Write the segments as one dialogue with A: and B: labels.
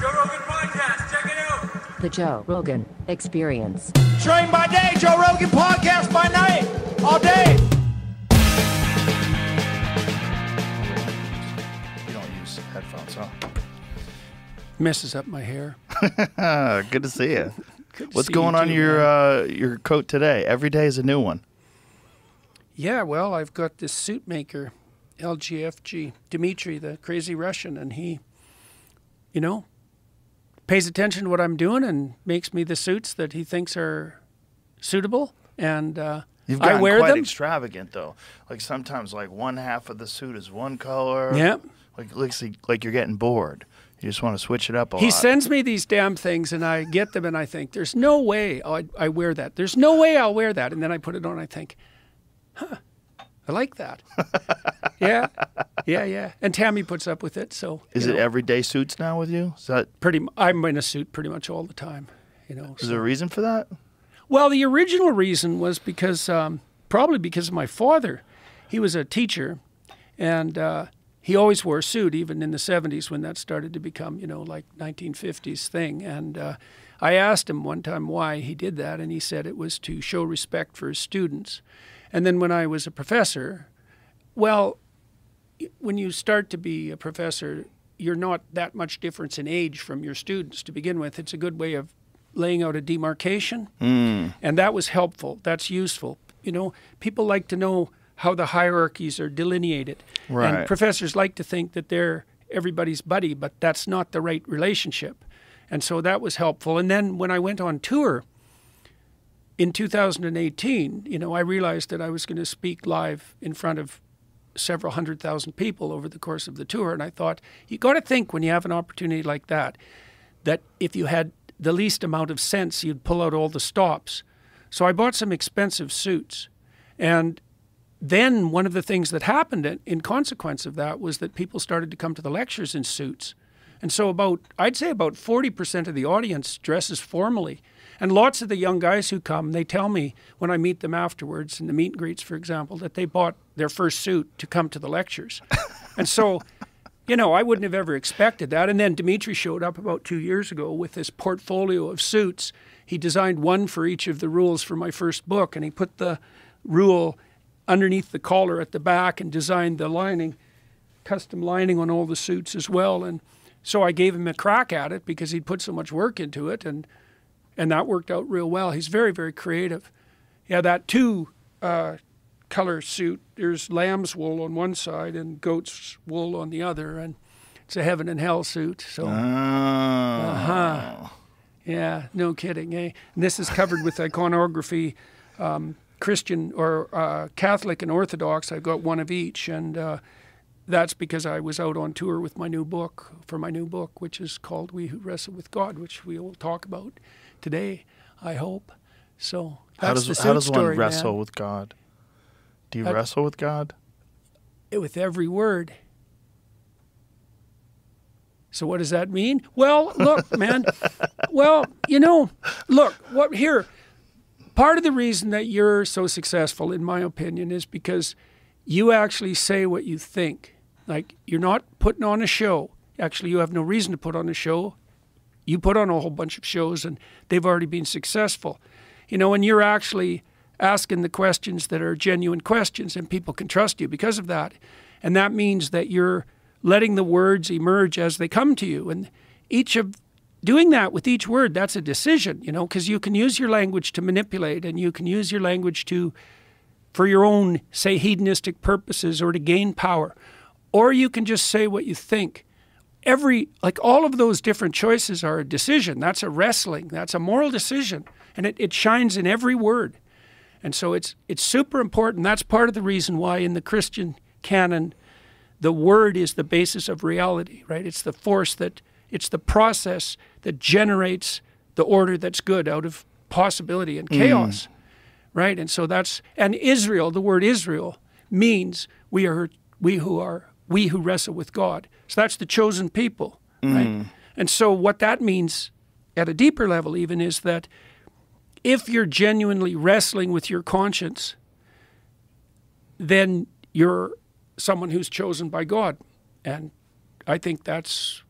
A: Joe Rogan Podcast, check it out.
B: The Joe Rogan Experience.
C: Train by day, Joe Rogan Podcast by night, all day.
D: You don't use headphones, huh?
E: Messes up my hair.
D: Good to see you. What's
E: see
D: going
E: you
D: on
E: too,
D: your coat today? Every day is a new one.
E: Yeah, well, I've got this suit maker, LGFG, Dmitry, the crazy Russian, and he, pays attention to what I'm doing and makes me the suits that he thinks are suitable. And
D: You've
E: I
D: gotten
E: wear
D: quite
E: them.
D: extravagant, though. Like sometimes, like one half of the suit is one color.
E: Yeah.
D: Like looks like you're getting bored. You just want to switch it up a lot.
E: He sends me these damn things, and I get them, and I think, there's no way I wear that. There's no way I'll wear that. And then I put it on, and I think, I like that. Yeah. And Tammy puts up with it. So
D: Is it everyday suits now with you? Is that
E: I'm in a suit pretty much all the time.
D: is there a reason for that?
E: Well, the original reason was because probably because of my father. He was a teacher, and he always wore a suit, even in the 70s when that started to become, like 1950s thing. And I asked him one time why he did that, and he said it was to show respect for his students. And then when I was a professor, well, when you start to be a professor, you're not that much difference in age from your students to begin with. It's a good way of laying out a demarcation, and that was helpful. That's useful. People like to know how the hierarchies are delineated.
D: Right.
E: And professors like to think that they're everybody's buddy, but that's not the right relationship. And so that was helpful. And then when I went on tour in 2018, I realized that I was going to speak live in front of several 100,000 people over the course of the tour. And I thought, you got to think when you have an opportunity like that if you had the least amount of sense, you'd pull out all the stops. So I bought some expensive suits. And then one of the things that happened in consequence of that was that people started to come to the lectures in suits. And so I'd say about 40% of the audience dresses formally. And lots of the young guys who come, they tell me when I meet them afterwards in the meet and greets, for example, that they bought their first suit to come to the lectures. And so, I wouldn't have ever expected that. And then Dmitry showed up about 2 years ago with this portfolio of suits. He designed one for each of the rules for my first book, and he put the rule underneath the collar at the back and designed the lining, custom lining on all the suits as well. And so I gave him a crack at it because he'd put so much work into it, and that worked out real well. He's very, very creative. Yeah, that two-color suit, there's lamb's wool on one side and goat's wool on the other, and it's a heaven and hell suit. So, Yeah, no kidding, eh? And this is covered with iconography, Christian or Catholic and Orthodox. I've got one of each, and that's because I was out on tour with my new book, which is called We Who Wrestle with God, which we will talk about today, I hope. So that's the suit
D: how does
E: story,
D: one wrestle
E: man.
D: with God? Do you wrestle with God?
E: With every word. So what does that mean? Well, look, man. Part of the reason that you're so successful, in my opinion, is because you actually say what you think. Like, you're not putting on a show. Actually, you have no reason to put on a show. You put on a whole bunch of shows, and they've already been successful. And you're actually asking the questions that are genuine questions, and people can trust you because of that. And that means that you're letting the words emerge as they come to you. And doing that with each word, that's a decision, because you can use your language to manipulate, and you can use your language for your own, say, hedonistic purposes or to gain power. Or you can just say what you think. All of those different choices are a decision. That's a wrestling. That's a moral decision. And it shines in every word. And so it's super important. That's part of the reason why in the Christian canon, the word is the basis of reality, right? It's the it's the process that generates the order that's good out of possibility and chaos, right? And so and Israel, the word Israel means we who wrestle with God. So that's the chosen people, right? And so what that means at a deeper level even is that if you're genuinely wrestling with your conscience, then you're someone who's chosen by God. And I think that's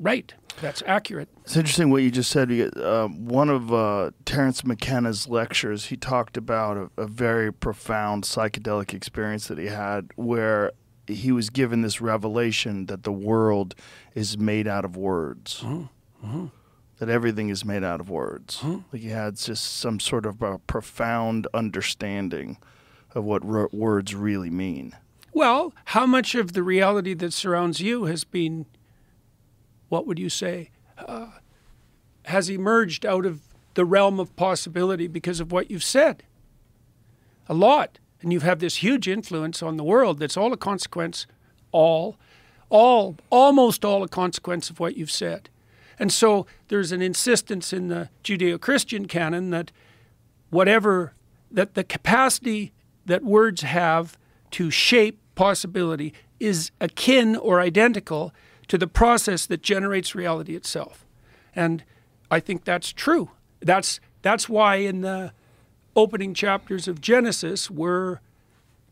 E: right. That's accurate.
D: It's interesting what you just said. One of Terence McKenna's lectures, he talked about a very profound psychedelic experience that he had where he was given this revelation that the world is made out of words. Mm-hmm. That everything is made out of words. Mm-hmm. Like he had just some sort of a profound understanding of what words really mean.
E: Well, how much of the reality that surrounds you has been, what would you say, has emerged out of the realm of possibility because of what you've said? A lot. And you've had this huge influence on the world that's all a consequence, almost all a consequence of what you've said. And so there's an insistence in the Judeo-Christian canon that that the capacity that words have to shape possibility is akin or identical to the process that generates reality itself. And I think that's true. That's why in the opening chapters of Genesis were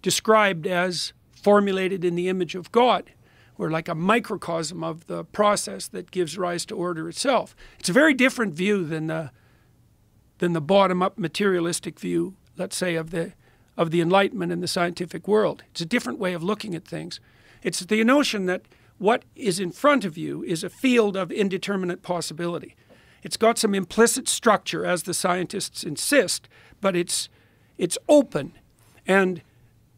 E: described as formulated in the image of God. We're like a microcosm of the process that gives rise to order itself. It's a very different view than the bottom-up materialistic view, let's say, of the Enlightenment in the scientific world. It's a different way of looking at things. It's the notion that what is in front of you is a field of indeterminate possibility. It's got some implicit structure, as the scientists insist, but it's open, and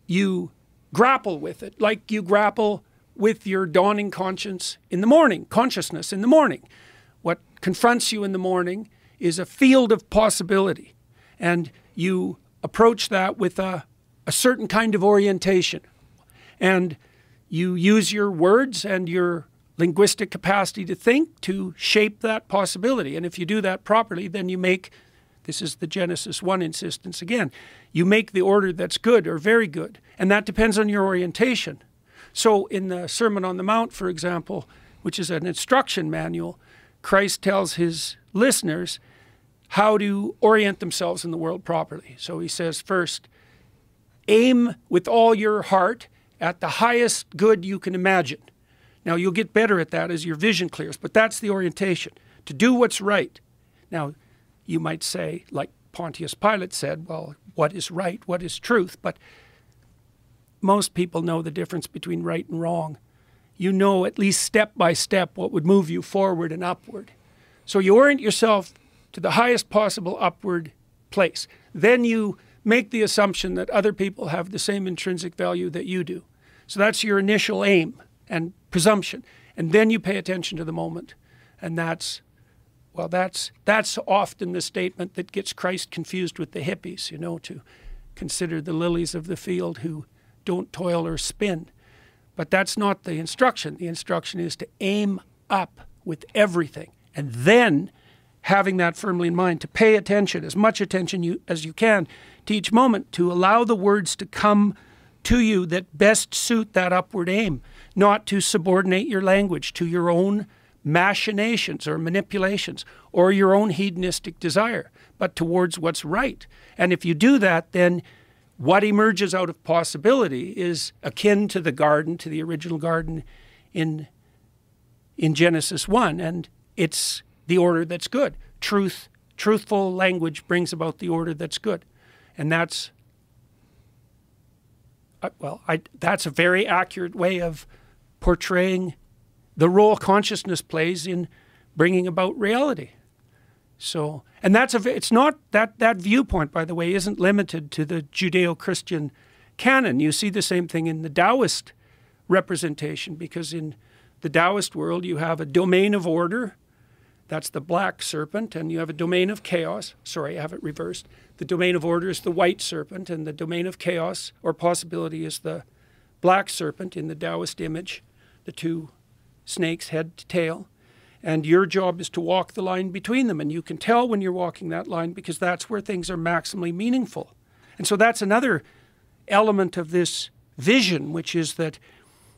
E: you grapple with it like you grapple with your dawning consciousness in the morning. What confronts you in the morning is a field of possibility, and you approach that with a certain kind of orientation, and you use your words and your linguistic capacity to think to shape that possibility. And if you do that properly, then you make, this is the Genesis 1 insistence again, you make the order that's good or very good. And that depends on your orientation. So in the Sermon on the Mount, for example, which is an instruction manual, Christ tells his listeners how to orient themselves in the world properly. So he says, first, aim with all your heart at the highest good you can imagine. Now, you'll get better at that as your vision clears, but that's the orientation, to do what's right. Now, you might say, like Pontius Pilate said, well, what is right? What is truth? But most people know the difference between right and wrong. You know at least step by step what would move you forward and upward. So you orient yourself to the highest possible upward place. Then you make the assumption that other people have the same intrinsic value that you do. So that's your initial aim and presumption. And then you pay attention to the moment. And that's often the statement that gets Christ confused with the hippies, to consider the lilies of the field who don't toil or spin. But that's not the instruction. The instruction is to aim up with everything. And then, having that firmly in mind, to pay attention, as much attention as you can to each moment, to allow the words to come to you that best suit that upward aim, not to subordinate your language to your own machinations or manipulations or your own hedonistic desire, but towards what's right. And if you do that, then what emerges out of possibility is akin to the garden, to the original garden in Genesis 1, and it's the order that's good. Truthful language brings about the order that's good. And that's a very accurate way of portraying the role consciousness plays in bringing about reality. So, and it's not that viewpoint, by the way, isn't limited to the Judeo-Christian canon. You see the same thing in the Taoist representation, because in the Taoist world you have a domain of order, that's the black serpent, and you have a domain of chaos. Sorry, I have it reversed. The domain of order is the white serpent, and the domain of chaos or possibility is the black serpent in the Taoist image, the two snakes, head to tail. And your job is to walk the line between them. And you can tell when you're walking that line because that's where things are maximally meaningful. And so that's another element of this vision, which is that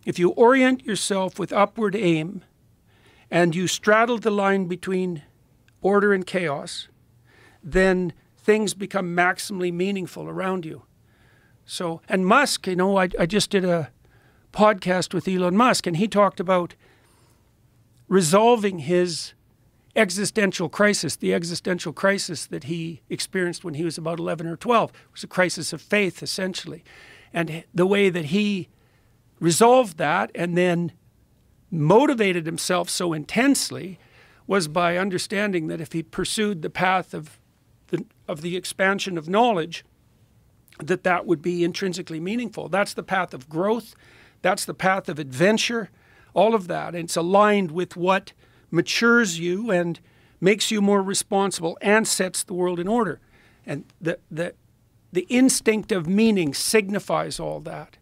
E: if you orient yourself with upward aim and you straddle the line between order and chaos, then things become maximally meaningful around you. So, and Musk, I just did a podcast with Elon Musk, and he talked about resolving his existential crisis, the existential crisis that he experienced when he was about 11 or 12. It was a crisis of faith, essentially. And the way that he resolved that and then motivated himself so intensely was by understanding that if he pursued the path of the expansion of knowledge, that would be intrinsically meaningful. That's the path of growth. That's the path of adventure, all of that. And it's aligned with what matures you and makes you more responsible and sets the world in order. And the instinct of meaning signifies all that.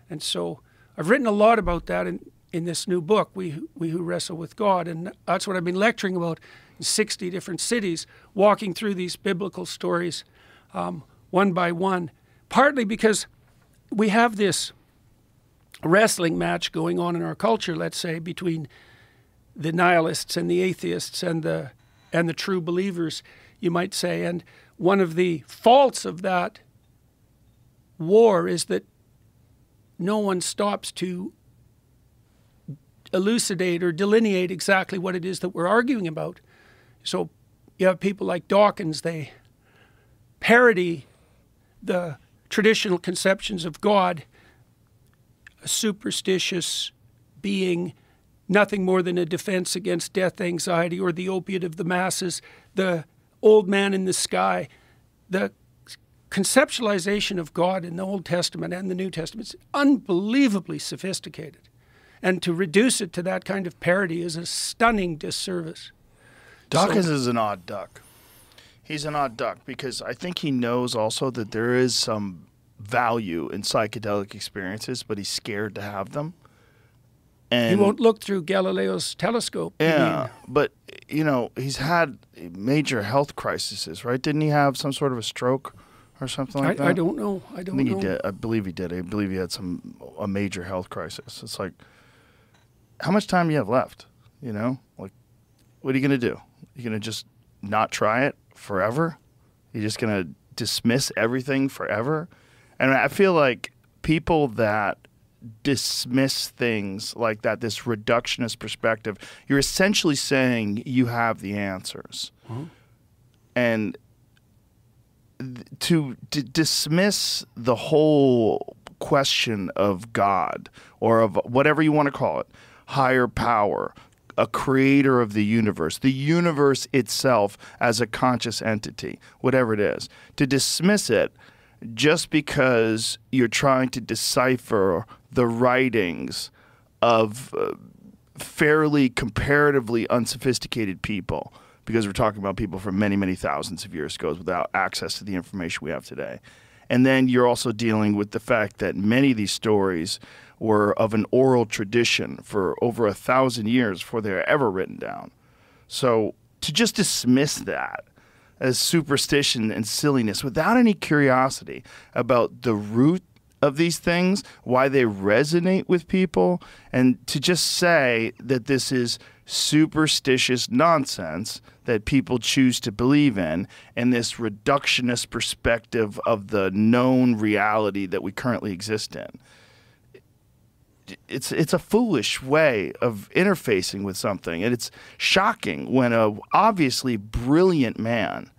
E: And so I've written a lot about that in this new book, We Who Wrestle with God. And that's what I've been lecturing about in 60 different cities, walking through these biblical stories one by one, partly because we have this wrestling match going on in our culture, let's say, between the nihilists and the atheists and the true believers, you might say. And one of the faults of that war is that no one stops to elucidate or delineate exactly what it is that we're arguing about. So you have people like Dawkins, they parody the traditional conceptions of God, a superstitious being, nothing more than a defense against death, anxiety, or the opiate of the masses, the old man in the sky. The conceptualization of God in the Old Testament and the New Testament is unbelievably sophisticated. And to reduce it to that kind of parody is a stunning disservice.
D: Dawkins is an odd duck. He's an odd duck because I think he knows also that there is some value in psychedelic experiences, but he's scared to have them. And
E: he won't look through Galileo's telescope.
D: Yeah, but, you know, he's had major health crises, right? Didn't he have some sort of a stroke or something like that?
E: I don't know. I think
D: he did. I believe he did. I believe he had a major health crisis. It's like, how much time do you have left? You know? Like, what are you going to do? You're going to just not try it forever? You're just going to dismiss everything forever? And I feel like people that dismiss things like that, this reductionist perspective, you're essentially saying you have the answers. Mm-hmm. And to dismiss the whole question of God or of whatever you want to call it, higher power, a creator of the universe itself as a conscious entity, whatever it is, to dismiss it just because you're trying to decipher the writings of fairly comparatively unsophisticated people, because we're talking about people from many, many thousands of years ago without access to the information we have today. And then you're also dealing with the fact that many of these stories were of an oral tradition for over 1,000 years before they were ever written down. So to just dismiss that as superstition and silliness without any curiosity about the root of these things, why they resonate with people, and to just say that this is superstitious nonsense that people choose to believe in, and this reductionist perspective of the known reality that we currently exist in. It's a foolish way of interfacing with something, and it's shocking when a obviously brilliant man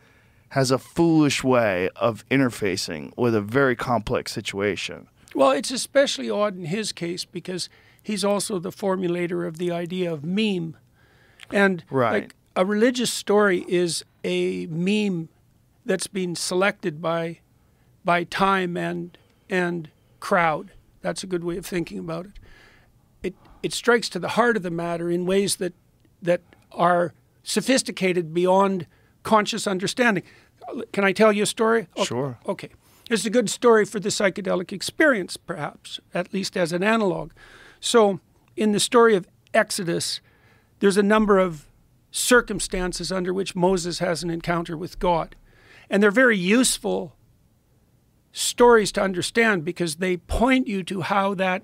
D: has a foolish way of interfacing with a very complex situation.
E: Well, it's especially odd in his case because he's also the formulator of the idea of meme. And like a religious story is a meme that's been selected by time and crowd. That's a good way of thinking about it. It strikes to the heart of the matter in ways that are sophisticated beyond conscious understanding. Can I tell you a story? Okay.
D: Sure.
E: Okay. It's a good story for the psychedelic experience, perhaps, at least as an analog. So in the story of Exodus, there's a number of circumstances under which Moses has an encounter with God. And they're very useful stories to understand because they point you to how that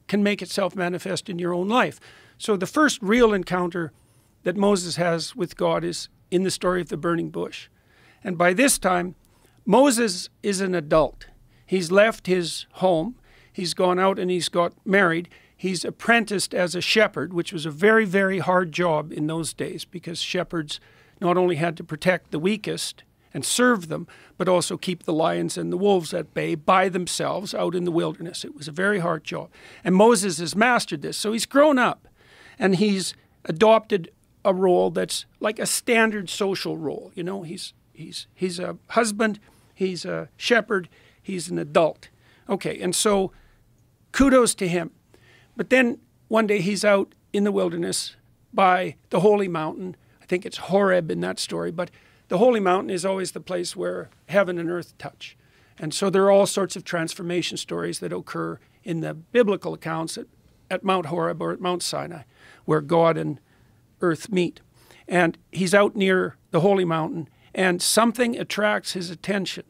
E: can make itself manifest in your own life. So the first real encounter that Moses has with God is in the story of the burning bush. And by this time, Moses is an adult. He's left his home. He's gone out and he's got married. he's apprenticed as a shepherd, which was a very, very hard job in those days because shepherds not only had to protect the weakest and serve them, but also keep the lions and the wolves at bay by themselves out in the wilderness. It was a very hard job. And Moses has mastered this. So he's grown up and he's adopted a role that's like a standard social role. You know, he's a husband, he's a shepherd, he's an adult. Okay, and so kudos to him. But then one day he's out in the wilderness by the holy mountain. I think it's Horeb in that story, but the holy mountain is always the place where heaven and earth touch. And so there are all sorts of transformation stories that occur in the biblical accounts at Mount Horeb or at Mount Sinai, where God and earth meet. And he's out near the holy mountain, and something attracts his attention.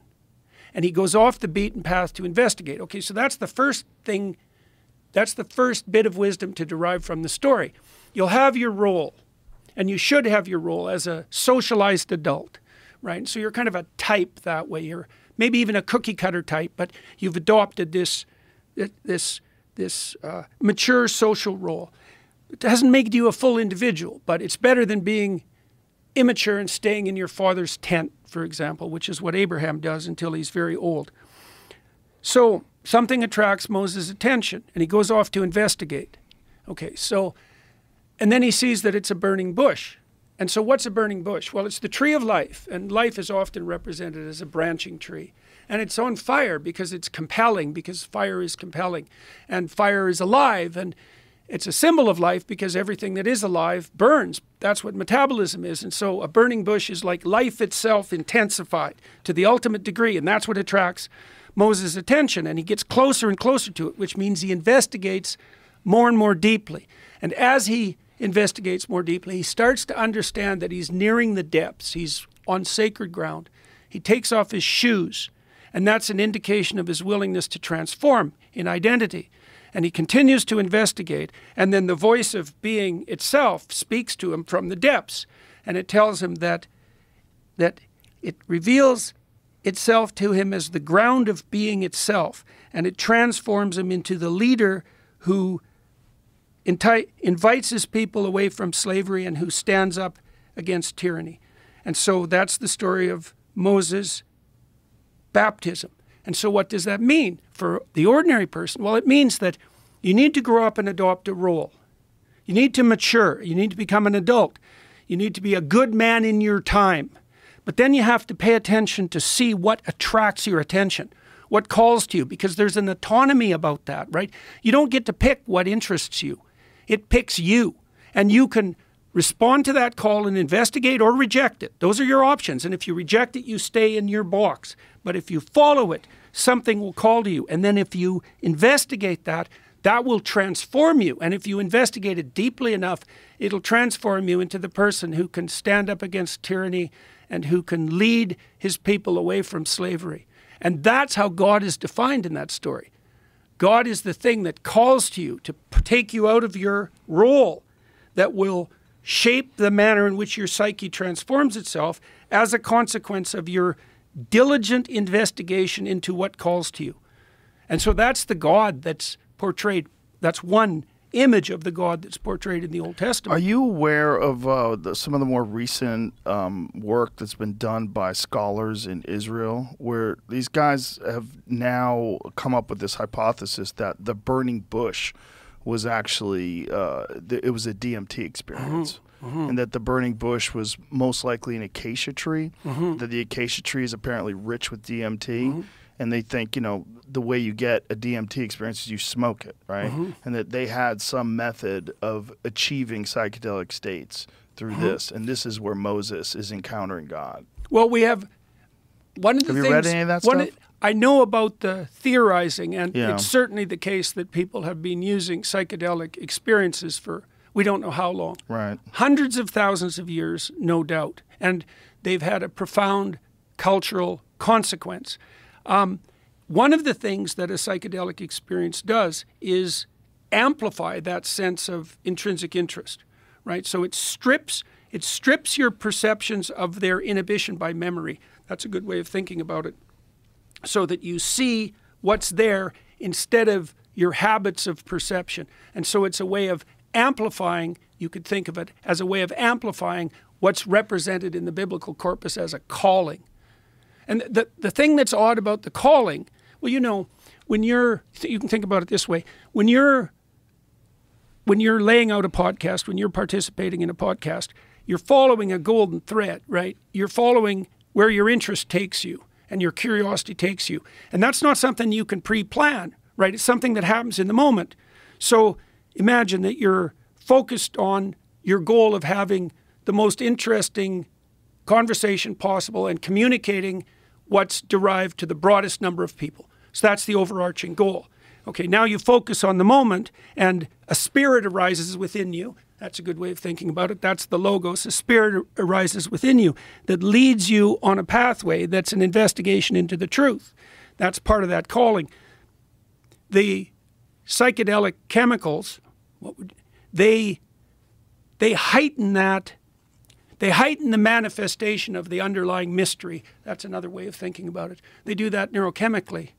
E: And he goes off the beaten path to investigate. Okay, so that's the first thing, that's the first bit of wisdom to derive from the story. You'll have your role, and you should have your role as a socialized adult, right? So you're kind of a type that way. You're maybe even a cookie cutter type, but you've adopted this mature social role. It doesn't make you a full individual, but it's better than being immature and staying in your father's tent, for example, which is what Abraham does until he's very old. So something attracts Moses' attention, and he goes off to investigate. Okay, so, and then he sees that it's a burning bush. And so what's a burning bush? Well, it's the tree of life, and life is often represented as a branching tree. And it's on fire because it's compelling, because fire is compelling, and fire is alive, and it's a symbol of life because everything that is alive burns. That's what metabolism is. And so a burning bush is like life itself intensified to the ultimate degree. And that's what attracts Moses' attention. And he gets closer and closer to it, which means he investigates more and more deeply. And as he investigates more deeply, he starts to understand that he's nearing the depths. He's on sacred ground. He takes off his shoes. And that's an indication of his willingness to transform in identity. And he continues to investigate, and then the voice of being itself speaks to him from the depths, and it tells him that it reveals itself to him as the ground of being itself, and it transforms him into the leader who invites his people away from slavery and who stands up against tyranny. And so that's the story of Moses' baptism. And so what does that mean for the ordinary person? Well, it means that you need to grow up and adopt a role. You need to mature. You need to become an adult. You need to be a good man in your time. But then you have to pay attention to see what attracts your attention, what calls to you, because there's an autonomy about that, right? You don't get to pick what interests you. It picks you. And you can respond to that call and investigate or reject it. Those are your options. And if you reject it, you stay in your box. But if you follow it, something will call to you. And then if you investigate that, that will transform you. And if you investigate it deeply enough, it'll transform you into the person who can stand up against tyranny and who can lead his people away from slavery. And that's how God is defined in that story. God is the thing that calls to you to take you out of your role, that will shape the manner in which your psyche transforms itself as a consequence of your diligent investigation into what calls to you. And so that's the God that's portrayed. That's one image of the God that's portrayed in the Old Testament.
D: Are you aware of some of the more recent work that's been done by scholars in Israel, where these guys have now come up with this hypothesis that the burning bush was actually it was a DMT experience, and that the burning bush was most likely an acacia tree, that the acacia tree is apparently rich with DMT, and they think, you know, the way you get a DMT experience is you smoke it, right? And that they had some method of achieving psychedelic states through this, and this is where Moses is encountering God.
E: Well, we have one of the
D: things. Have you read any of that stuff?
E: I know about the theorizing, and it's certainly the case that people have been using psychedelic experiences for we don't know how long.
D: Right.
E: Hundreds of thousands of years, no doubt. And they've had a profound cultural consequence. One of the things that a psychedelic experience does is amplify that sense of intrinsic interest, right? So it strips your perceptions of their inhibition by memory. That's a good way of thinking about it. So that you see what's there instead of your habits of perception. And so it's a way of amplifying, you could think of it as a way of amplifying what's represented in the biblical corpus as a calling. And the thing that's odd about the calling, well, you know, you can think about it this way, when you're laying out a podcast, when you're participating in a podcast, you're following a golden thread, right? You're following where your interest takes you and your curiosity takes you. And that's not something you can pre-plan, right? It's something that happens in the moment. So imagine that you're focused on your goal of having the most interesting conversation possible and communicating what's derived to the broadest number of people. So that's the overarching goal. Okay, now you focus on the moment and a spirit arises within you. That's a good way of thinking about it. That's the logos. A spirit arises within you that leads you on a pathway that's an investigation into the truth. That's part of that calling. The psychedelic chemicals, they heighten that. They heighten the manifestation of the underlying mystery. That's another way of thinking about it. They do that neurochemically.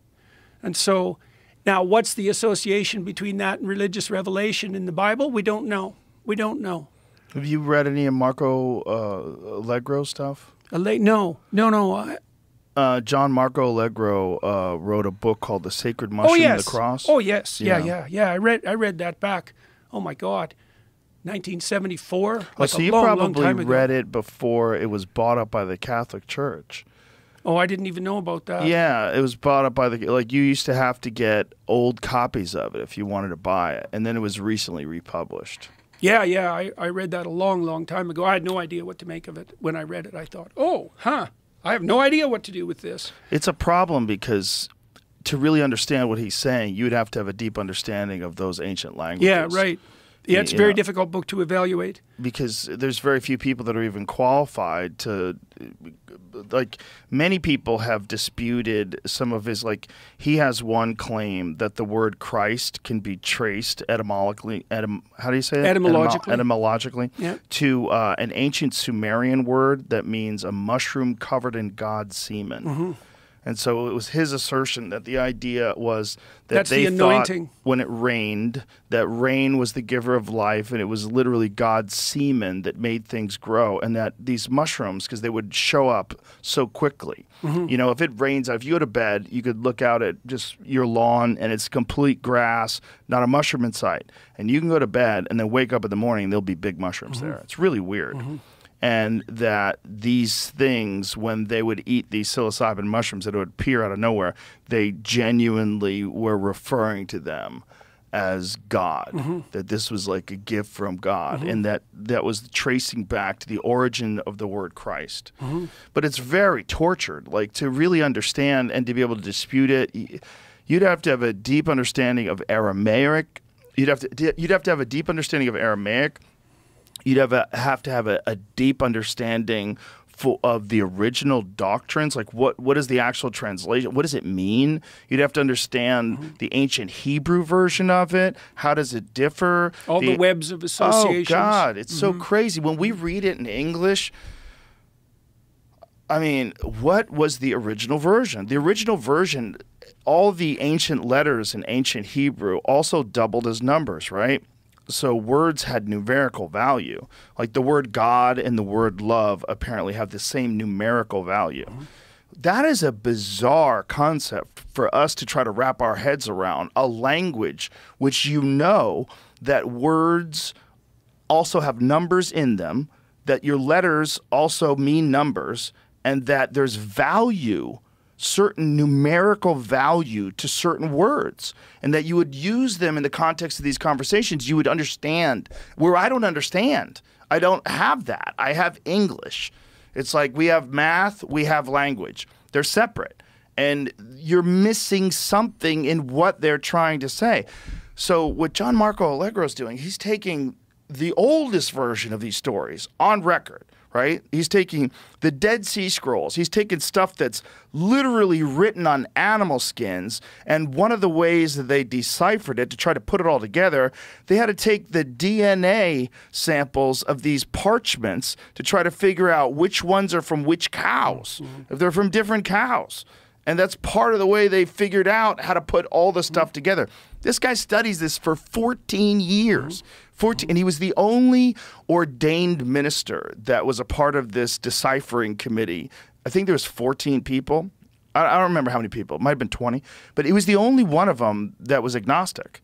E: And so now what's the association between that and religious revelation in the Bible? We don't know. We don't know.
D: Have you read any of Marco Allegro stuff?
E: No.
D: John Marco Allegro wrote a book called The Sacred Mushroom and the Cross.
E: Oh, yes. Yeah. I read that back. Oh, my God. 1974.
D: Oh, so you probably read it before it was bought up by the Catholic Church.
E: Oh, I didn't even know about that.
D: Yeah, it was bought up by you used to have to get old copies of it if you wanted to buy it, and then it was recently republished.
E: Yeah, I read that a long time ago. I had no idea what to make of it. When I read it, I thought, I have no idea what to do with this.
D: It's a problem because to really understand what he's saying, you'd have to have a deep understanding of those ancient languages.
E: Yeah, right. Yeah, it's a very difficult book to evaluate.
D: Because there's very few people that are even qualified to, many people have disputed some of his, he has one claim that the word Christ can be traced etymologically, how do you say it? Etymologically,
E: yeah.
D: To an ancient Sumerian word that means a mushroom covered in God's semen. Mm-hmm. And so it was his assertion that the idea was that
E: That's
D: they
E: the anointing.
D: thought when it rained, that rain was the giver of life, and it was literally God's semen that made things grow, and that these mushrooms, because they would show up so quickly. Mm-hmm. You know, if it rains, if you go to bed, you could look out at just your lawn, and it's complete grass, not a mushroom in sight. And you can go to bed and then wake up in the morning, and there'll be big mushrooms there. It's really weird. Mm-hmm. And that these things, when they would eat these psilocybin mushrooms that would appear out of nowhere, they genuinely were referring to them as God, mm-hmm. that this was like a gift from God, mm-hmm. and that was tracing back to the origin of the word Christ. Mm-hmm. But it's very tortured, to really understand and to be able to dispute it, you'd have to have a deep understanding of Aramaic. You'd have to have a deep understanding of Aramaic. You'd have to have a deep understanding of the original doctrines, what is the actual translation? What does it mean? You'd have to understand mm-hmm. the ancient Hebrew version of it. How does it differ?
E: All the webs of associations.
D: Oh, God, it's
E: mm-hmm.
D: so crazy. When we read it in English, I mean, what was the original version? The original version, all the ancient letters in ancient Hebrew also doubled as numbers, right? So words had numerical value. Like the word God and the word love apparently have the same numerical value. Mm-hmm. That is a bizarre concept for us to try to wrap our heads around. A language which that words also have numbers in them, that your letters also mean numbers, and that there's value, certain numerical value to certain words, and that you would use them in the context of these conversations. You would understand where I don't understand. I don't have that. I have English. It's like we have math, we have language. They're separate, and you're missing something in what they're trying to say. So what John Marco Allegro is doing, he's taking the oldest version of these stories on record, right? He's taking the Dead Sea Scrolls. He's taking stuff that's literally written on animal skins, and one of the ways that they deciphered it to try to put it all together, they had to take the DNA samples of these parchments to try to figure out which ones are from which cows, if they're from different cows. And that's part of the way they figured out how to put all the stuff together. This guy studies this for 14 years. 14, and he was the only ordained minister that was a part of this deciphering committee. I think there was 14 people. I don't remember how many people. It might have been 20. But he was the only one of them that was agnostic.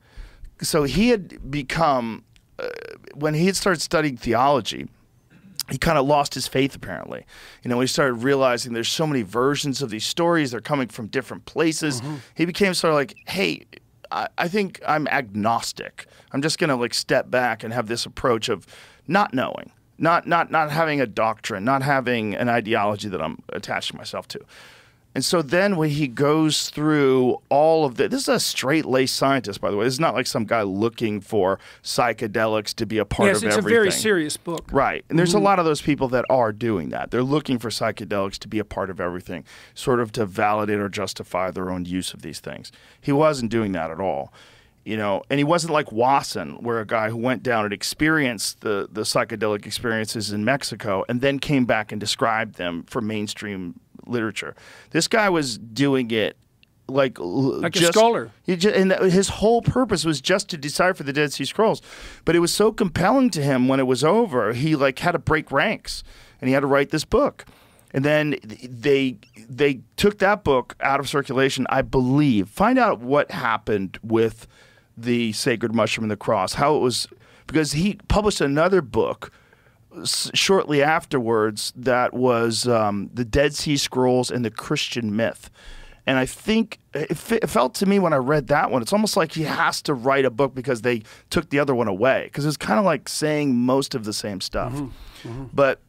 D: So he had become, when he had started studying theology, he kind of lost his faith, apparently. When he started realizing there's so many versions of these stories, they're coming from different places, he became sort of like, hey, I think I'm agnostic. I'm just going to step back and have this approach of not knowing, not having a doctrine, not having an ideology that I'm attached myself to. And so then when he goes through all of this is a straight-laced scientist, by the way. This is not like some guy looking for psychedelics to be a part of everything.
E: Yes, it's a very serious book.
D: Right. And there's a lot of those people that are doing that. They're looking for psychedelics to be a part of everything, sort of to validate or justify their own use of these things. He wasn't doing that at all. And he wasn't like Wasson, where a guy who went down and experienced the psychedelic experiences in Mexico and then came back and described them for mainstream literature. This guy was doing it like
E: a scholar.
D: And his whole purpose was just to decipher the Dead Sea Scrolls. But it was so compelling to him when it was over, he had to break ranks and he had to write this book. And then they took that book out of circulation, I believe. Find out what happened with the Sacred Mushroom and the Cross, how it was, because he published another book shortly afterwards that was the Dead Sea Scrolls and the Christian Myth. And I think it felt to me when I read that one, it's almost like he has to write a book because they took the other one away, because it's kind of like saying most of the same stuff. But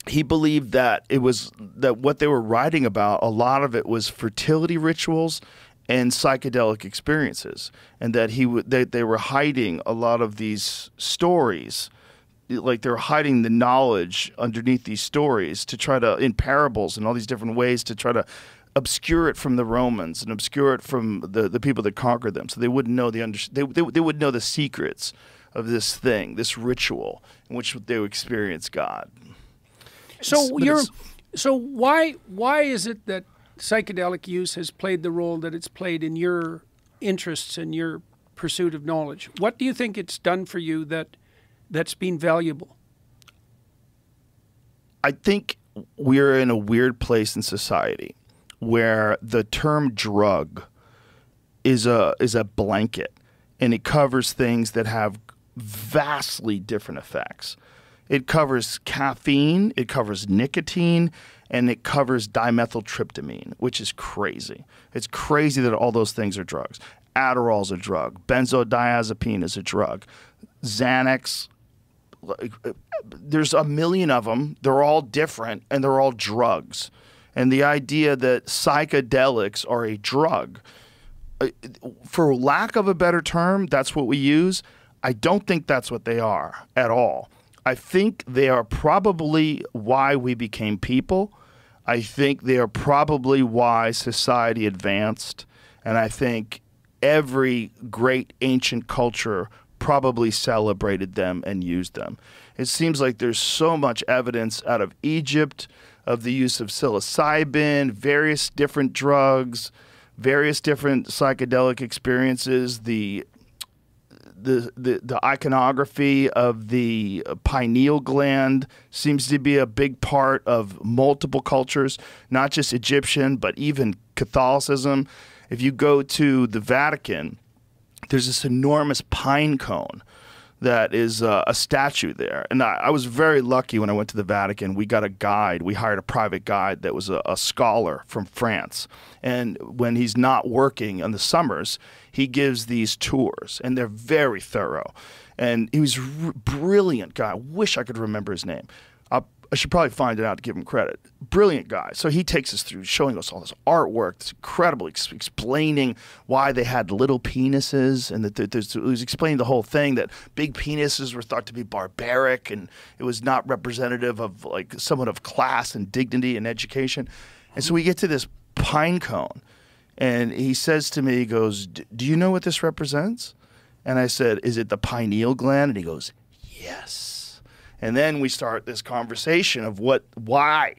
D: he believed that that what they were writing about, a lot of it was fertility rituals and psychedelic experiences, and that they were hiding a lot of these stories, like they were hiding the knowledge underneath these stories to try to, in parables and all these different ways, to try to obscure it from the Romans and obscure it from the people that conquered them, so they wouldn't know they would know the secrets of this thing, this ritual in which they would experience God.
E: So why is it that psychedelic use has played the role that it's played in your interests and your pursuit of knowledge? What do you think it's done for you that's been valuable?
D: I think we're in a weird place in society where the term drug is a blanket, and it covers things that have vastly different effects. It covers caffeine, it covers nicotine, and it covers dimethyltryptamine, which is crazy. It's crazy that all those things are drugs. Adderall's a drug. Benzodiazepine is a drug. Xanax, there's a million of them. They're all different, and they're all drugs. And the idea that psychedelics are a drug, for lack of a better term, that's what we use. I don't think that's what they are at all. I think they are probably why we became people. I think they are probably why society advanced. And I think every great ancient culture probably celebrated them and used them. It seems like there's so much evidence out of Egypt of the use of psilocybin, various different drugs, various different psychedelic experiences, the iconography of the pineal gland seems to be a big part of multiple cultures, not just Egyptian, but even Catholicism. If you go to the Vatican, there's this enormous pine cone that is a statue there. And I was very lucky when I went to the Vatican. We got a guide. We hired a private guide that was a scholar from France. And when he's not working in the summers, he gives these tours, and they're very thorough. And he was a brilliant guy. I wish I could remember his name. I should probably find it out to give him credit. Brilliant guy. So he takes us through, showing us all this artwork. It's incredible, explaining why they had little penises, and that it was explaining the whole thing, that big penises were thought to be barbaric, and it was not representative of like somewhat of class and dignity and education. And so we get to this pine cone, and he says to me, he goes, "Do you know what this represents?" And I said, "Is it the pineal gland?" And he goes, "Yes." And then we start this conversation of why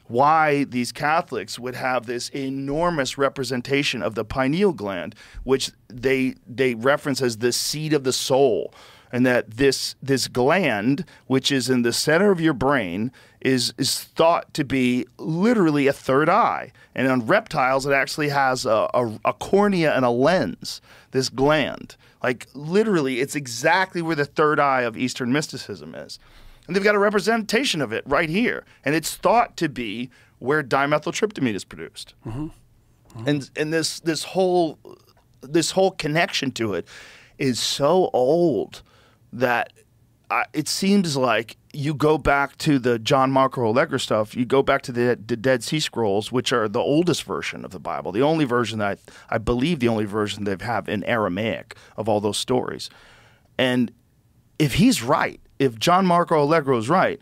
D: why these Catholics would have this enormous representation of the pineal gland, which they reference as the seat of the soul, and that this gland, which is in the center of your brain, is thought to be literally a third eye. And on reptiles, it actually has a cornea and a lens, this gland. Like, literally, it's exactly where the third eye of Eastern mysticism is. And they've got a representation of it right here. And it's thought to be where dimethyltryptamine is produced. And this whole connection to it is so old that it seems like you go back to the John Marco Allegro stuff, you go back to the Dead Sea Scrolls, which are the oldest version of the Bible, the only version that I believe the only version they have in Aramaic of all those stories. And if he's right, if John Marco Allegro is right,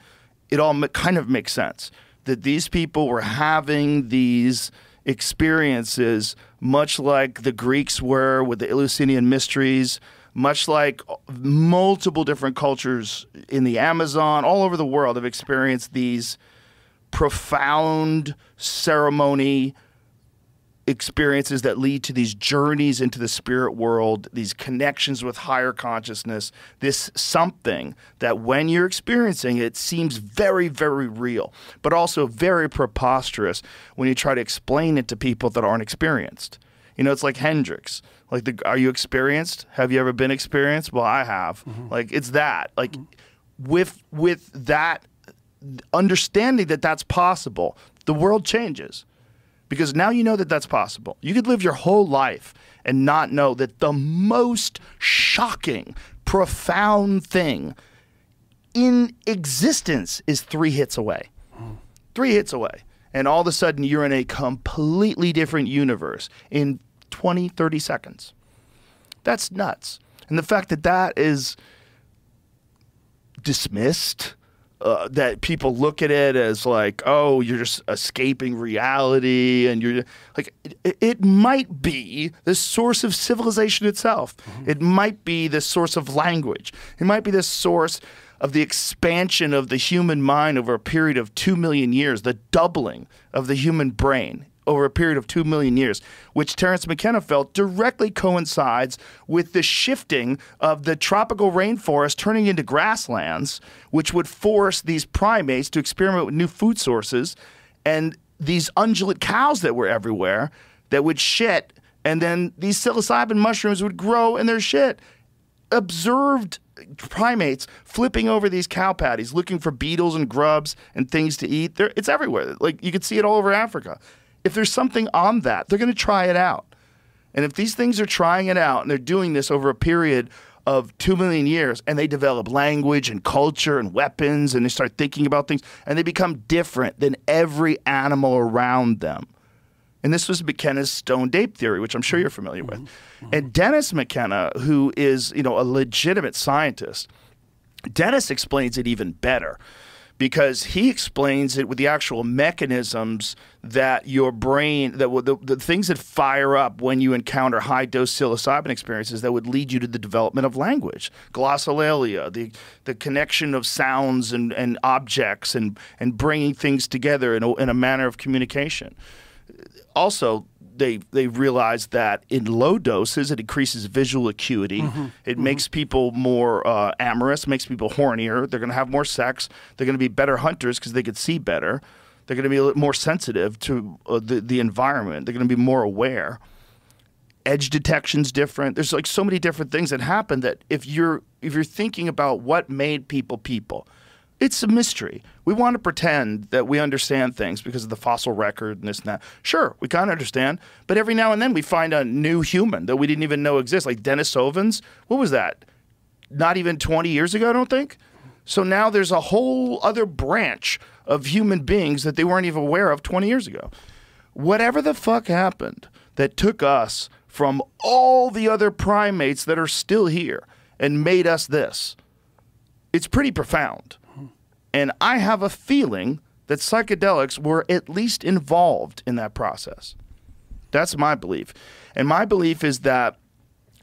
D: it all kind of makes sense that these people were having these experiences much like the Greeks were with the Eleusinian mysteries, much like multiple different cultures in the Amazon, all over the world have experienced these profound ceremony experiences that lead to these journeys into the spirit world, these connections with higher consciousness, this something that when you're experiencing it seems very, very real, but also very preposterous when you try to explain it to people that aren't experienced. You know, it's like Hendrix. Like, are you experienced? Have you ever been experienced? Well, I have. Like, it's that. Like, with that understanding that that's possible, the world changes. Because now you know that that's possible. You could live your whole life and not know that the most shocking, profound thing in existence is 3 hits away. 3 hits away. And all of a sudden, you're in a completely different universe in 20, 30 seconds. That's nuts. And the fact that that is dismissed, that people look at it as like, oh, you're just escaping reality, and you're like, it might be the source of civilization itself. It might be the source of language. It might be the source of the expansion of the human mind over a period of 2 million years, the doubling of the human brain over a period of 2 million years, which Terence McKenna felt directly coincides with the shifting of the tropical rainforest turning into grasslands, which would force these primates to experiment with new food sources, and these ungulate cows that were everywhere that would shit, and then these psilocybin mushrooms would grow in their shit. Observed primates flipping over these cow patties, looking for beetles and grubs and things to eat. It's everywhere. Like, you could see it all over Africa. If there's something on that, they're going to try it out. And if these things are trying it out and they're doing this over a period of 2 million years, and they develop language and culture and weapons, and they start thinking about things, and they become different than every animal around them. And this was McKenna's stoned ape theory, which I'm sure you're familiar with. And Dennis McKenna, who is, you know, a legitimate scientist, Dennis explains it even better, because he explains it with the actual mechanisms that your brain, that the things that fire up when you encounter high-dose psilocybin experiences that would lead you to the development of language. Glossolalia, the connection of sounds and objects and bringing things together in a manner of communication. Also, they realized that in low doses, it increases visual acuity. It makes people more amorous, makes people hornier. They're going to have more sex. They're going to be better hunters because they could see better. They're going to be a little more sensitive to the environment. They're going to be more aware. Edge detection's different. There's like so many different things that happen that if you're thinking about what made people people, it's a mystery. We want to pretend that we understand things because of the fossil record and this and that. Sure, we kind of understand, but every now and then we find a new human that we didn't even know exists, like Denisovans. What was that? Not even 20 years ago, I don't think? So now there's a whole other branch of human beings that they weren't even aware of 20 years ago. Whatever the fuck happened that took us from all the other primates that are still here and made us this, it's pretty profound. And I have a feeling that psychedelics were at least involved in that process. That's my belief. And my belief is that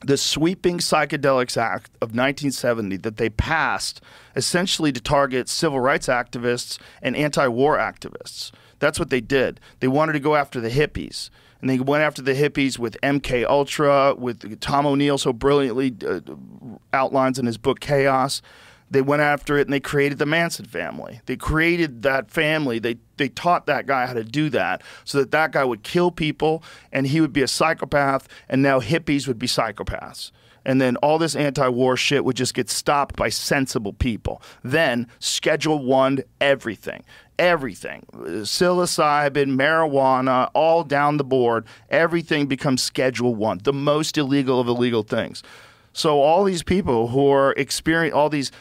D: the Sweeping Psychedelics Act of 1970 that they passed essentially to target civil rights activists and anti-war activists. That's what they did. They wanted to go after the hippies. And they went after the hippies with MK Ultra, with Tom O'Neill so brilliantly outlines in his book Chaos. They went after it and they created the Manson family. They created that family. They taught that guy how to do that so that that guy would kill people and he would be a psychopath, and now hippies would be psychopaths. And then all this anti-war shit would just get stopped by sensible people. Then Schedule 1, everything. Everything. Psilocybin, marijuana, all down the board. Everything becomes Schedule 1, the most illegal of illegal things. So all these people who are experiencing, all these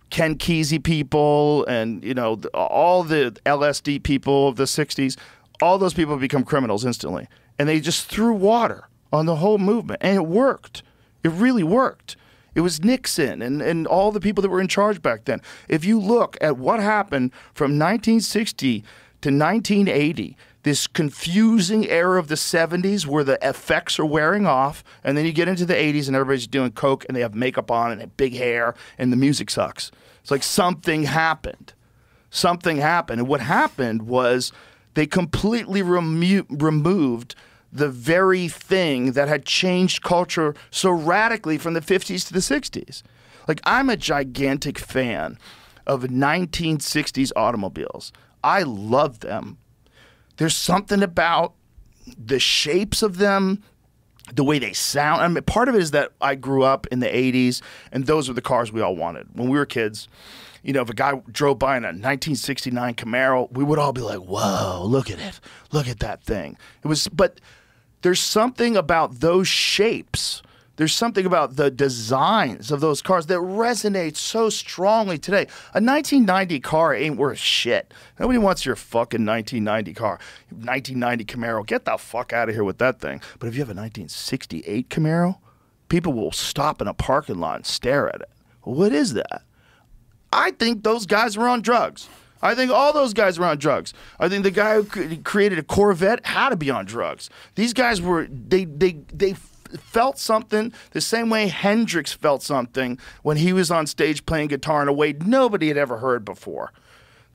D: Ken Kesey people and, you know, all the LSD people of the 60s, all those people become criminals instantly. And they just threw water on the whole movement. And it worked. It really worked. It was Nixon and all the people that were in charge back then. If you look at what happened from 1960 to 1980, this confusing era of the 70s where the effects are wearing off, and then you get into the 80s and everybody's doing coke and they have makeup on and they have big hair and the music sucks. It's like something happened. Something happened. And what happened was they completely removed the very thing that had changed culture so radically from the 50s to the 60s. Like, I'm a gigantic fan of 1960s automobiles. I love them. There's something about the shapes of them, the way they sound. I mean, part of it is that I grew up in the 80s, and those were the cars we all wanted. When we were kids, you know, if a guy drove by in a 1969 Camaro, we would all be like, whoa, look at it. Look at that thing. But there's something about those shapes. There's something about the designs of those cars that resonates so strongly today. A 1990 car ain't worth shit. Nobody wants your fucking 1990 car. 1990 Camaro, get the fuck out of here with that thing. But if you have a 1968 Camaro, people will stop in a parking lot and stare at it. What is that? I think those guys were on drugs. I think all those guys were on drugs. I think the guy who created a Corvette had to be on drugs. These guys were, they felt something the same way Hendrix felt something when he was on stage playing guitar in a way nobody had ever heard before.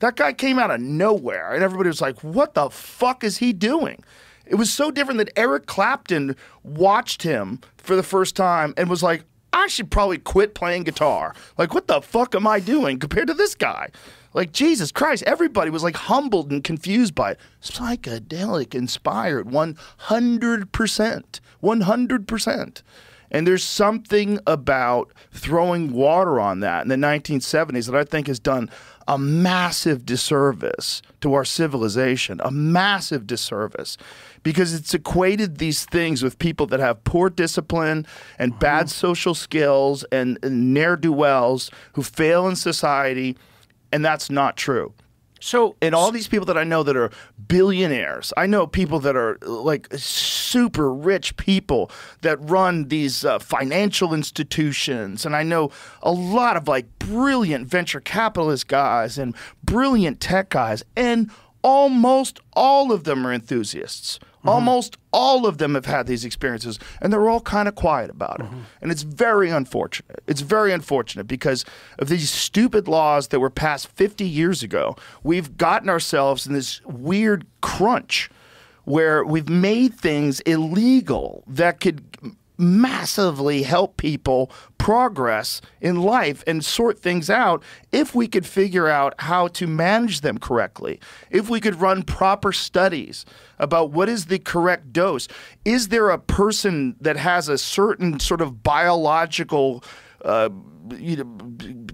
D: That guy came out of nowhere, and everybody was like, what the fuck is he doing? It was so different that Eric Clapton watched him for the first time and was like, I should probably quit playing guitar. Like, what the fuck am I doing compared to this guy? Like, Jesus Christ, everybody was like humbled and confused by it. Psychedelic inspired, 100%. 100%. And there's something about throwing water on that in the 1970s that I think has done a massive disservice to our civilization, a massive disservice, because it's equated these things with people that have poor discipline and bad social skills and ne'er-do-wells who fail in society. And that's not true. So, and all these people that I know that are billionaires, I know people that are like super rich people that run these financial institutions. And I know a lot of like brilliant venture capitalist guys and brilliant tech guys. And almost all of them are enthusiasts. Almost all of them have had these experiences, and they're all kind of quiet about it. And it's very unfortunate. It's very unfortunate because of these stupid laws that were passed 50 years ago. We've gotten ourselves in this weird crunch where we've made things illegal that could massively help people progress in life and sort things out if we could figure out how to manage them correctly, if we could run proper studies about what is the correct dose. Is there a person that has a certain sort of biological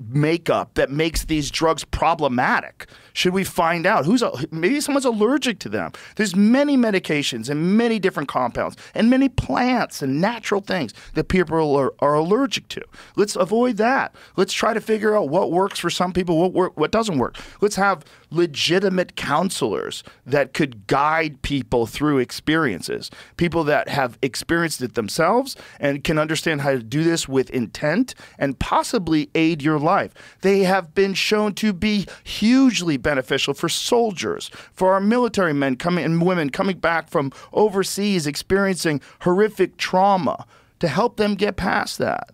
D: makeup that makes these drugs problematic? Should we find out maybe someone's allergic to them? There's many medications and many different compounds and many plants and natural things that people are allergic to. Let's avoid that. Let's try to figure out what works for some people, what doesn't work. Let's have legitimate counselors that could guide people through experiences, people that have experienced it themselves and can understand how to do this with intent and possibly aid your life. They have been shown to be hugely beneficial for soldiers, for our military men and women coming back from overseas experiencing horrific trauma, to help them get past that.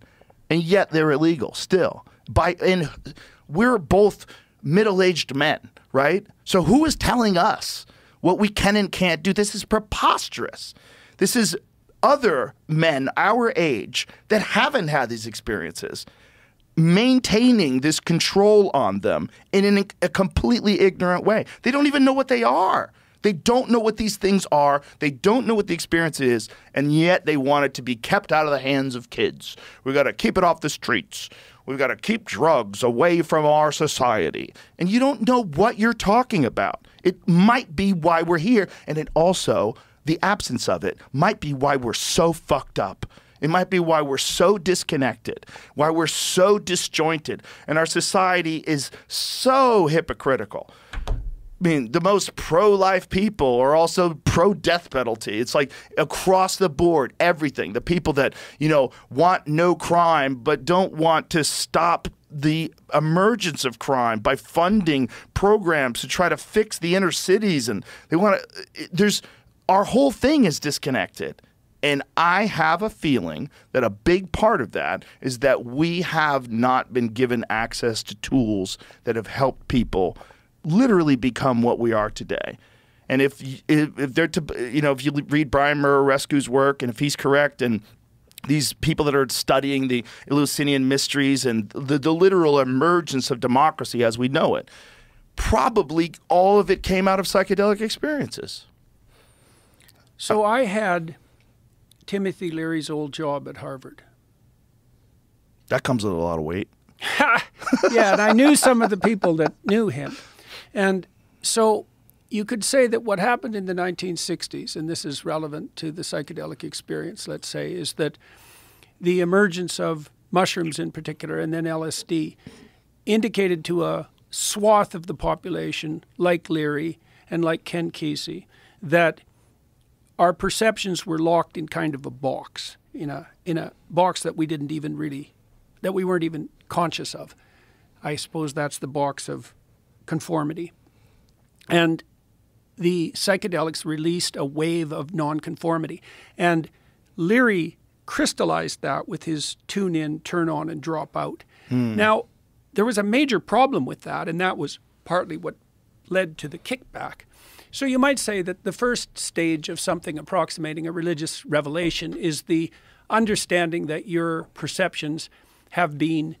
D: And yet they're illegal still. And we're both middle-aged men, right? So who is telling us what we can and can't do. This is preposterous. This is other men our age that haven't had these experiences maintaining this control on them in a completely ignorant way. They don't even know what they are. They don't know what these things are. They don't know what the experience is, and yet they want it to be kept out of the hands of kids. We've got to keep it off the streets. We've got to keep drugs away from our society. And you don't know what you're talking about. It might be why we're here, and it also, the absence of it, might be why we're so fucked up. It might be why we're so disconnected, why we're so disjointed, and our society is so hypocritical. I mean, the most pro-life people are also pro-death penalty. It's like across the board, everything. The people that, want no crime but don't want to stop the emergence of crime by funding programs to try to fix the inner cities. And they want to, our whole thing is disconnected. And I have a feeling that a big part of that is that we have not been given access to tools that have helped people literally become what we are today. And if they're to, if you read Brian Murarescu's work, and if he's correct, and these people that are studying the Eleusinian mysteries and the literal emergence of democracy as we know it, probably all of it came out of psychedelic experiences.
E: So I had Timothy Leary's old job at Harvard.
D: That comes with a lot of weight.
E: Yeah, and I knew some of the people that knew him. And so you could say that what happened in the 1960s, and this is relevant to the psychedelic experience, let's say, is that the emergence of mushrooms in particular, and then LSD, indicated to a swath of the population, like Leary and like Ken Kesey, that our perceptions were locked in kind of a box, in a box that we didn't even really, that we weren't even conscious of. I suppose that's the box of conformity. And the psychedelics released a wave of nonconformity. And Leary crystallized that with his tune in, turn on, and drop out. Now, there was a major problem with that, and that was partly what led to the kickback. So you might say that the first stage of something approximating a religious revelation is the understanding that your perceptions have been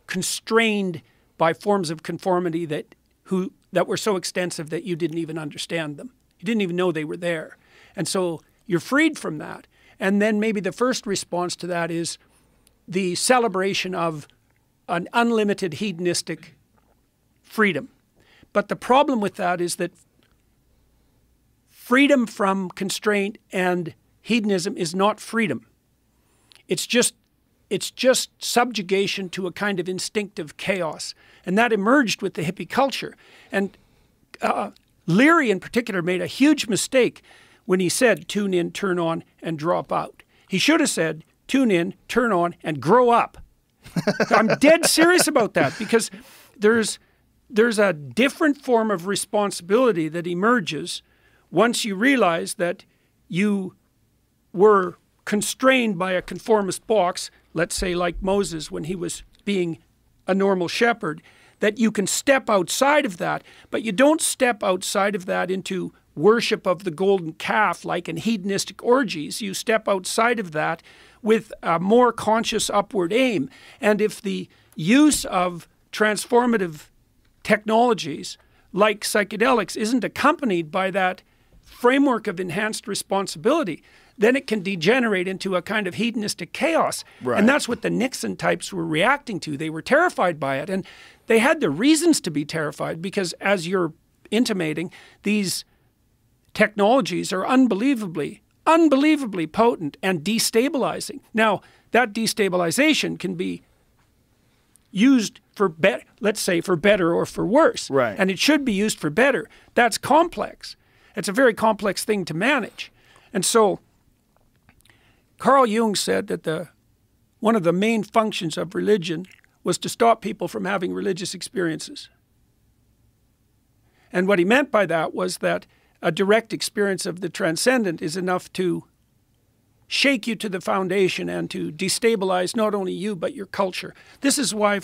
E: constrained by forms of conformity that were so extensive that you didn't even understand them. You didn't even know they were there. And so you're freed from that. And then maybe the first response to that is the celebration of an unlimited hedonistic freedom. But the problem with that is that freedom from constraint and hedonism is not freedom. It's just subjugation to a kind of instinctive chaos. And that emerged with the hippie culture. And Leary in particular made a huge mistake when he said tune in, turn on, and drop out. He should have said tune in, turn on, and grow up. I'm dead serious about that, because there's a different form of responsibility that emerges once you realize that you were constrained by a conformist box, let's say like Moses when he was being a normal shepherd, that you can step outside of that, but you don't step outside of that into worship of the golden calf like in hedonistic orgies. You step outside of that with a more conscious upward aim. And if the use of transformative technologies like psychedelics isn't accompanied by that framework of enhanced responsibility, then it can degenerate into a kind of hedonistic chaos. Right. And that's what the Nixon types were reacting to. They were terrified by it. And they had the reasons to be terrified because, as you're intimating, these technologies are unbelievably potent and destabilizing. Now, that destabilization can be used for, let's say, for better or for worse.
D: Right.
E: And it should be used for better. That's complex. It's a very complex thing to manage. And so Carl Jung said that one of the main functions of religion was to stop people from having religious experiences. And what he meant by that was that a direct experience of the transcendent is enough to shake you to the foundation and to destabilize not only you but your culture. This is why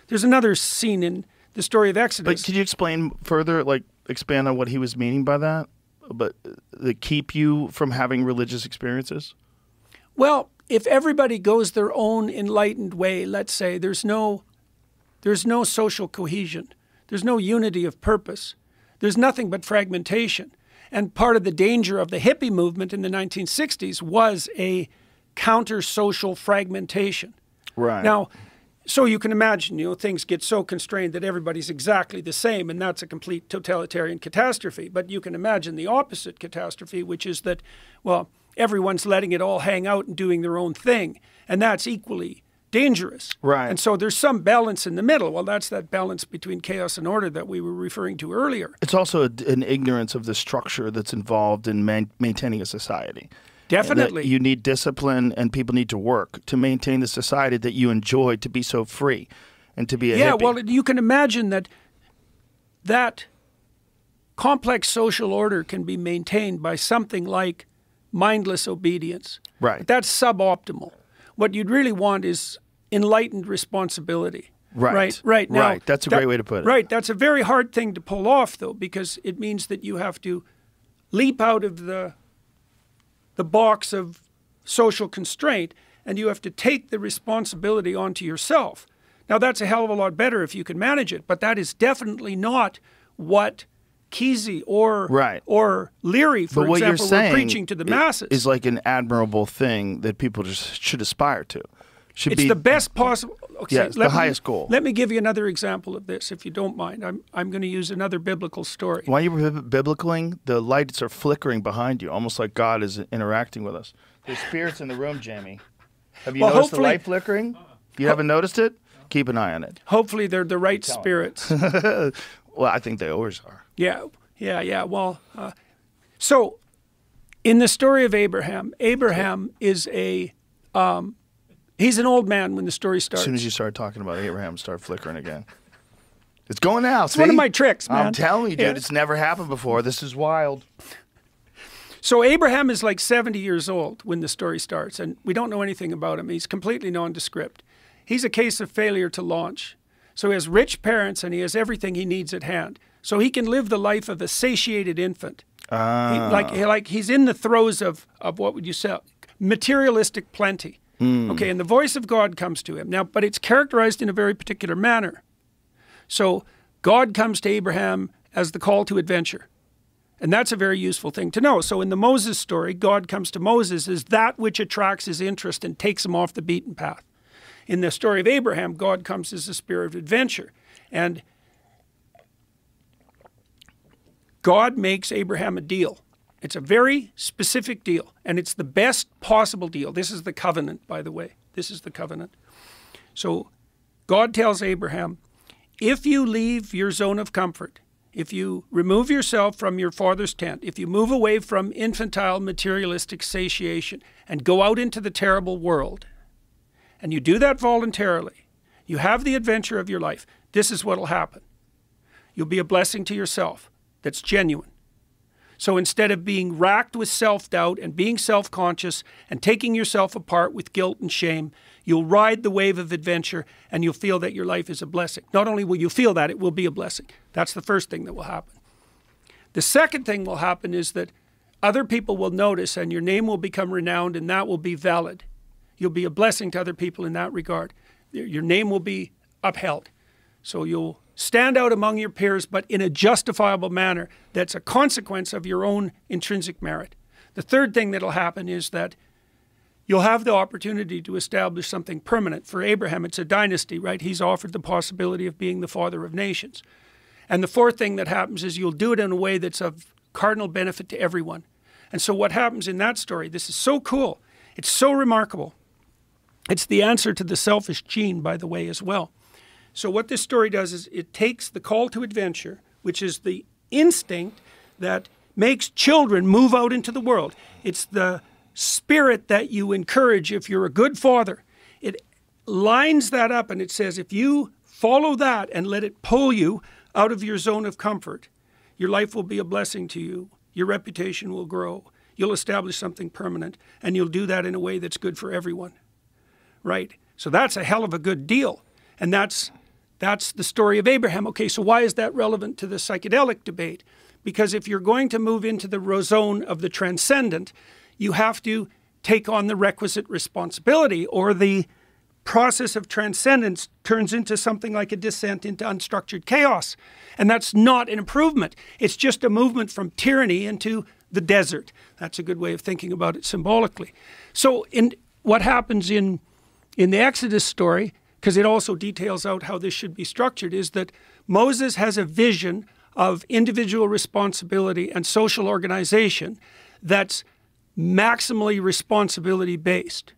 E: there's another scene in the story of Exodus.
D: But could you explain further, like expand on what he was meaning by that? But that keep you from having religious experiences?
E: Well, if everybody goes their own enlightened way, let's say, there's no social cohesion. There's no unity of purpose. There's nothing but fragmentation. And part of the danger of the hippie movement in the 1960s was a counter-social fragmentation.
D: Right.
E: Now, so you can imagine, things get so constrained that everybody's exactly the same, and that's a complete totalitarian catastrophe. But you can imagine the opposite catastrophe, which is that, well, everyone's letting it all hang out and doing their own thing, and that's equally dangerous.
D: Right.
E: And so there's some balance in the middle. Well, that's that balance between chaos and order that we were referring to earlier.
D: It's also an ignorance of the structure that's involved in maintaining a society.
E: Definitely.
D: You need discipline, and people need to work to maintain the society that you enjoy, to be so free and to be a hippie.
E: Well, you can imagine that complex social order can be maintained by something like mindless obedience.
D: Right.
E: But that's suboptimal. What you'd really want is enlightened responsibility.
D: Right.
E: Right. Now,
D: right. That's a great way to put it.
E: Right. That's a very hard thing to pull off, though, because it means that you have to leap out of the box of social constraint, and you have to take the responsibility onto yourself. Now, that's a hell of a lot better if you can manage it, but that is definitely not what Kesey or Leary, for example, were preaching to the masses.
D: Is like an admirable thing that people just should aspire to.
E: It's the best possible. Okay,
D: yes, the highest goal.
E: Let me give you another example of this, if you don't mind. I'm going to use another biblical story.
D: While you were biblicaling, the lights are flickering behind you, almost like God is interacting with us. There's spirits in the room, Jamie. Have you noticed the light flickering? You haven't noticed it? Keep an eye on it.
E: Hopefully they're the right spirits.
D: Well, I think they always are.
E: Yeah. Well, so in the story of Abraham is he's an old man when the story starts.
D: As soon as you start talking about Abraham, start flickering again. It's going out.
E: It's one of my tricks, man.
D: I'm telling you, dude, it's never happened before. This is wild.
E: So Abraham is like 70 years old when the story starts, and we don't know anything about him. He's completely nondescript. He's a case of failure to launch. So he has rich parents, and he has everything he needs at hand. So he can live the life of a satiated infant. Like he's in the throes of what would you say, materialistic plenty. Okay, and the voice of God comes to him. Now, but it's characterized in a very particular manner. So God comes to Abraham as the call to adventure. And that's a very useful thing to know. So in the Moses story, God comes to Moses as that which attracts his interest and takes him off the beaten path. In the story of Abraham, God comes as a spirit of adventure. And God makes Abraham a deal. It's a very specific deal, and it's the best possible deal. This is the covenant, by the way. This is the covenant. So God tells Abraham, if you leave your zone of comfort, if you remove yourself from your father's tent, if you move away from infantile materialistic satiation and go out into the terrible world, and you do that voluntarily, you have the adventure of your life, this is what will happen. You'll be a blessing to yourself that's genuine. So instead of being racked with self-doubt and being self-conscious and taking yourself apart with guilt and shame, you'll ride the wave of adventure and you'll feel that your life is a blessing. Not only will you feel that, it will be a blessing. That's the first thing that will happen. The second thing will happen is that other people will notice and your name will become renowned, and that will be valid. You'll be a blessing to other people in that regard. Your name will be upheld. So you'll stand out among your peers, but in a justifiable manner that's a consequence of your own intrinsic merit. The third thing that'll happen is that you'll have the opportunity to establish something permanent. For Abraham, it's a dynasty, right? He's offered the possibility of being the father of nations. And the fourth thing that happens is you'll do it in a way that's of cardinal benefit to everyone. And so what happens in that story, this is so cool. It's so remarkable. It's the answer to the selfish gene, by the way, as well. So what this story does is it takes the call to adventure, which is the instinct that makes children move out into the world. It's the spirit that you encourage if you're a good father. It lines that up and it says if you follow that and let it pull you out of your zone of comfort, your life will be a blessing to you. Your reputation will grow. You'll establish something permanent, and you'll do that in a way that's good for everyone. Right? So that's a hell of a good deal. And that's That's the story of Abraham. Okay, so why is that relevant to the psychedelic debate? Because if you're going to move into the zone of the transcendent, you have to take on the requisite responsibility, or the process of transcendence turns into something like a descent into unstructured chaos. And that's not an improvement. It's just a movement from tyranny into the desert. That's a good way of thinking about it symbolically. So what happens in the Exodus story, because it also details out how this should be structured, is that Moses has a vision of individual responsibility and social organization that's maximally responsibility based.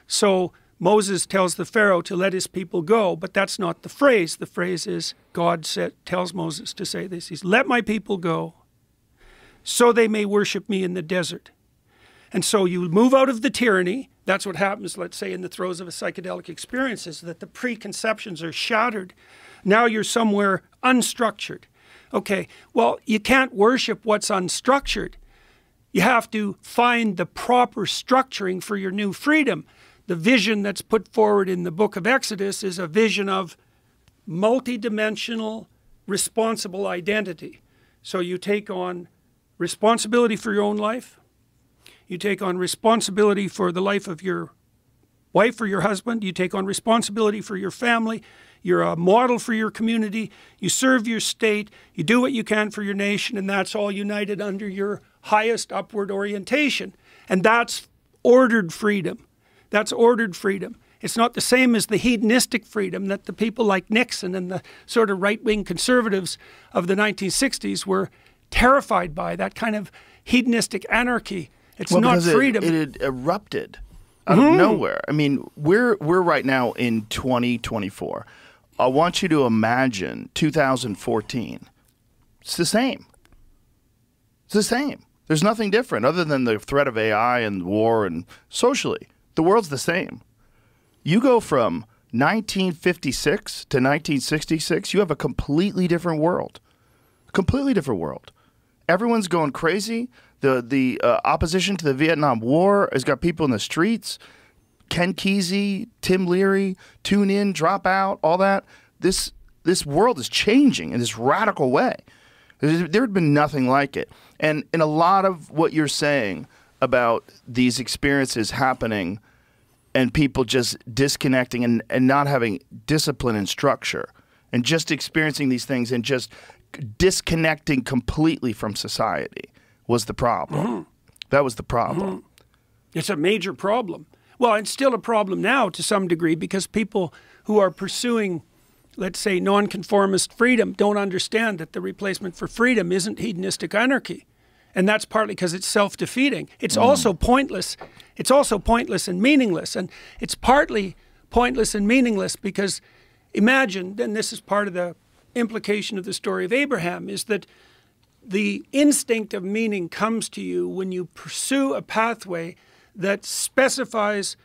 E: So Moses tells the Pharaoh to let his people go, but that's not the phrase. The phrase is, God tells Moses to say this. He's, let my people go so they may worship me in the desert. And so you move out of the tyranny. That's what happens, let's say, in the throes of a psychedelic experience, is that the preconceptions are shattered. Now you're somewhere unstructured. Okay, well, you can't worship what's unstructured. You have to find the proper structuring for your new freedom. The vision that's put forward in the book of Exodus is a vision of multidimensional, responsible identity. So you take on responsibility for your own life. You take on responsibility for the life of your wife or your husband. You take on responsibility for your family. You're a model for your community. You serve your state. You do what you can for your nation, and that's all united under your highest upward orientation. And that's ordered freedom. That's ordered freedom. It's not the same as the hedonistic freedom that the people like Nixon and the sort of right-wing conservatives of the 1960s were terrified by, that kind of hedonistic anarchy. It's not freedom.
D: It had erupted out of nowhere. I mean, we're right now in 2024. I want you to imagine 2014. It's the same. It's the same. There's nothing different other than the threat of AI and war, and socially, the world's the same. You go from 1956 to 1966, you have a completely different world. Completely different world. Everyone's going crazy. The opposition to the Vietnam War has got people in the streets. Ken Kesey, Tim Leary, tune in, drop out, all that. This world is changing in this radical way. There had been nothing like it. And in a lot of what you're saying about these experiences happening and people just disconnecting and not having discipline and structure and just experiencing these things and just disconnecting completely from society was the problem. That was the problem.
E: It's a major problem. Well, it's still a problem now to some degree, because people who are pursuing, let's say, nonconformist freedom don't understand that the replacement for freedom isn't hedonistic anarchy. And that's partly because it's self-defeating. It's also pointless. It's also pointless and meaningless. And it's partly pointless and meaningless because imagine, and this is part of the implication of the story of Abraham, is that the instinct of meaning comes to you when you pursue a pathway that specifies,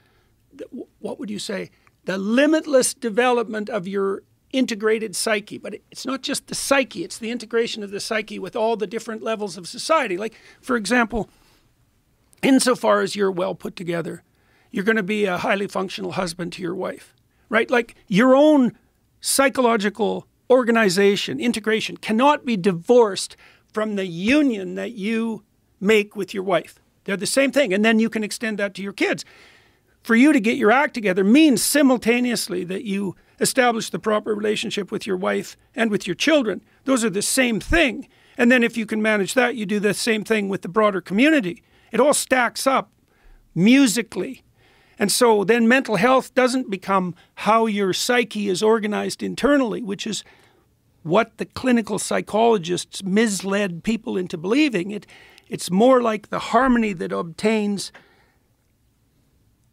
E: what would you say, the limitless development of your integrated psyche. But it's not just the psyche, it's the integration of the psyche with all the different levels of society. Like, for example, insofar as you're well put together, you're going to be a highly functional husband to your wife, right? Like, your own psychological organization, integration, cannot be divorced from the union that you make with your wife. They're the same thing. And then you can extend that to your kids. For you to get your act together means simultaneously that you establish the proper relationship with your wife and with your children. Those are the same thing. And then if you can manage that, you do the same thing with the broader community. It all stacks up musically. And so then mental health doesn't become how your psyche is organized internally, which is what the clinical psychologists misled people into believing. It's more like the harmony that obtains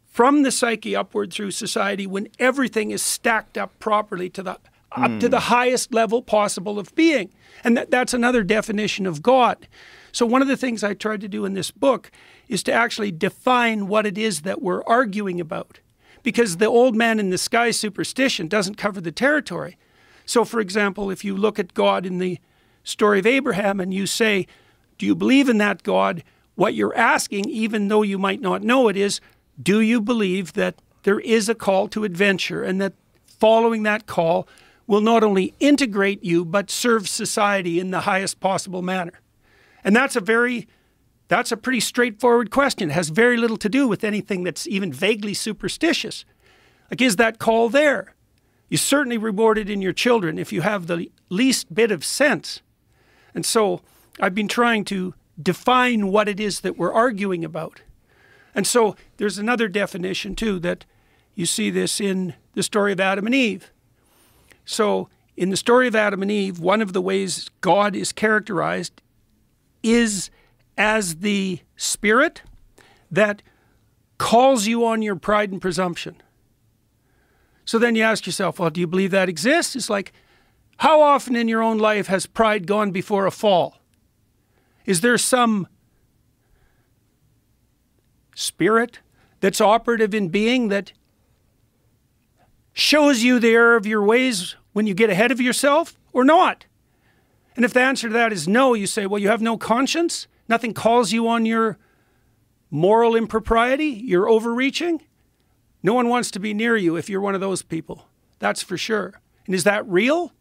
E: from the psyche upward through society when everything is stacked up properly to the up to the highest level possible of being. And that's another definition of God. So one of the things I tried to do in this book is to actually define what it is that we're arguing about. Because the old man in the sky superstition doesn't cover the territory. So for example, if you look at God in the story of Abraham and you say, do you believe in that God? What you're asking, even though you might not know it, is, do you believe that there is a call to adventure and that following that call will not only integrate you, but serve society in the highest possible manner? And that's a pretty straightforward question. It has very little to do with anything that's even vaguely superstitious. Like, is that call there? You certainly reward it in your children if you have the least bit of sense. And so I've been trying to define what it is that we're arguing about. And so there's another definition too, that you see this in the story of Adam and Eve. So in the story of Adam and Eve, one of the ways God is characterized is as the spirit that calls you on your pride and presumption. So then you ask yourself, well, do you believe that exists? It's like, how often in your own life has pride gone before a fall? Is there some spirit that's operative in being that shows you the error of your ways when you get ahead of yourself, or not? And if the answer to that is no, you say, well, you have no conscience? Nothing calls you on your moral impropriety? You're overreaching? No one wants to be near you if you're one of those people. That's for sure. And is that real?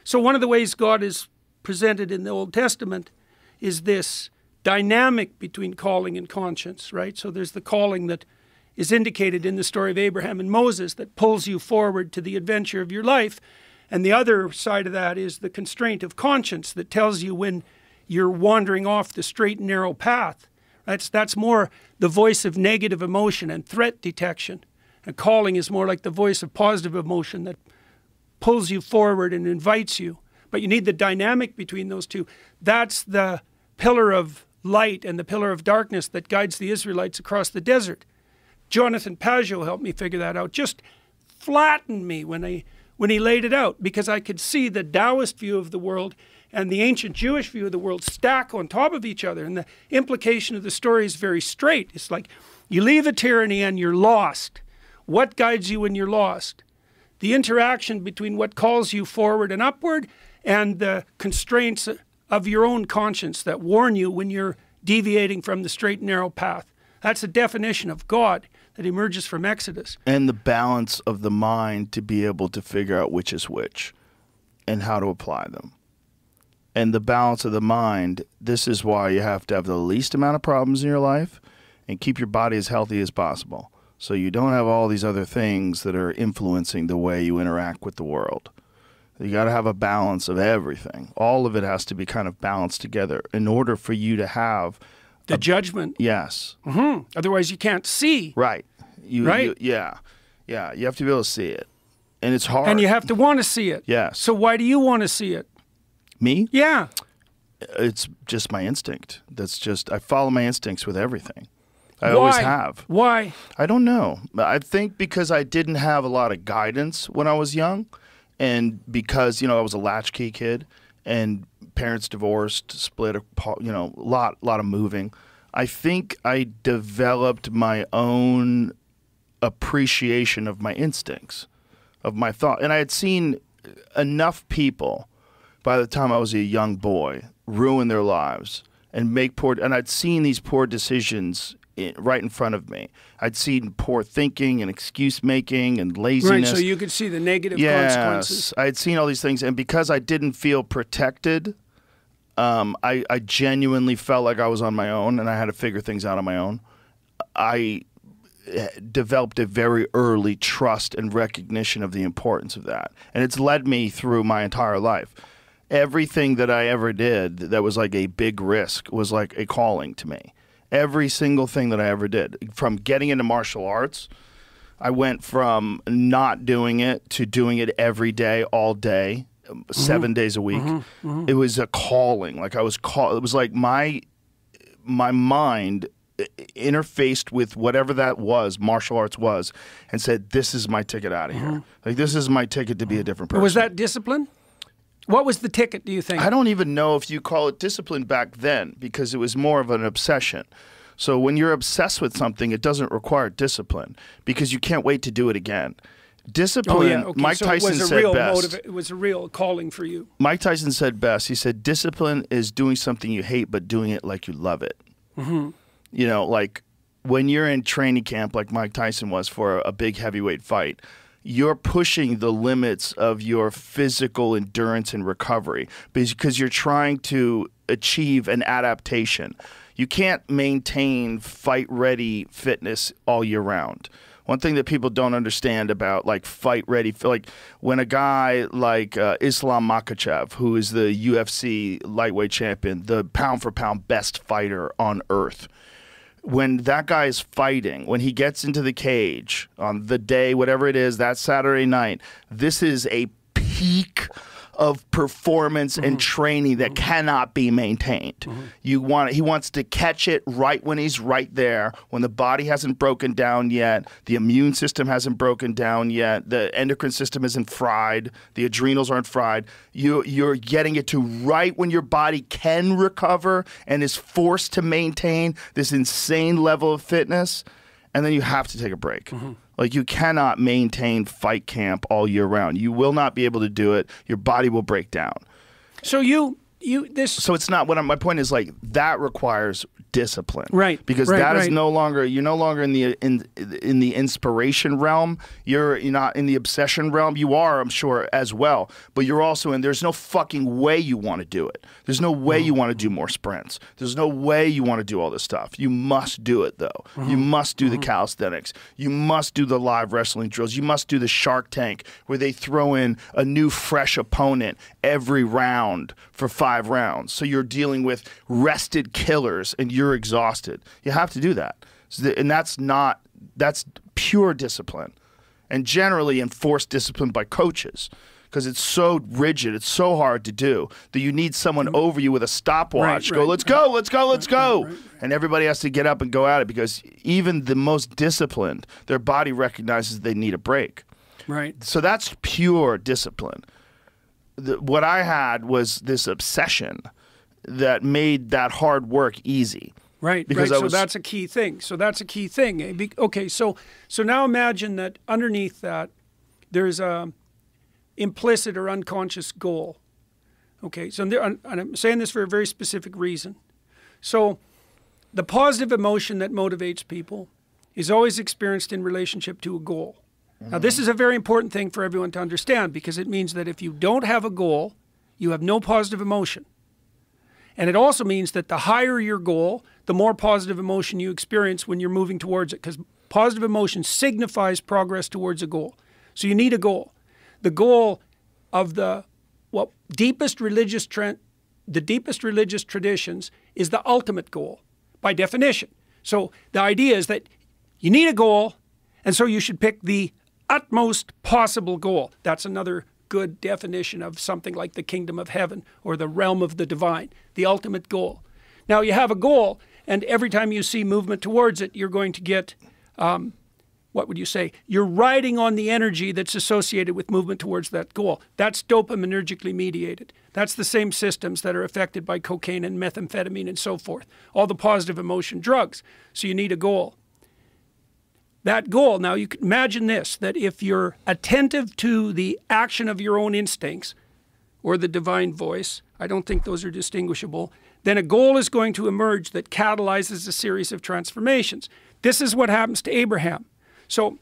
E: So one of the ways God is presented in the Old Testament is this dynamic between calling and conscience, right? So there's the calling that is indicated in the story of Abraham and Moses that pulls you forward to the adventure of your life. And the other side of that is the constraint of conscience that tells you when you're wandering off the straight and narrow path. That's more the voice of negative emotion and threat detection. And calling is more like the voice of positive emotion that pulls you forward and invites you. But you need the dynamic between those two. That's the pillar of light and the pillar of darkness that guides the Israelites across the desert. Jonathan Pageau helped me figure that out. Just flattened me when he laid it out, because I could see the Taoist view of the world and the ancient Jewish view of the world stack on top of each other. And the implication of the story is very straight. It's like you leave a tyranny and you're lost. What guides you when you're lost? The interaction between what calls you forward and upward and the constraints of your own conscience that warn you when you're deviating from the straight and narrow path. That's a definition of God that emerges from Exodus.
D: And the balance of the mind to be able to figure out which is which and how to apply them. And the balance of the mind, this is why you have to have the least amount of problems in your life and keep your body as healthy as possible. So you don't have all these other things that are influencing the way you interact with the world. You got to have a balance of everything. All of it has to be kind of balanced together in order for you to have
E: the judgment.
D: Yes.
E: Mm-hmm. Otherwise you can't see.
D: Right.
E: Right?
D: Yeah. You have to be able to see it. And it's hard.
E: And you have to want to see it.
D: Yes.
E: So why do you want to see it?
D: Me?
E: Yeah.
D: It's just my instinct. I follow my instincts with everything. I
E: Why?
D: always have.
E: Why?
D: I don't know. I think because I didn't have a lot of guidance when I was young, and because, I was a latchkey kid, and parents divorced, split, a lot of moving. I think I developed my own appreciation of my instincts, of my thought. And I had seen enough people by the time I was a young boy ruin their lives and and I'd seen these poor decisions right in front of me. I'd seen poor thinking and excuse making and laziness.
E: Right, so you could see the negative
D: yes,
E: consequences.
D: I had seen all these things, and because I didn't feel protected, I genuinely felt like I was on my own and I had to figure things out on my own. I developed a very early trust and recognition of the importance of that, and it's led me through my entire life. Everything that I ever did that was like a big risk was like a calling to me. Every single thing that I ever did, from getting into martial arts, I went from not doing it to doing it every day, all day, 7 days a week. It was a calling. Like I was called. It was like my mind interfaced with whatever that was, martial arts was, and said, "This is my ticket out of here. Like this is my ticket to be a different person."
E: Was that discipline? What was the ticket, do you think?
D: I don't even know if you call it discipline back then, because it was more of an obsession. So when you're obsessed with something, it doesn't require discipline because you can't wait to do it again. Discipline,
E: Okay.
D: Mike
E: So
D: Tyson said best.
E: It was a real calling for you.
D: Mike Tyson said best. He said, discipline is doing something you hate, but doing it like you love it. Like when you're in training camp, like Mike Tyson was for a big heavyweight fight, you're pushing the limits of your physical endurance and recovery because you're trying to achieve an adaptation. You can't maintain fight-ready fitness all year round. One thing that people don't understand about like fight-ready, like when a guy like Islam Makhachev, who is the UFC lightweight champion, the pound-for-pound best fighter on earth, when that guy is fighting, when he gets into the cage on the day, whatever it is, that Saturday night, this is a peak of performance and training that cannot be maintained. He wants to catch it right when he's right there, when the body hasn't broken down yet, the immune system hasn't broken down yet, the endocrine system isn't fried, the adrenals aren't fried. You're getting it to right when your body can recover and is forced to maintain this insane level of fitness, and then you have to take a break. Like, you cannot maintain fight camp all year round. You will not be able to do it. Your body will break down. So So it's not my point is, like, that requires discipline,
E: right?
D: Because that is no longer, you're no longer in the inspiration realm. You're not in the obsession realm. You are, I'm sure, as well. But you're also in. There's no fucking way you want to do it. There's no way you want to do more sprints. There's no way you want to do all this stuff. You must do it though. You must do the calisthenics. You must do the live wrestling drills. You must do the Shark Tank where they throw in a new fresh opponent every round for 5 rounds. So you're dealing with rested killers and you're exhausted. You have to do that. And that's pure discipline, and generally enforced discipline by coaches, because it's so rigid, it's so hard to do that you need someone over you with a stopwatch. Let's go. And everybody has to get up and go at it, because even the most disciplined, their body recognizes they need a break.
E: Right.
D: So that's pure discipline. What I had was this obsession that made that hard work easy.
E: Right,
D: because
E: so that's a key thing. Okay, so now imagine that underneath that there's a implicit or unconscious goal. Okay, so and I'm saying this for a very specific reason. So the positive emotion that motivates people is always experienced in relationship to a goal. Now, this is a very important thing for everyone to understand, because it means that if you don't have a goal, you have no positive emotion. And it also means that the higher your goal, the more positive emotion you experience when you're moving towards it, because positive emotion signifies progress towards a goal. So you need a goal. The goal of the deepest religious traditions is the ultimate goal by definition. So the idea is that you need a goal, and so you should pick the utmost possible goal. That's another good definition of something like the kingdom of heaven or the realm of the divine, the ultimate goal. Now, you have a goal, and every time you see movement towards it, you're going to get, what would you say? You're riding on the energy that's associated with movement towards that goal. That's dopaminergically mediated. That's the same systems that are affected by cocaine and methamphetamine and so forth, all the positive emotion drugs. So you need a goal. That goal, now you can imagine this, that if you're attentive to the action of your own instincts or the divine voice, I don't think those are distinguishable, then a goal is going to emerge that catalyzes a series of transformations. This is what happens to Abraham. So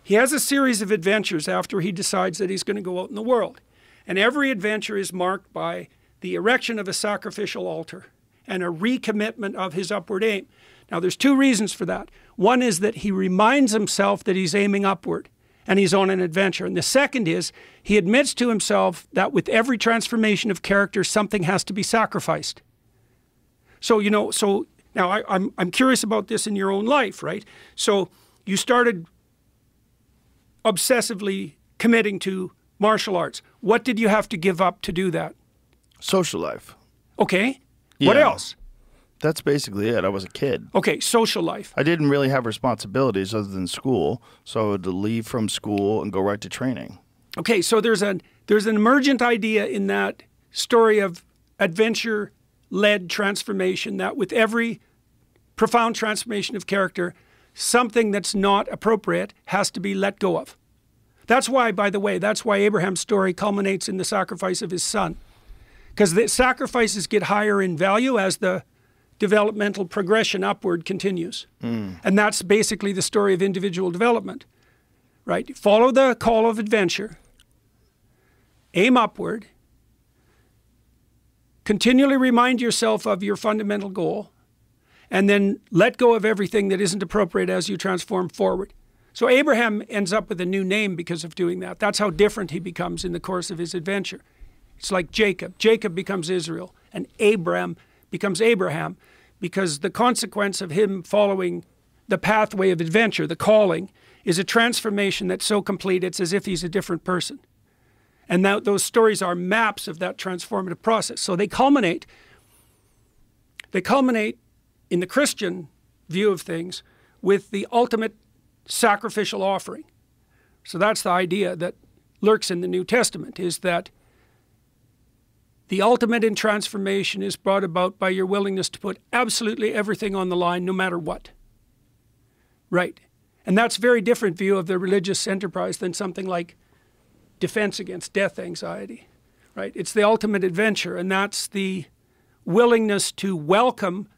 E: he has a series of adventures after he decides that he's going to go out in the world. And every adventure is marked by the erection of a sacrificial altar and a recommitment of his upward aim. Now, there's 2 reasons for that. One is that he reminds himself that he's aiming upward and he's on an adventure. And the second is he admits to himself that with every transformation of character, something has to be sacrificed. So, now I'm curious about this in your own life, right? So you started obsessively committing to martial arts. What did you have to give up to do that?
D: Social life.
E: Okay. Yeah. What else?
D: That's basically it. I was a kid.
E: Okay, social life.
D: I didn't really have responsibilities other than school, so I would leave from school and go right to training. Okay,
E: so there's an emergent idea in that story of adventure-led transformation, that with every profound transformation of character, something that's not appropriate has to be let go of. That's why, by the way, that's why Abraham's story culminates in the sacrifice of his son. Because the sacrifices get higher in value as the developmental progression upward continues. And that's basically the story of individual development, right? Follow the call of adventure. Aim upward. Continually remind yourself of your fundamental goal. And then let go of everything that isn't appropriate as you transform forward. So Abraham ends up with a new name because of doing that. That's how different he becomes in the course of his adventure. It's like Jacob. Jacob becomes Israel, and Abram becomes Abraham, because the consequence of him following the pathway of adventure, the calling, is a transformation that's so complete it's as if he's a different person. And now those stories are maps of that transformative process. So they culminate in the Christian view of things with the ultimate sacrificial offering. So that's the idea that lurks in the New Testament, is that the ultimate in transformation is brought about by your willingness to put absolutely everything on the line, no matter what. Right. And that's a very different view of the religious enterprise than something like defense against death anxiety. Right. It's the ultimate adventure, and that's the willingness to welcome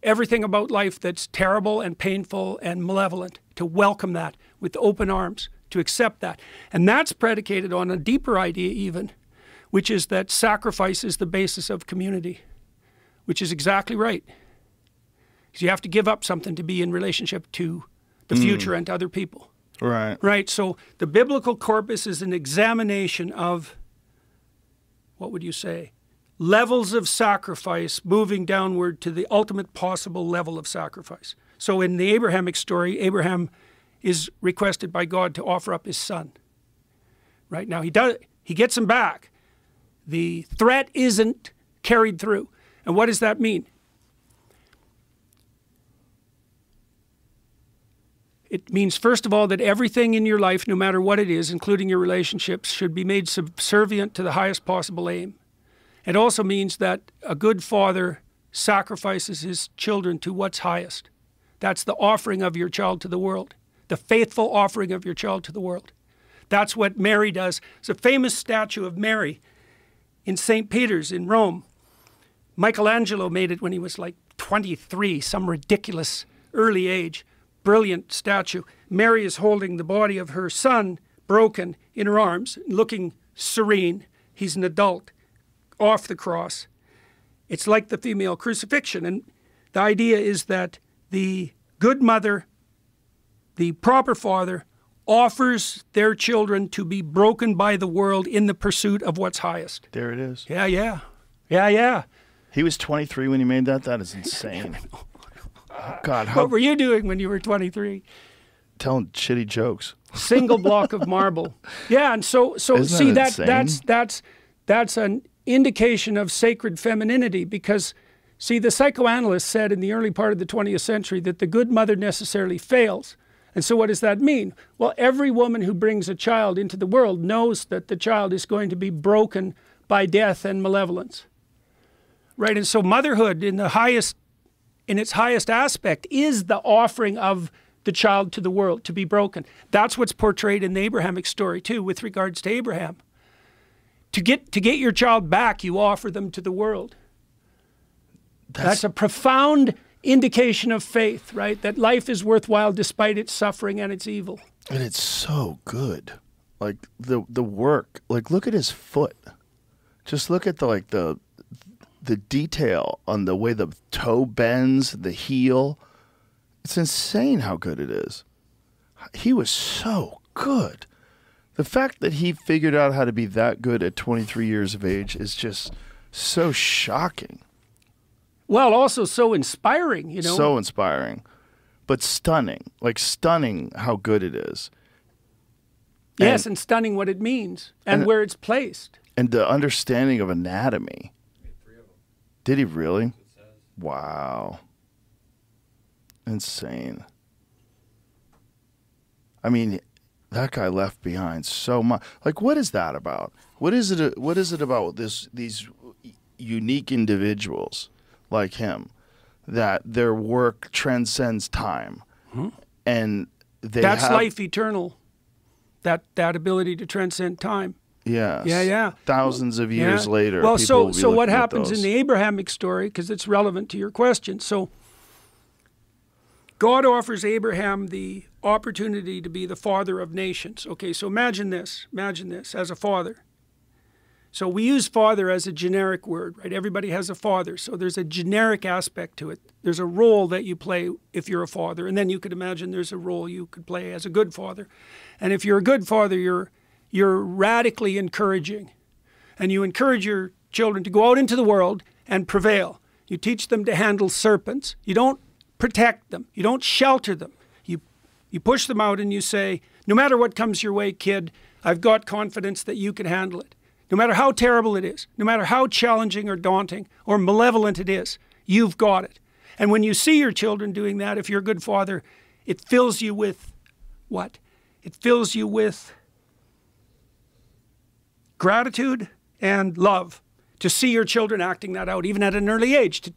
E: everything about life that's terrible and painful and malevolent, to welcome that with open arms, to accept that. And that's predicated on a deeper idea even, which is that sacrifice is the basis of community, which is exactly right. Because you have to give up something to be in relationship to the future and to other people.
D: Right.
E: Right. So the biblical corpus is an examination of, what would you say, levels of sacrifice moving downward to the ultimate possible level of sacrifice. So in the Abrahamic story, Abraham is requested by God to offer up his son. Right. Now he gets him back. The threat isn't carried through. And what does that mean? It means, first of all, that everything in your life, no matter what it is, including your relationships, should be made subservient to the highest possible aim. It also means that a good father sacrifices his children to what's highest. That's the offering of your child to the world, the faithful offering of your child to the world. That's what Mary does. It's a famous statue of Mary in St. Peter's in Rome. Michelangelo made it when he was like 23, some ridiculous early age. Brilliant statue. Mary is holding the body of her son, broken, in her arms, looking serene. He's an adult, off the cross. It's like the female crucifixion. And the idea is that the good mother, the proper father, offers their children to be broken by the world in the pursuit of what's highest.
D: There it is.
E: Yeah.
D: He was 23 when he made that? That is insane. Oh, God,
E: What were you doing when you were 23?
D: Telling shitty jokes.
E: Single block of marble. Yeah, and so see that's an indication of sacred femininity, because see, the psychoanalyst said in the early part of the 20th century that the good mother necessarily fails. And so what does that mean? Well, every woman who brings a child into the world knows that the child is going to be broken by death and malevolence. Right? And so motherhood in its highest aspect is the offering of the child to the world to be broken. That's what's portrayed in the Abrahamic story too, with regards to Abraham. To get your child back, you offer them to the world. That's a profound indication of faith, right? That life is worthwhile despite its suffering and its evil.
D: And it's so good. Like the work. Like, look at his foot. Just look at the detail on the way the toe bends, the heel. It's insane how good it is. He was so good. The fact that he figured out how to be that good at 23 years of age is just so shocking.
E: Well, also so inspiring, you know.
D: So inspiring, but stunning. Like, stunning how good it is.
E: Yes, and stunning what it means and where it's placed.
D: And the understanding of anatomy. Did he really? Wow. Insane. I mean, that guy left behind so much. Like, what is that about? What is it about these unique individuals like him that their work transcends time?
E: Mm-hmm.
D: And
E: that's life eternal. That ability to transcend time.
D: Yes.
E: Yeah.
D: Thousands of years later.
E: Well,
D: so
E: what happens in the Abrahamic story, because it's relevant to your question. So God offers Abraham the opportunity to be the father of nations. Okay, so imagine this as a father. So we use father as a generic word, right? Everybody has a father. So there's a generic aspect to it. There's a role that you play if you're a father. And then you could imagine there's a role you could play as a good father. And if you're a good father, you're radically encouraging. And you encourage your children to go out into the world and prevail. You teach them to handle serpents. You don't protect them. You don't shelter them. You push them out and you say, no matter what comes your way, kid, I've got confidence that you can handle it. No matter how terrible it is, no matter how challenging or daunting or malevolent it is, you've got it. And when you see your children doing that, if you're a good father, it fills you with what? It fills you with gratitude and love to see your children acting that out, even at an early age, to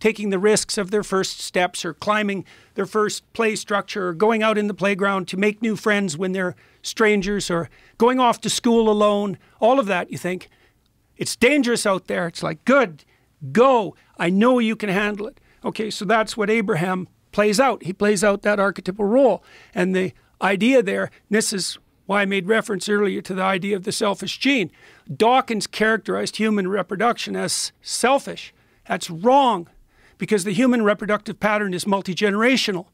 E: taking the risks of their first steps or climbing their first play structure or going out in the playground to make new friends when they're strangers or going off to school alone. All of that, you think, it's dangerous out there. It's like, good, go. I know you can handle it. Okay, so that's what Abraham plays out. He plays out that archetypal role. And the idea there, and this is why I made reference earlier to the idea of the selfish gene. Dawkins characterized human reproduction as selfish. That's wrong, because the human reproductive pattern is multi-generational.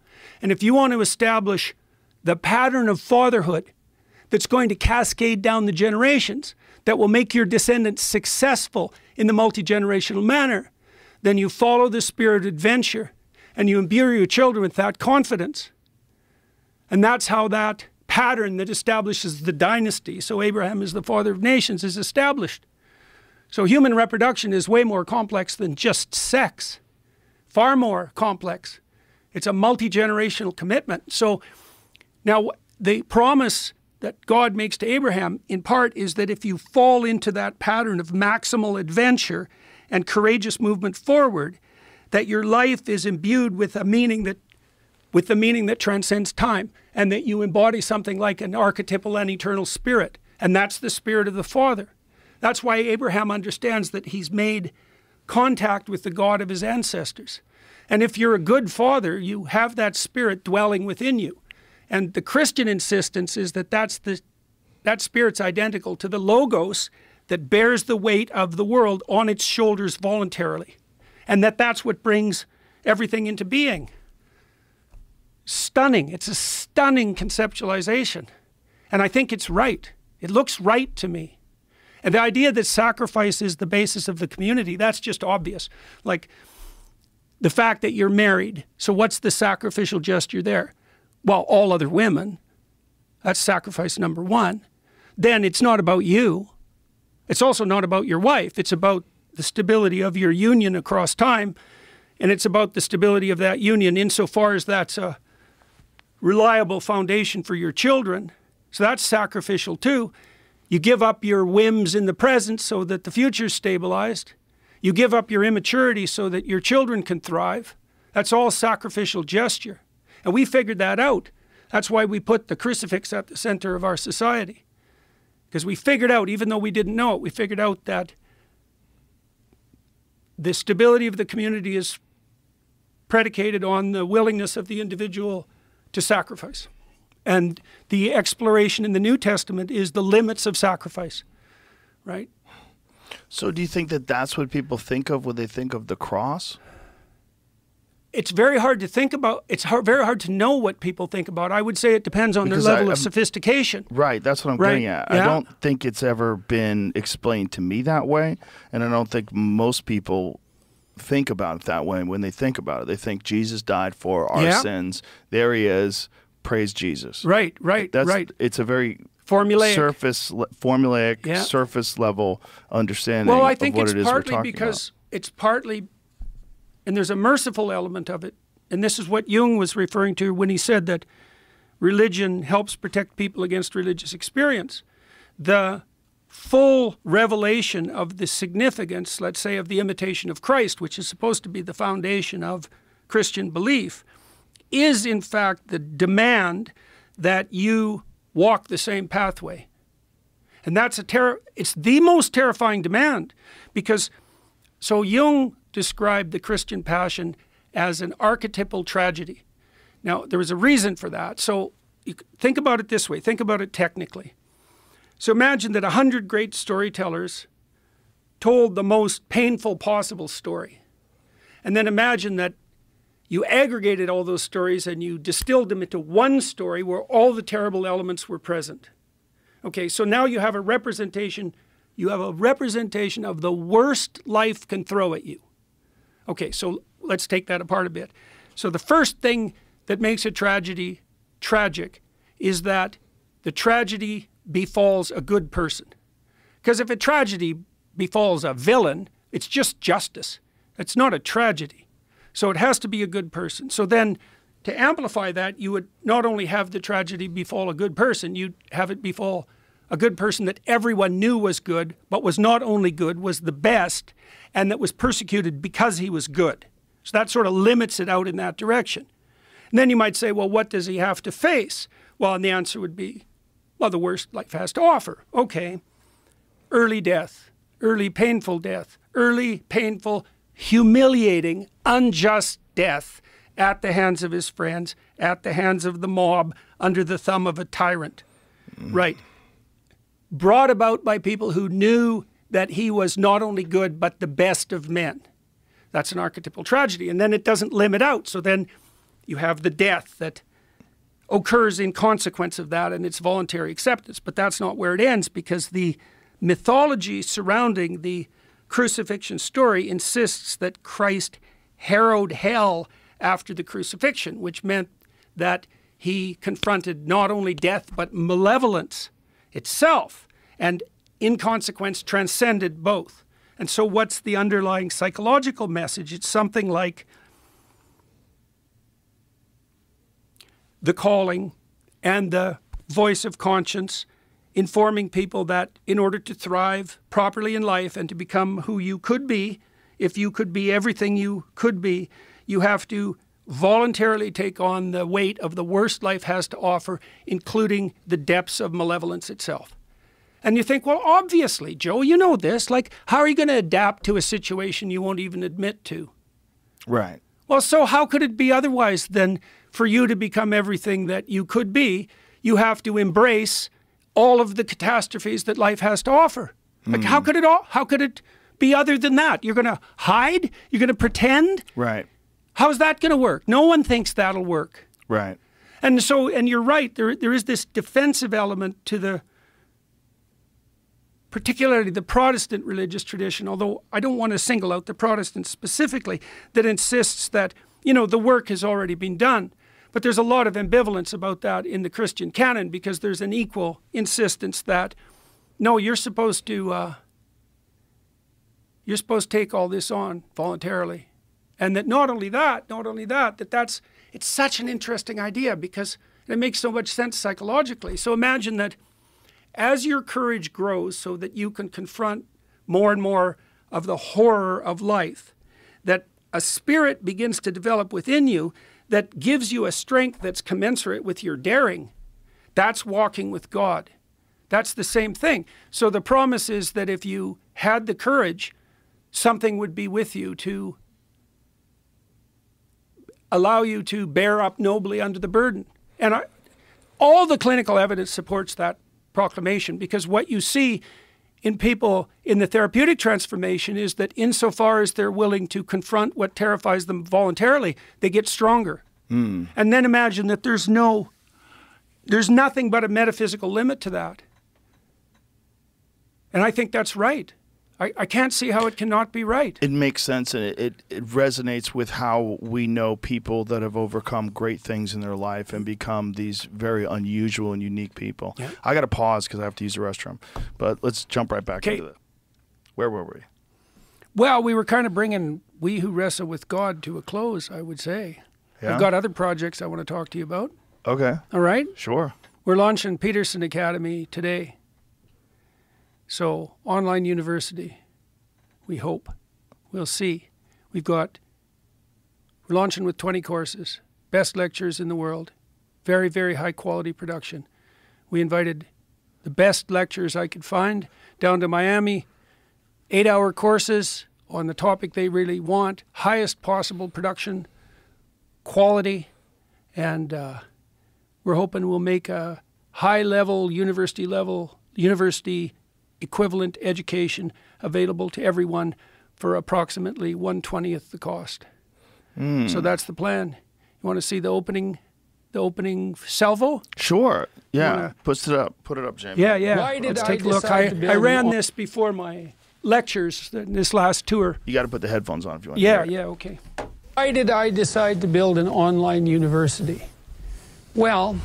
E: And if you want to establish the pattern of fatherhood that's going to cascade down the generations, that will make your descendants successful in the multi-generational manner, then you follow the spirit of adventure and you imbue your children with that confidence. And that's how that pattern that establishes the dynasty, so Abraham is the father of nations, is established. So human reproduction is way more complex than just sex. Far more complex. It's a multi-generational commitment. So now the promise that God makes to Abraham in part is that if you fall into that pattern of maximal adventure and courageous movement forward, that your life is imbued with a meaning that transcends time, and that you embody something like an archetypal and eternal spirit. And that's the spirit of the Father. That's why Abraham understands that he's made contact with the God of his ancestors. And if you're a good father, you have that spirit dwelling within you. And the Christian insistence is that that spirit's identical to the logos that bears the weight of the world on its shoulders voluntarily. And that's what brings everything into being. Stunning. It's a stunning conceptualization. And I think it's right. It looks right to me. And the idea that sacrifice is the basis of the community, that's just obvious. Like the fact that you're married. So what's the sacrificial gesture there? Well, all other women. That's sacrifice number one. Then it's not about you. It's also not about your wife. It's about the stability of your union across time. And it's about the stability of that union insofar as that's a reliable foundation for your children. So that's sacrificial too. You give up your whims in the present so that the future's stabilized. You give up your immaturity so that your children can thrive. That's all sacrificial gesture. And we figured that out. That's why we put the crucifix at the center of our society. Because we figured out, even though we didn't know it, we figured out that the stability of the community is predicated on the willingness of the individual to sacrifice. And the exploration in the New Testament is the limits of sacrifice, right?
D: So do you think that that's what people think of when they think of the cross?
E: It's very hard to think about. It's very hard to know what people think about. I would say it depends on their level of sophistication.
D: Right, that's what I'm getting at. Yeah. I don't think it's ever been explained to me that way, and I don't think most people think about it that way. When they think about it, they think Jesus died for our sins. There he is. Praise Jesus. Right. It's a very formulaic, surface level understanding
E: of what it is we're talking about. Well, I think it's partly because it's partly, and there's a merciful element of it, and this is what Jung was referring to when he said that religion helps protect people against religious experience. The full revelation of the significance, let's say, of the imitation of Christ, which is supposed to be the foundation of Christian belief, is in fact the demand that you walk the same pathway. And that's it's the most terrifying demand, because so Jung described the Christian passion as an archetypal tragedy. Now, there was a reason for that. So think about it this way. Think about it technically. So imagine that 100 great storytellers told the most painful possible story. And then imagine that you aggregated all those stories and you distilled them into one story where all the terrible elements were present. Okay, so now you have a representation. You have a representation of the worst life can throw at you. Okay, so let's take that apart a bit. So the first thing that makes a tragedy tragic is that the tragedy befalls a good person. Because if a tragedy befalls a villain, it's just justice. It's not a tragedy. So it has to be a good person. So then, to amplify that, you would not only have the tragedy befall a good person, you'd have it befall a good person that everyone knew was good, but was not only good, was the best, and that was persecuted because he was good. So that sort of limits it out in that direction. And then you might say, well, what does he have to face? Well, and the answer would be, well, the worst life has to offer. Okay, early death, early painful death, early painful, humiliating, unjust death at the hands of his friends, at the hands of the mob, under the thumb of a tyrant. Right. Brought about by people who knew that he was not only good, but the best of men. That's an archetypal tragedy. And then it doesn't limit out. So then you have the death that occurs in consequence of that, and it's voluntary acceptance. But that's not where it ends, because the mythology surrounding the crucifixion story insists that Christ harrowed hell after the crucifixion, which meant that he confronted not only death but malevolence itself, and in consequence transcended both. And so what's the underlying psychological message? It's something like the calling and the voice of conscience informing people that in order to thrive properly in life and to become who you could be, if you could be everything you could be, you have to voluntarily take on the weight of the worst life has to offer, including the depths of malevolence itself. And you think, well, obviously, Joe, you know this. Like, how are you going to adapt to a situation you won't even admit to?
D: Right.
E: Well, so how could it be otherwise than for you to become everything that you could be, you have to embrace all of the catastrophes that life has to offer? Like, how could it be other than that? You're going to hide? You're going to pretend?
D: Right.
E: How's that going to work? No one thinks that'll work.
D: Right.
E: And so, and you're right, there is this defensive element to the, particularly the Protestant religious tradition, although I don't want to single out the Protestants specifically, that insists that, you know, the work has already been done. But there's a lot of ambivalence about that in the Christian canon, because there's an equal insistence that, no, you're supposed to take all this on voluntarily. And that not only that, it's such an interesting idea, because it makes so much sense psychologically. So imagine that as your courage grows so that you can confront more and more of the horror of life, that a spirit begins to develop within you that gives you a strength that's commensurate with your daring. That's walking with God. That's the same thing. So the promise is that if you had the courage, something would be with you to allow you to bear up nobly under the burden. And all the clinical evidence supports that proclamation, because what you see in people in the therapeutic transformation is that insofar as they're willing to confront what terrifies them voluntarily, they get stronger. And then imagine that there's nothing but a metaphysical limit to that. And I think that's right. I can't see how it cannot be right.
D: It makes sense, and it resonates with how we know people that have overcome great things in their life and become these very unusual and unique people. Yeah. I got to pause because I have to use the restroom, but let's jump right back into that. Where were we?
E: Well, we were kind of bringing We Who Wrestle with God to a close, I would say. Yeah. I've got other projects I want to talk to you about.
D: Okay.
E: All right?
D: Sure.
E: We're launching Peterson Academy today. So, online university, we hope. We'll see. We're launching with 20 courses, best lectures in the world, very, very high quality production. We invited the best lecturers I could find down to Miami, 8-hour courses on the topic they really want, highest possible production quality, And we're hoping we'll make a high-level, university equivalent education available to everyone for approximately 1/20th the cost. So that's the plan. You want to see the opening salvo?
D: Sure. Yeah. Put it up, Jamie.
E: Yeah, yeah.
F: Why did
E: Let's
F: I
E: take a look.
F: decide to build
E: I ran
F: an-
E: this before my lectures, this last tour.
D: You got to put the headphones on if you want to
E: Yeah,
D: hear it.
E: yeah, okay.
F: Why did I decide to build an online university? Well,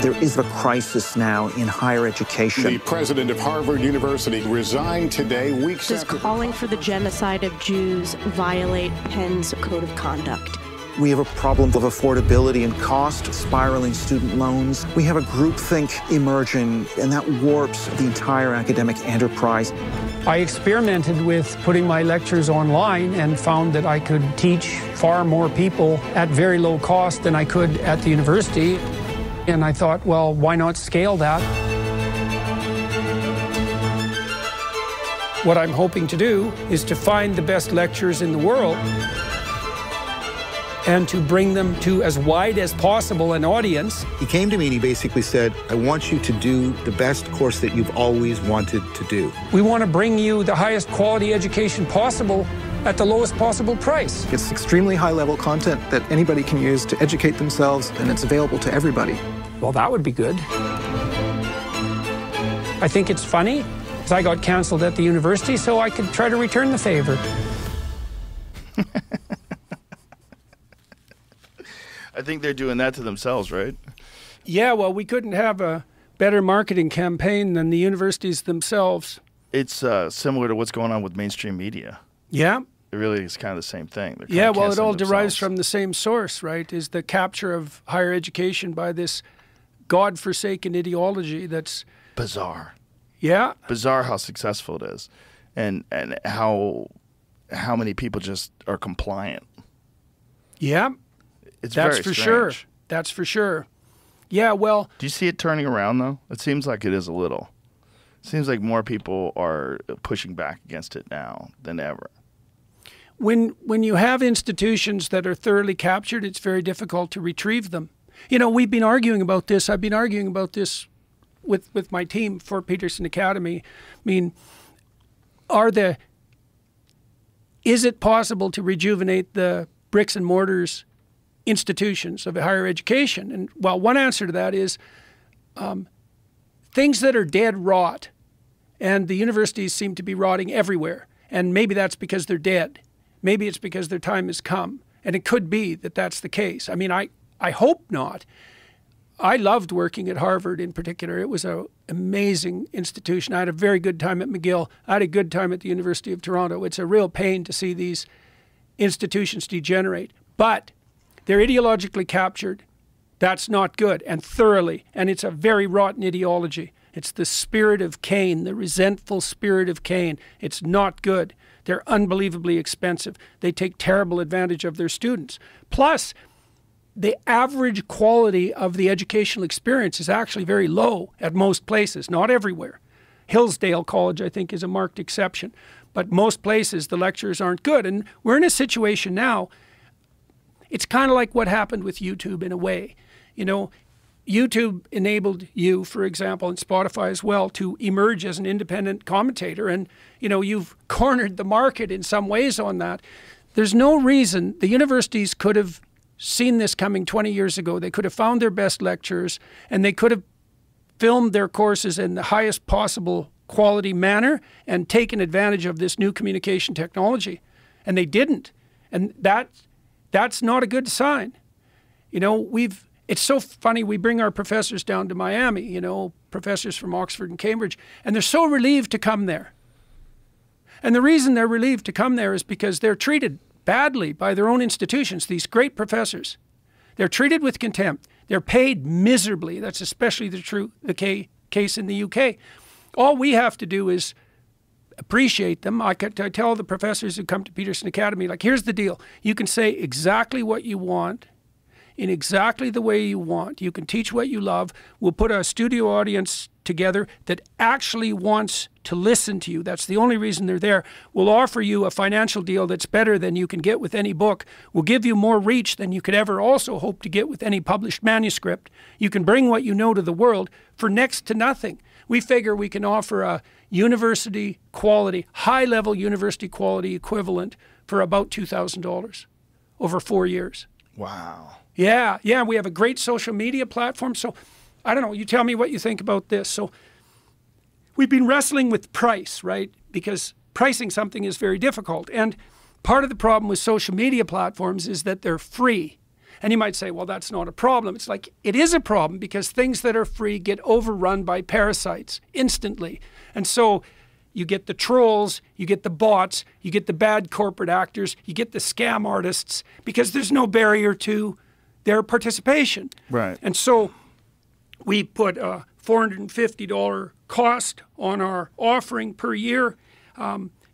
G: There is a crisis now in higher education.
H: The president of Harvard University resigned today, weeks
I: Does
H: after
I: calling for the genocide of Jews violate Penn's code of conduct?
G: We have a problem of affordability and cost, spiraling student loans. We have a groupthink emerging, and that warps the entire academic enterprise.
F: I experimented with putting my lectures online and found that I could teach far more people at very low cost than I could at the university. And I thought, well, why not scale that?
E: What I'm hoping to do is to find the best lecturers in the world and to bring them to as wide as possible an audience.
J: He came to me and he basically said, I want you to do the best course that you've always wanted to do.
F: We want to bring you the highest quality education possible at the lowest possible price.
K: It's extremely high-level content that anybody can use to educate themselves, and it's available to everybody.
F: Well, that would be good. I think it's funny, because I got canceled at the university, so I could try to return the favor.
D: I think they're doing that to themselves, right?
E: Yeah, well, we couldn't have a better marketing campaign than the universities themselves.
D: It's similar to what's going on with mainstream media.
E: Yeah.
D: It really is kind of the same thing. They're kind
E: Yeah,
D: of
E: well, it
D: canceling
E: all derives
D: themselves.
E: from the same source, right? Is the capture of higher education by this godforsaken ideology that's
D: bizarre.
E: Yeah.
D: Bizarre how successful it is, and how many people just are compliant.
E: Yeah.
D: It's
E: That's
D: very
E: for
D: strange.
E: sure. That's for sure. Yeah, well,
D: Do you see it turning around though? It seems like it is a little. It seems like more people are pushing back against it now than ever.
E: when you have institutions that are thoroughly captured, it's very difficult to retrieve them. You know, we've been arguing about this. I've been arguing about this with my team for Peterson Academy. I mean, is it possible to rejuvenate the bricks and mortars institutions of higher education? And well, one answer to that is things that are dead rot, and the universities seem to be rotting everywhere. And maybe that's because they're dead. Maybe it's because their time has come. And it could be that that's the case. I mean, I hope not. I loved working at Harvard in particular. It was an amazing institution. I had a very good time at McGill. I had a good time at the University of Toronto. It's a real pain to see these institutions degenerate. But they're ideologically captured. That's not good, and thoroughly. And it's a very rotten ideology. It's the spirit of Cain, the resentful spirit of Cain. It's not good. They're unbelievably expensive. They take terrible advantage of their students. Plus, the average quality of the educational experience is actually very low at most places, not everywhere. Hillsdale College, I think, is a marked exception. But most places, the lectures aren't good. And we're in a situation now, it's kind of like what happened with YouTube in a way. You know, YouTube enabled you, for example, and Spotify as well, to emerge as an independent commentator. And, you know, you've cornered the market in some ways on that. There's no reason the universities could have seen this coming 20 years ago. They could have found their best lecturers, and they could have filmed their courses in the highest possible quality manner and taken advantage of this new communication technology. And they didn't. And that's not a good sign. You know, it's so funny, we bring our professors down to Miami, you know, professors from Oxford and Cambridge, and they're so relieved to come there. And the reason they're relieved to come there is because they're treated badly by their own institutions, these great professors. They're treated with contempt. They're paid miserably. That's especially the case in the UK. All we have to do is appreciate them. I tell the professors who come to Peterson Academy, like, here's the deal. You can say exactly what you want. in exactly the way you want. You can teach what you love. We'll put a studio audience together that actually wants to listen to you. That's the only reason they're there. We'll offer you a financial deal that's better than you can get with any book. We'll give you more reach than you could ever also hope to get with any published manuscript. You can bring what you know to the world for next to nothing. We figure we can offer a university quality, high-level university quality equivalent for about $2,000 over 4 years.
D: Wow.
E: Yeah, we have a great social media platform. So I don't know, you tell me what you think about this. So we've been wrestling with price, right? Because pricing something is very difficult. And part of the problem with social media platforms is that they're free. And you might say, well, that's not a problem. It's like, it is a problem because things that are free get overrun by parasites instantly. And so you get the trolls, you get the bots, you get the bad corporate actors, you get the scam artists, because there's no barrier to their participation.
D: Right.
E: And so we put a $450 cost on our offering per year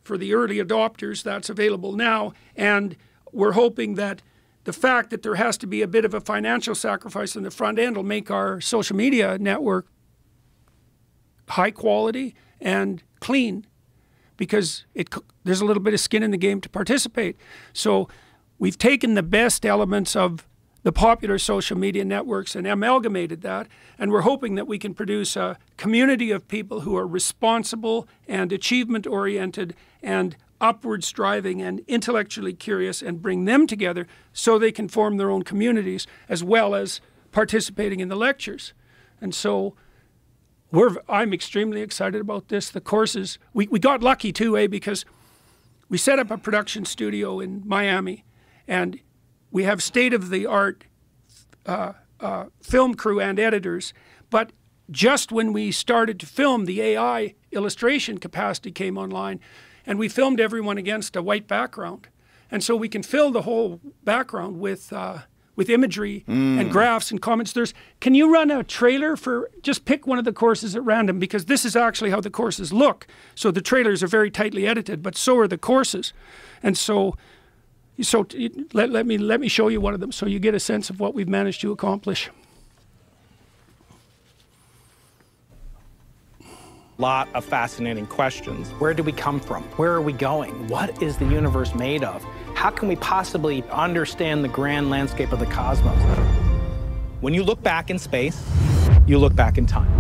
E: for the early adopters. That's available now. And we're hoping that the fact that there has to be a bit of a financial sacrifice on the front end will make our social media network high quality and clean, because there's a little bit of skin in the game to participate. So we've taken the best elements of the popular social media networks and amalgamated that, and we're hoping that we can produce a community of people who are responsible and achievement-oriented and upward striving and intellectually curious, and bring them together so they can form their own communities as well as participating in the lectures. And so I'm extremely excited about this. The courses, we got lucky too, because we set up a production studio in Miami, and we have state-of-the-art film crew and editors. But just when we started to film, the AI illustration capacity came online, and we filmed everyone against a white background. And so we can fill the whole background with imagery and graphs and comments. Can you run a trailer for, just pick one of the courses at random, because this is actually how the courses look. So the trailers are very tightly edited, but so are the courses. And so let me show you one of them so you get a sense of what we've managed to accomplish.
L: Lot of fascinating questions. Where do we come from? Where are we going? What is the universe made of? How can we possibly understand the grand landscape of the cosmos? When you look back in space, you look back in time.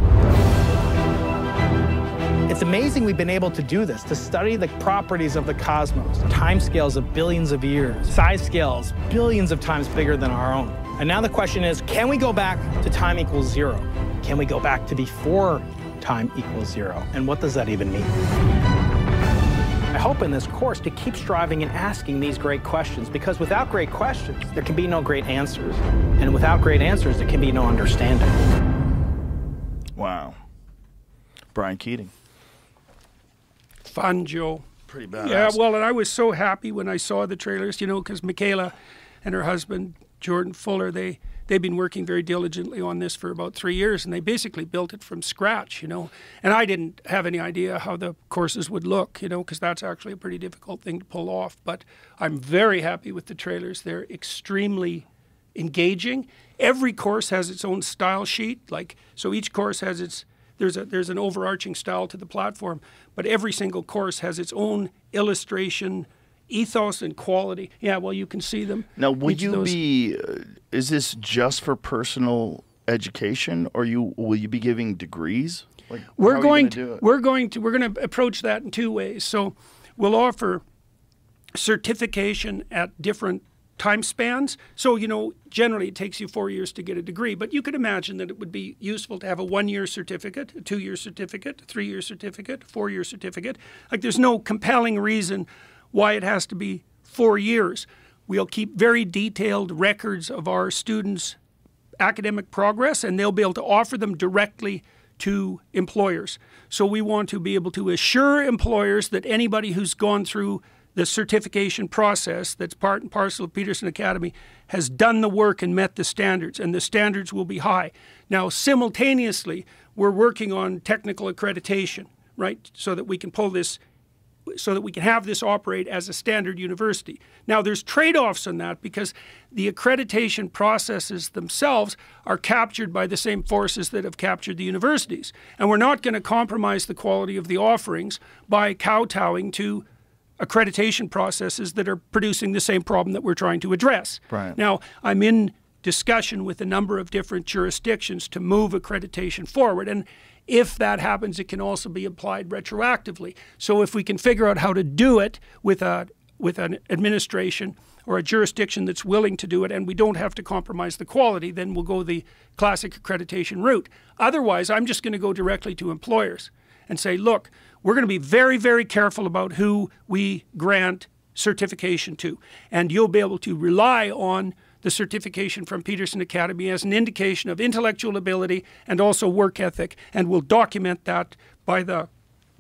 L: It's amazing we've been able to do this, to study the properties of the cosmos, timescales of billions of years, size scales billions of times bigger than our own. And now the question is, can we go back to time equals zero? Can we go back to before time equals zero? And what does that even mean? I hope in this course to keep striving and asking these great questions, because without great questions, there can be no great answers. And without great answers, there can be no understanding.
D: Wow. Brian Keating.
E: Fun, Joe.
D: Pretty badass.
E: Yeah, well, and I was so happy when I saw the trailers, because Michaela and her husband, Jordan Fuller, they've been working very diligently on this for about 3 years, and they basically built it from scratch, And I didn't have any idea how the courses would look, because that's actually a pretty difficult thing to pull off. But I'm very happy with the trailers. They're extremely engaging. Every course has its own style sheet, so each course has there's an overarching style to the platform, but every single course has its own illustration, ethos, and quality. Yeah, well, you can see them.
D: Now, would you be, is this just for personal education, or will you be giving degrees?
E: We're going to approach that in two ways. So we'll offer certification at different time spans. So, generally it takes you 4 years to get a degree, but you could imagine that it would be useful to have a 1-year certificate, a 2-year certificate, a 3-year certificate, a 4-year certificate. There's no compelling reason why it has to be 4 years. We'll keep very detailed records of our students' academic progress, and they'll be able to offer them directly to employers. So we want to be able to assure employers that anybody who's gone through the certification process that's part and parcel of Peterson Academy has done the work and met the standards, and the standards will be high. Now, simultaneously, we're working on technical accreditation, right, so that we can pull this so that we can have this operate as a standard university. Now, there's trade-offs on that because the accreditation processes themselves are captured by the same forces that have captured the universities. And we're not going to compromise the quality of the offerings by kowtowing to accreditation processes that are producing the same problem that we're trying to address.
D: Right.
E: Now, I'm in discussion with a number of different jurisdictions to move accreditation forward, and if that happens, it can also be applied retroactively. So if we can figure out how to do it with an administration or a jurisdiction that's willing to do it, and we don't have to compromise the quality, then we'll go the classic accreditation route. Otherwise, I'm just going to go directly to employers and say, look, we're going to be very, very careful about who we grant certification to, and you'll be able to rely on the certification from Peterson Academy as an indication of intellectual ability and also work ethic, and we'll document that by the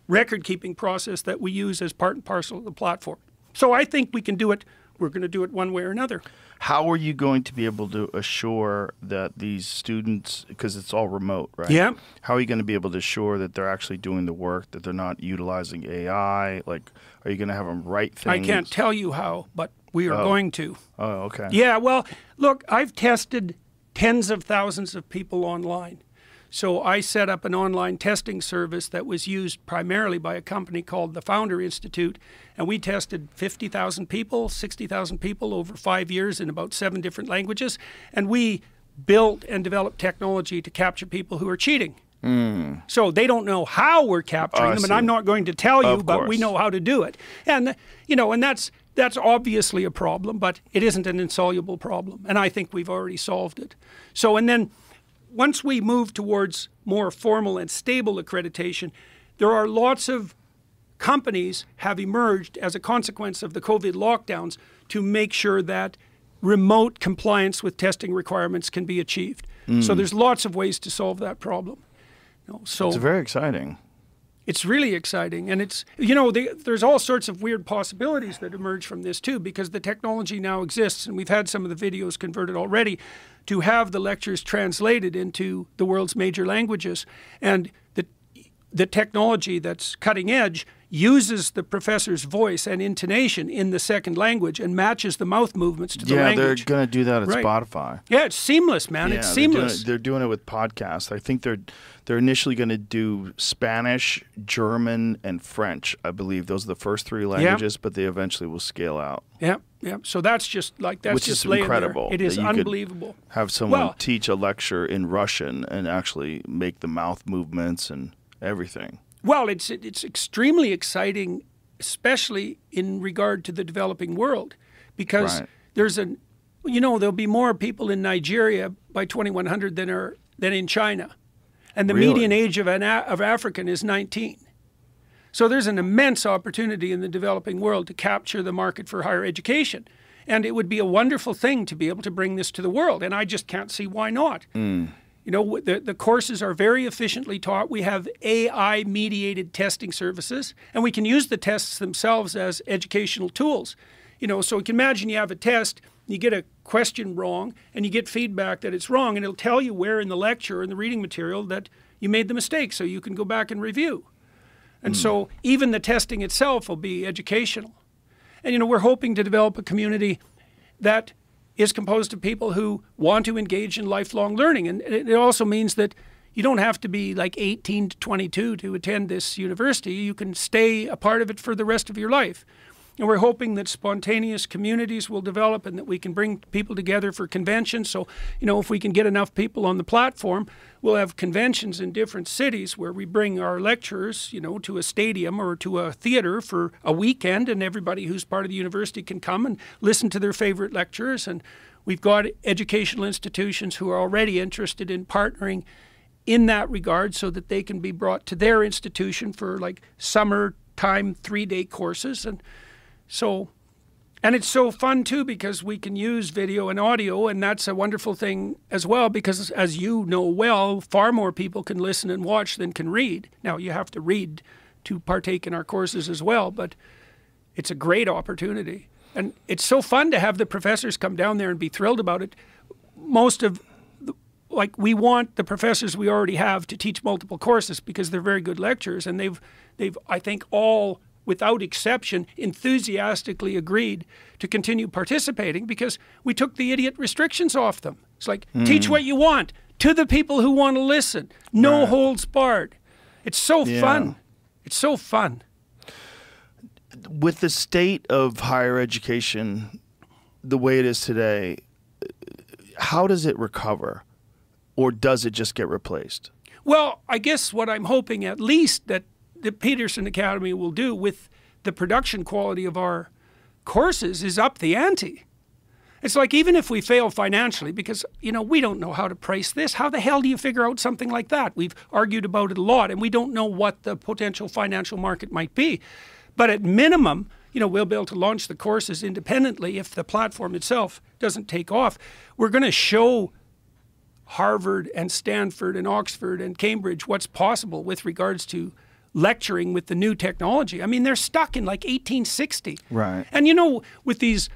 E: record-keeping process that we use as part and parcel of the platform. So I think we can do it. We're going to do it one way or another.
D: How are you going to be able to assure that these students, because it's all remote, right?
E: Yeah.
D: How are you going to be able to assure that they're actually doing the work, that they're not utilizing AI? Like, are you going to have them write things?
E: I can't tell you how, but we are going to.
D: Oh, okay.
E: Yeah, well, look, I've tested tens of thousands of people online. So I set up an online testing service that was used primarily by a company called the Founder Institute, and we tested 50,000 people, 60,000 people over 5 years in about 7 different languages, and we built and developed technology to capture people who are cheating. So they don't know how we're capturing them, and I'm not going to tell you, but we know how to do it. And, you know, and that's obviously a problem, but it isn't an insoluble problem, and I think we've already solved it. So, and then once we move towards more formal and stable accreditation, there are lots of companies have emerged as a consequence of the COVID lockdowns to make sure that remote compliance with testing requirements can be achieved. So there's lots of ways to solve that problem. You know, so
D: it's very exciting.
E: It's really exciting, and it's, you know, there's all sorts of weird possibilities that emerge from this too, because the technology now exists, and we've had some of the videos converted already to have the lectures translated into the world's major languages, and the technology that's cutting edge uses the professor's voice and intonation in the second language and matches the mouth movements to the language.
D: Yeah, they're going to do that at Spotify.
E: Yeah, it's seamless, man.
D: Yeah,
E: it's seamless.
D: They're doing it with podcasts. I think they're initially going to do Spanish, German, and French. I believe those are the first 3 languages, but they eventually will scale out.
E: Yeah, yeah. So that's just like, that's
D: Which
E: just
D: is incredible.
E: It is unbelievable.
D: Have someone teach a lecture in Russian and actually make the mouth movements and everything.
E: Well, it's extremely exciting, especially in regard to the developing world, because there's there'll be more people in Nigeria by 2100 than in China, and the median age of African is 19. So there's an immense opportunity in the developing world to capture the market for higher education, and it would be a wonderful thing to be able to bring this to the world, and I just can't see why not. You know, the courses are very efficiently taught. We have AI-mediated testing services, and we can use the tests themselves as educational tools. You know, so you can imagine you have a test, you get a question wrong, and you get feedback that it's wrong, and it'll tell you where in the lecture or in the reading material that you made the mistake, so you can go back and review. And so even the testing itself will be educational. And, you know, we're hoping to develop a community that is composed of people who want to engage in lifelong learning. And it also means that you don't have to be like 18 to 22 to attend this university. You can stay a part of it for the rest of your life. And we're hoping that spontaneous communities will develop and that we can bring people together for conventions. So, you know, if we can get enough people on the platform, we'll have conventions in different cities where we bring our lecturers, you know, to a stadium or to a theater for a weekend, and everybody who's part of the university can come and listen to their favorite lecturers. And we've got educational institutions who are already interested in partnering in that regard so that they can be brought to their institution for like summertime 3-day courses. And it's so fun too because we can use video and audio, and that's a wonderful thing as well because, as you know well, far more people can listen and watch than can read. Now, you have to read to partake in our courses as well, but it's a great opportunity. And it's so fun to have the professors come down there and be thrilled about it. We want the professors we already have to teach multiple courses because they're very good lecturers, and they've I think, all without exception, enthusiastically agreed to continue participating because we took the idiot restrictions off them. It's like, teach what you want to the people who want to listen. No holds barred. It's so fun. It's so fun.
D: With the state of higher education the way it is today, how does it recover? Or does it just get replaced?
E: Well, I guess what I'm hoping at least that the Peterson Academy will do with the production quality of our courses is up the ante. It's like, even if we fail financially, because, you know, we don't know how to price this, how the hell do you figure out something like that? We've argued about it a lot, and we don't know what the potential financial market might be. But at minimum, you know, we'll be able to launch the courses independently if the platform itself doesn't take off. We're going to show Harvard and Stanford and Oxford and Cambridge what's possible with regards to lecturing with the new technology. I mean, they're stuck in like 1860.
D: Right.
E: And you know, with these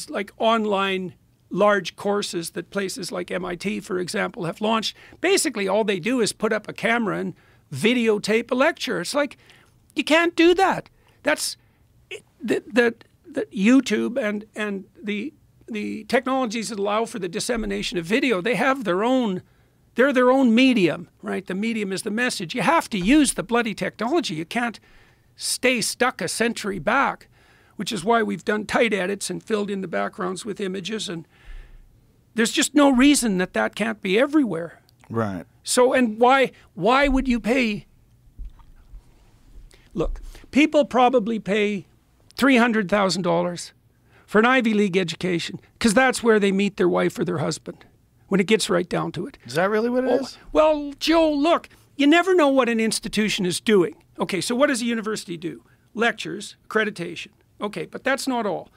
E: like online large courses that places like MIT, for example, have launched, basically all they do is put up a camera and videotape a lecture. It's like, you can't do that. That's the YouTube and the technologies that allow for the dissemination of video. They have their own. They're their own medium, right? The medium is the message. You have to use the bloody technology. You can't stay stuck a century back, which is why we've done tight edits and filled in the backgrounds with images. And there's just no reason that that can't be everywhere.
D: Right.
E: So, and why would you pay? Look, people probably pay $300,000 for an Ivy League education because that's where they meet their wife or their husband. When it gets right down to it.
D: Is that really what it is?
E: Well, Joe, look, you never know what an institution is doing. Okay, so what does a university do? Lectures, accreditation. Okay, but that's not all.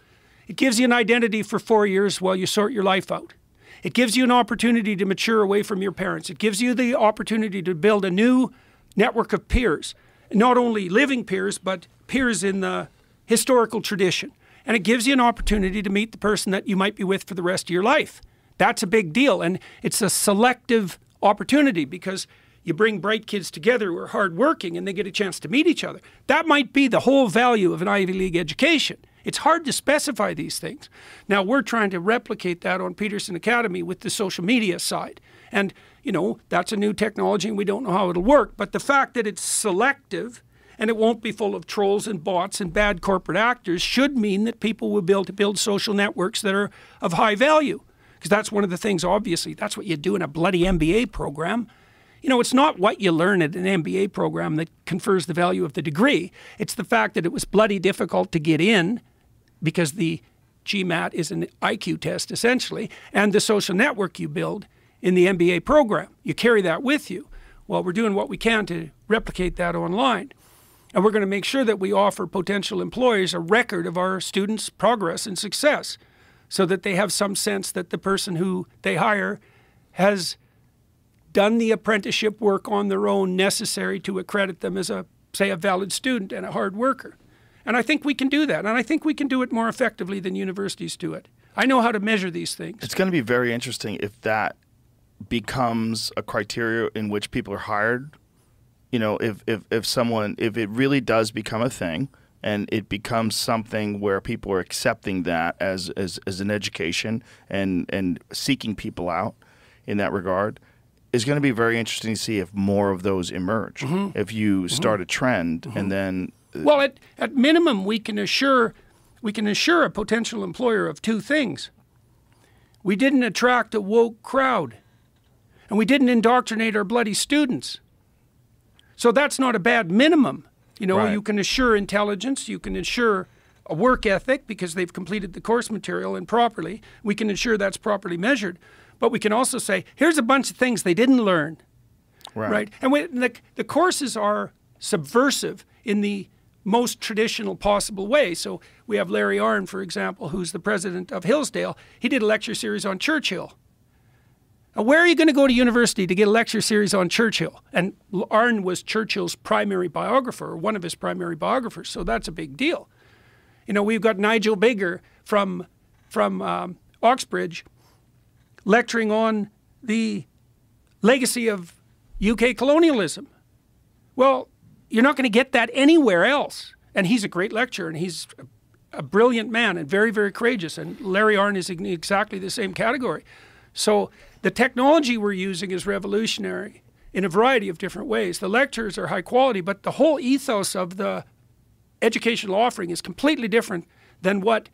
E: It gives you an identity for 4 years while you sort your life out. It gives you an opportunity to mature away from your parents. It gives you the opportunity to build a new network of peers. Not only living peers, but peers in the historical tradition. And it gives you an opportunity to meet the person that you might be with for the rest of your life. That's a big deal, and it's a selective opportunity because you bring bright kids together who are hardworking and they get a chance to meet each other. That might be the whole value of an Ivy League education. It's hard to specify these things. Now, we're trying to replicate that on Peterson Academy with the social media side. And, you know, that's a new technology and we don't know how it'll work. But the fact that it's selective and it won't be full of trolls and bots and bad corporate actors should mean that people will be able to build social networks that are of high value. Because that's one of the things, obviously, that's what you do in a bloody MBA program. You know, it's not what you learn at an MBA program that confers the value of the degree. It's the fact that it was bloody difficult to get in because the GMAT is an IQ test, essentially, and the social network you build in the MBA program. You carry that with you. Well, we're doing what we can to replicate that online. And we're going to make sure that we offer potential employers a record of our students' progress and success, so that they have some sense that the person who they hire has done the apprenticeship work on their own necessary to accredit them as a, say, a valid student and a hard worker. And I think we can do that. And I think we can do it more effectively than universities do it. I know how to measure these things.
D: It's going to be very interesting if that becomes a criteria in which people are hired. You know, if it really does become a thing, and it becomes something where people are accepting that as an education and seeking people out in that regard, is going to be very interesting to see if more of those emerge. If you start a trend and then...
E: Well, at minimum, we can assure a potential employer of two things. We didn't attract a woke crowd, and we didn't indoctrinate our bloody students. So that's not a bad minimum. You know, you can assure intelligence, you can assure a work ethic because they've completed the course material and properly. We can ensure that's properly measured. But we can also say, here's a bunch of things they didn't learn. Right? And the courses are subversive in the most traditional possible way. So we have Larry Arnn, for example, who's the president of Hillsdale. He did a lecture series on Churchill. Now, where are you going to go to university to get a lecture series on Churchill? And Arnn was Churchill's primary biographer, or one of his primary biographers, so that's a big deal. You know, we've got Nigel Bigger from Oxbridge lecturing on the legacy of UK colonialism. Well, you're not going to get that anywhere else. And he's a great lecturer, and he's a brilliant man and very, very courageous. And Larry Arnn is in exactly the same category. So the technology we're using is revolutionary in a variety of different ways. The lectures are high quality, but the whole ethos of the educational offering is completely different than what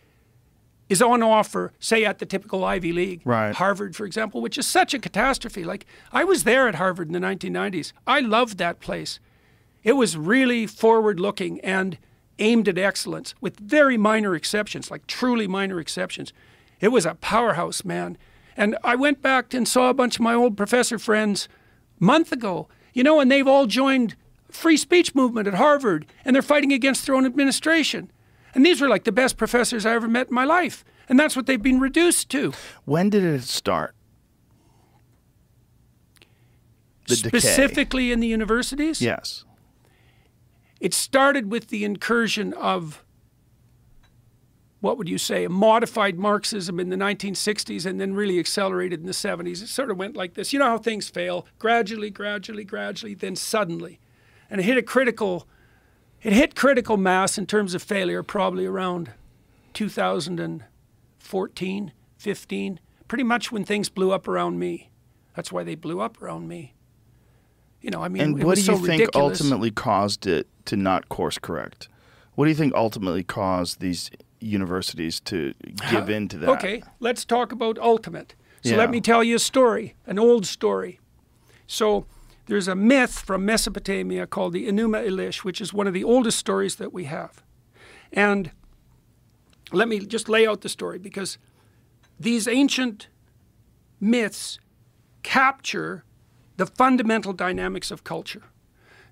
E: is on offer, say, at the typical Ivy League.
D: Right.
E: Harvard, for example, which is such a catastrophe. Like, I was there at Harvard in the 1990s. I loved that place. It was really forward-looking and aimed at excellence, with very minor exceptions, like truly minor exceptions. It was a powerhouse, man. And I went back and saw a bunch of my old professor friends a month ago, you know, and they've all joined free speech movement at Harvard, and they're fighting against their own administration. And these were like the best professors I ever met in my life. And that's what they've been reduced to.
D: When did it start? The
E: Specifically
D: decay.
E: In the universities?
D: Yes.
E: It started with the incursion of, what would you say, a modified Marxism in the 1960s, and then really accelerated in the 70s. It sort of went like this. You know how things fail? Gradually, gradually, gradually, then suddenly. And it hit critical mass in terms of failure probably around 2014, 15, pretty much when things blew up around me. That's why they blew up around me. You know, I mean,
D: and
E: it
D: what
E: was
D: do you
E: so
D: think
E: ridiculous.
D: ultimately caused it to not course correct? What do you think ultimately caused these universities to give in to that?
E: Okay, let's talk about ultimate. So
D: Yeah.
E: let me tell you a story, an old story. So there's a myth from Mesopotamia called the Enuma Elish, which is one of the oldest stories that we have. And let me just lay out the story, because these ancient myths capture the fundamental dynamics of culture.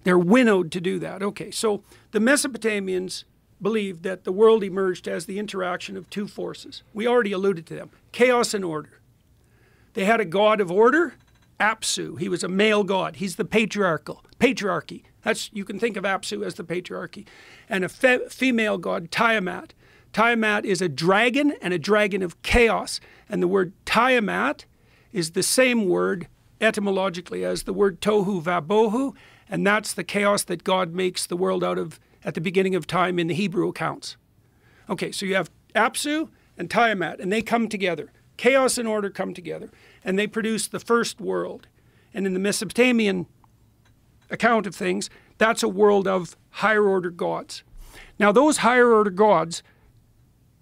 E: They're winnowed to do that. Okay, so the Mesopotamians believed that the world emerged as the interaction of two forces. We already alluded to them, chaos and order. They had a god of order, Apsu. He was a male god. He's the patriarchy. You can think of Apsu as the patriarchy. And a female god, Tiamat. Tiamat is a dragon, and a dragon of chaos. And the word Tiamat is the same word etymologically as the word tohu vabohu, and that's the chaos that God makes the world out of at the beginning of time in the Hebrew accounts. Okay, so you have Apsu and Tiamat, and they come together. Chaos and order come together, and they produce the first world. And in the Mesopotamian account of things, that's a world of higher order gods. Now, those higher order gods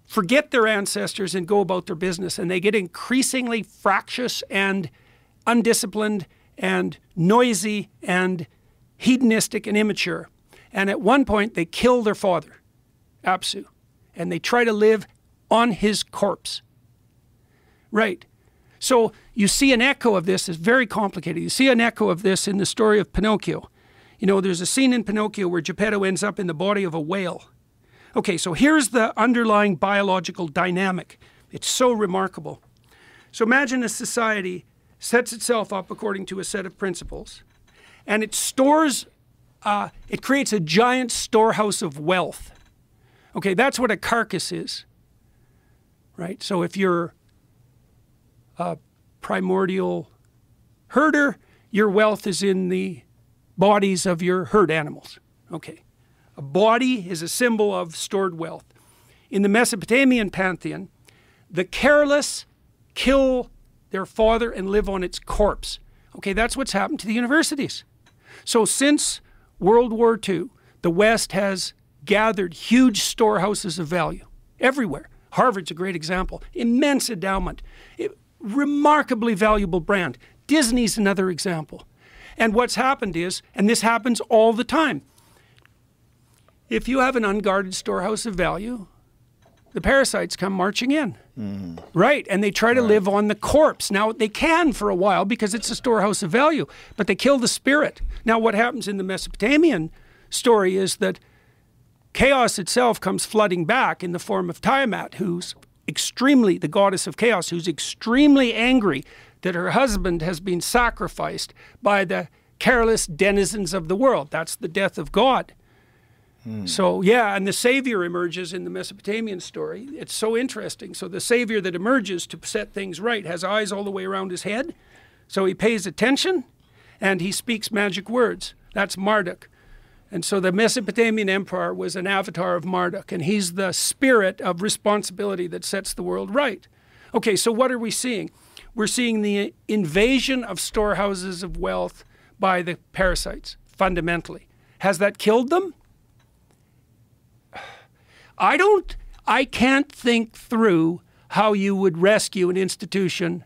E: forget their ancestors and go about their business, and they get increasingly fractious and undisciplined and noisy and hedonistic and immature. And at one point, they kill their father, Apsu, and they try to live on his corpse. Right. So you see an echo of this. It's very complicated. You see an echo of this in the story of Pinocchio. You know, there's a scene in Pinocchio where Geppetto ends up in the body of a whale. Okay, so here's the underlying biological dynamic. It's so remarkable. So imagine a society sets itself up according to a set of principles, and it creates a giant storehouse of wealth. Okay, that's what a carcass is, right? So if you're a primordial herder, your wealth is in the bodies of your herd animals. Okay, a body is a symbol of stored wealth. In the Mesopotamian pantheon, the careless kill their father and live on its corpse. Okay, that's what's happened to the universities. So since World War II, the West has gathered huge storehouses of value everywhere. Harvard's a great example. Immense endowment. Remarkably valuable brand. Disney's another example. And what's happened is, and this happens all the time, if you have an unguarded storehouse of value, the parasites come marching in. Mm-hmm. Right, and they try to live on the corpse. Now, they can for a while because it's a storehouse of value, but they kill the spirit. Now, what happens in the Mesopotamian story is that chaos itself comes flooding back in the form of Tiamat, who's extremely, the goddess of chaos, who's extremely angry that her husband has been sacrificed by the careless denizens of the world. That's the death of God. So, yeah, and the savior emerges in the Mesopotamian story. It's so interesting. So the savior that emerges to set things right has eyes all the way around his head. So he pays attention, and he speaks magic words. That's Marduk. And so the Mesopotamian Empire was an avatar of Marduk, and he's the spirit of responsibility that sets the world right. Okay, so what are we seeing? We're seeing the invasion of storehouses of wealth by the parasites, fundamentally. Has that killed them? I can't think through how you would rescue an institution,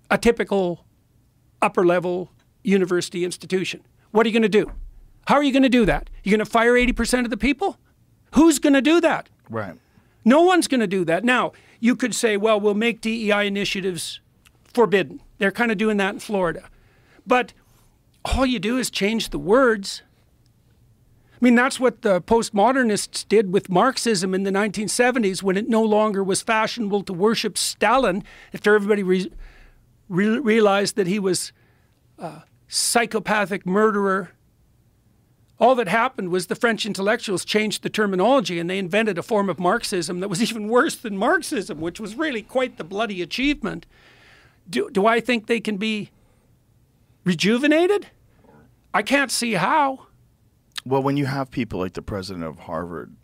E: a typical upper-level university institution. What are you going to do? How are you going to do that? You're going to fire 80% of the people? Who's going to do that?
D: Right.
E: No one's going to do that. Now, you could say, well, we'll make DEI initiatives forbidden. They're kind of doing that in Florida. But all you do is change the words. I mean, that's what the postmodernists did with Marxism in the 1970s when it no longer was fashionable to worship Stalin after everybody realized that he was a psychopathic murderer. All that happened was the French intellectuals changed the terminology and they invented a form of Marxism that was even worse than Marxism, which was really quite the bloody achievement. Do I think they can be rejuvenated? I can't see how.
D: Well, when you have people like the president of Harvard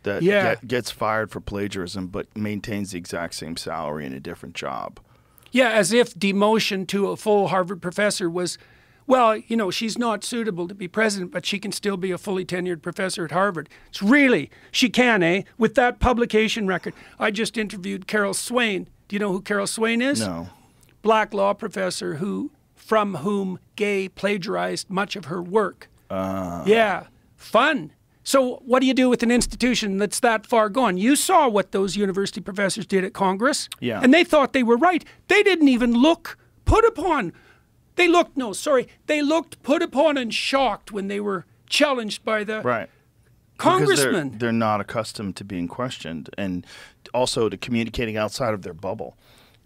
D: that gets fired for plagiarism but maintains the exact same salary in a different job.
E: Yeah, as if demotion to a full Harvard professor was, well, you know, she's not suitable to be president, but she can still be a fully tenured professor at Harvard. It's really, she can, eh? With that publication record. I just interviewed Carol Swain. Do you know who Carol Swain is?
D: No.
E: Black law professor from whom Gay plagiarized much of her work. Yeah, fun. So what do you do with an institution that's that far gone? You saw what those university professors did at Congress.
D: Yeah.
E: And they thought they were right. They didn't even look put upon. They looked put upon and shocked when they were challenged by the congressman.
D: Because they're not accustomed to being questioned and also to communicating outside of their bubble.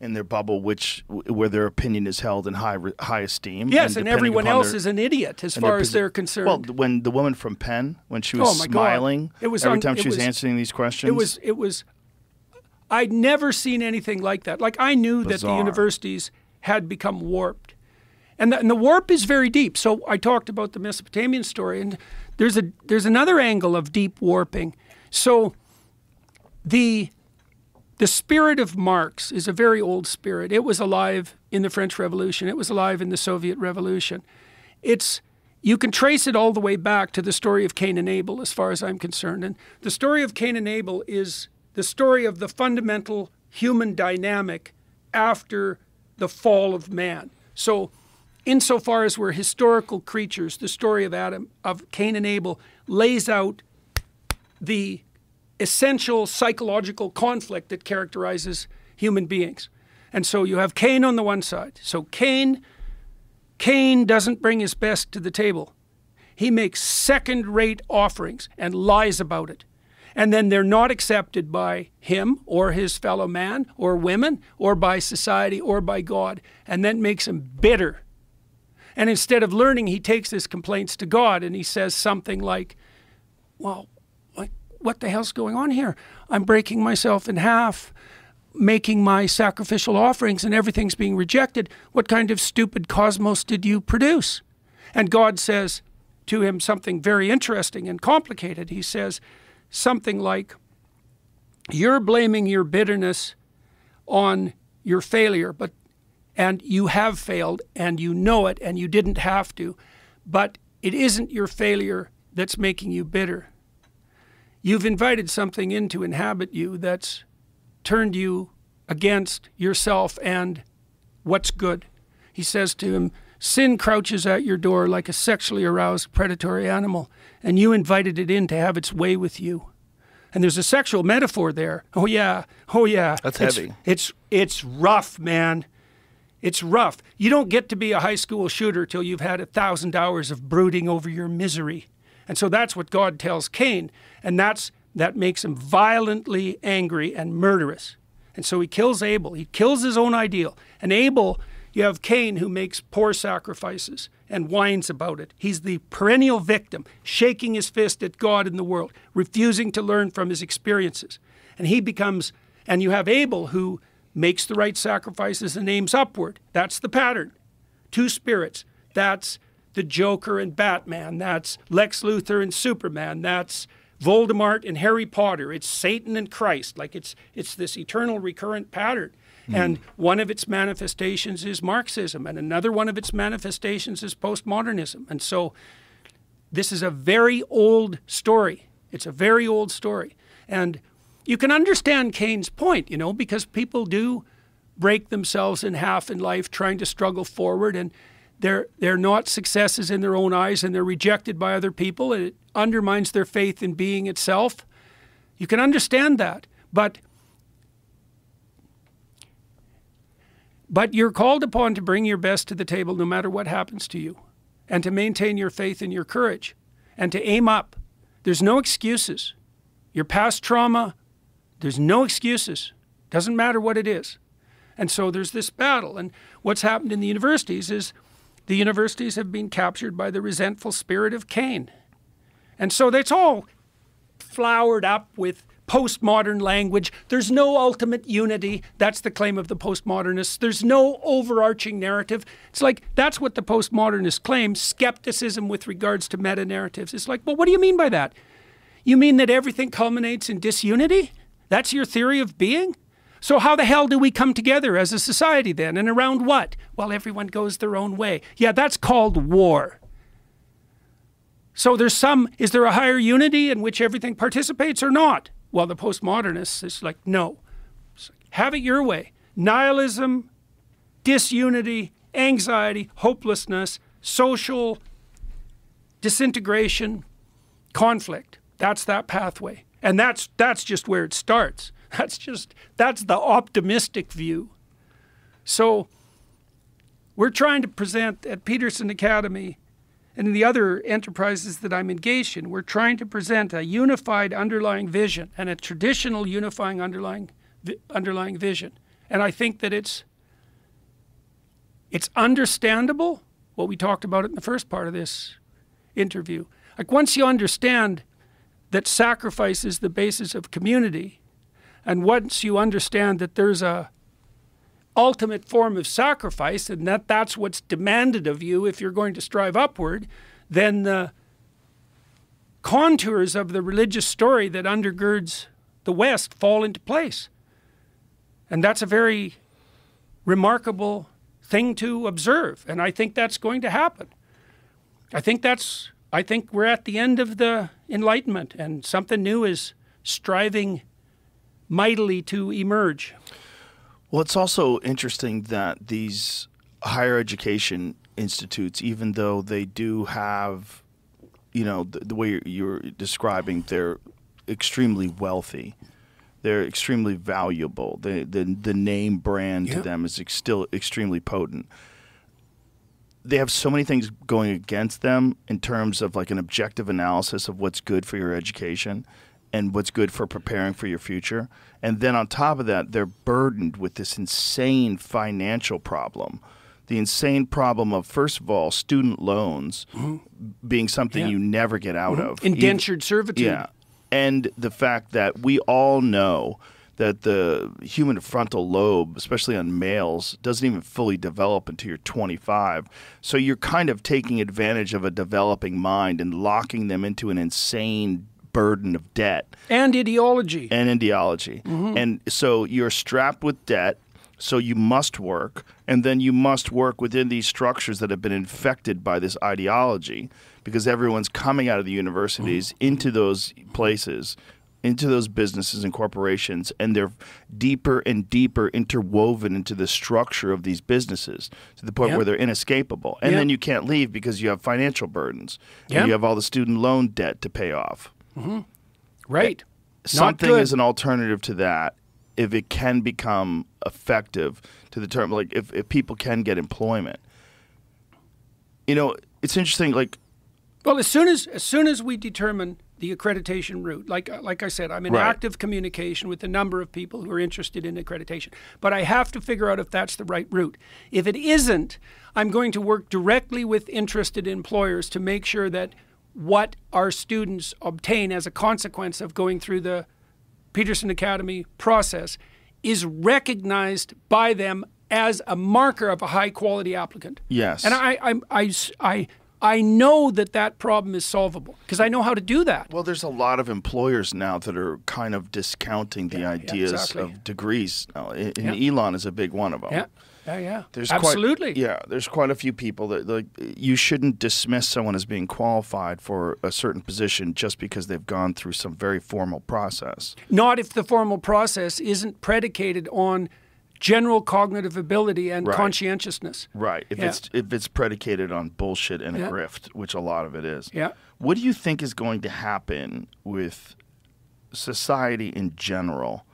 D: In their bubble, where their opinion is held in high esteem.
E: Yes, and everyone else is an idiot as far as they're concerned.
D: Well, when the woman from Penn, when she was smiling every time she was answering these questions.
E: It was. I'd never seen anything like that. Like, I knew that the universities had become warped. And the warp is very deep. So I talked about the Mesopotamian story, and there's another angle of deep warping. So the spirit of Marx is a very old spirit. It was alive in the French Revolution. It was alive in the Soviet Revolution. You can trace it all the way back to the story of Cain and Abel, as far as I'm concerned. And the story of Cain and Abel is the story of the fundamental human dynamic after the fall of man. So insofar as we're historical creatures, the story of Cain and Abel lays out the essential psychological conflict that characterizes human beings. And so you have Cain on the one side. So Cain doesn't bring his best to the table. He makes second-rate offerings and lies about it. And then they're not accepted by him or his fellow man or women or by society or by God. And that makes him bitter. And instead of learning, he takes his complaints to God and he says something like, well, what the hell's going on here? I'm breaking myself in half, making my sacrificial offerings, and everything's being rejected. What kind of stupid cosmos did you produce? And God says to him something very interesting and complicated. He says something like, you're blaming your bitterness on your failure, and you have failed, and you know it, and you didn't have to, but it isn't your failure that's making you bitter. You've invited something in to inhabit you that's turned you against yourself and what's good. He says to him, sin crouches at your door like a sexually aroused predatory animal, and you invited it in to have its way with you. And there's a sexual metaphor there. Oh yeah.
D: That's heavy.
E: It's rough, man. It's rough. You don't get to be a high school shooter till you've had 1,000 hours of brooding over your misery. And so that's what God tells Cain, and that makes him violently angry and murderous. And so he kills Abel. He kills his own ideal. And Abel, you have Cain, who makes poor sacrifices and whines about it. He's the perennial victim, shaking his fist at God and the world, refusing to learn from his experiences. And you have Abel, who makes the right sacrifices and aims upward. That's the pattern. Two spirits. That's the Joker and Batman. That's Lex Luthor and Superman. That's Voldemort and Harry Potter. It's Satan and Christ. Like it's this eternal recurrent pattern. And one of its manifestations is Marxism, and another one of its manifestations is postmodernism. And so this is a very old story. It's a very old story. And you can understand Keynes' point, you know, because people do break themselves in half in life trying to struggle forward, and they're not successes in their own eyes, and they're rejected by other people, and it undermines their faith in being itself. You can understand that. But you're called upon to bring your best to the table no matter what happens to you, and to maintain your faith and your courage, and to aim up. There's no excuses. Your past trauma, there's no excuses. Doesn't matter what it is. And so there's this battle. And what's happened in the universities is the universities have been captured by the resentful spirit of Cain. And so that's all flowered up with postmodern language. There's no ultimate unity. That's the claim of the postmodernists. There's no overarching narrative. It's like, that's what the postmodernists claim, skepticism with regards to meta-narratives. It's like, well, what do you mean by that? You mean that everything culminates in disunity? That's your theory of being? So how the hell do we come together as a society then? And around what? Well, everyone goes their own way. Yeah, that's called war. So is there a higher unity in which everything participates or not? Well, the postmodernists is like, no. It's like, have it your way. Nihilism, disunity, anxiety, hopelessness, social disintegration, conflict. That's that pathway. And that's just where it starts. That's the optimistic view. So we're trying to present at Peterson Academy and in the other enterprises that I'm engaged in, we're trying to present a unified underlying vision and a traditional unifying underlying vision. And I think that it's understandable, what we talked about in the first part of this interview. Like, once you understand that sacrifice is the basis of community, and once you understand that there's a ultimate form of sacrifice, and that's what's demanded of you if you're going to strive upward, then the contours of the religious story that undergirds the West fall into place. And that's a very remarkable thing to observe, and I think that's going to happen. I think we're at the end of the Enlightenment, and something new is striving mightily to emerge.
D: Well, it's also interesting that these higher education institutes, even though they do have, you know, the way you're describing, they're extremely wealthy, they're extremely valuable. The name brand to them is still extremely potent. They have so many things going against them in terms of like an objective analysis of what's good for your education and what's good for preparing for your future. And then on top of that, they're burdened with this insane financial problem. The insane problem of, first of all, student loans being something you never get out of.
E: Indentured servitude.
D: Yeah. And the fact that we all know that the human frontal lobe, especially on males, doesn't even fully develop until you're 25. So you're kind of taking advantage of a developing mind and locking them into an insane burden of debt.
E: And ideology.
D: And so you're strapped with debt, so you must work, and then you must work within these structures that have been infected by this ideology, because everyone's coming out of the universities into those places, into those businesses and corporations, and they're deeper and deeper interwoven into the structure of these businesses to the point where they're inescapable. And then you can't leave because you have financial burdens. And you have all the student loan debt to pay off.
E: Right.
D: Something is an alternative to that if it can become effective to the term, like if people can get employment. You know, it's interesting, like...
E: Well, as soon as we determine the accreditation route, like I said, I'm in active communication with a number of people who are interested in accreditation. But I have to figure out if that's the right route. If it isn't, I'm going to work directly with interested employers to make sure that what our students obtain as a consequence of going through the Peterson Academy process is recognized by them as a marker of a high-quality applicant.
D: Yes.
E: And I I know that that problem is solvable because I know how to do that.
D: Well, there's a lot of employers now that are kind of discounting the ideas of degrees. And Elon is a big one of them.
E: Yeah.
D: There's
E: absolutely.
D: There's quite a few people that, like, you shouldn't dismiss someone as being qualified for a certain position just because they've gone through some very formal process.
E: Not if the formal process isn't predicated on general cognitive ability and conscientiousness.
D: Right. If it's predicated on bullshit and a grift, which a lot of it is.
E: Yeah.
D: What do you think is going to happen with society in general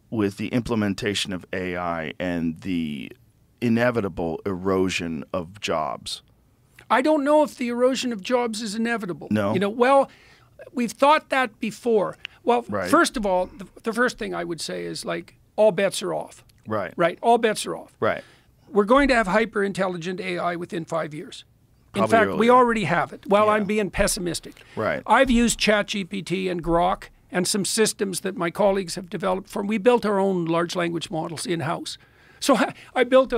D: with the implementation of AI and the inevitable erosion of jobs?
E: I don't know if the erosion of jobs is inevitable.
D: No.
E: You know, well, we've thought that before. Well, first of all, the first thing I would say is, like, all bets are off. Right. All bets are off.
D: Right.
E: We're going to have hyper-intelligent AI within 5 years. In
D: Probably
E: fact,
D: earlier.
E: we already have it. Well, I'm being pessimistic.
D: Right.
E: I've used ChatGPT and Grok and some systems that my colleagues have developed for. We built our own large language models in-house. So I built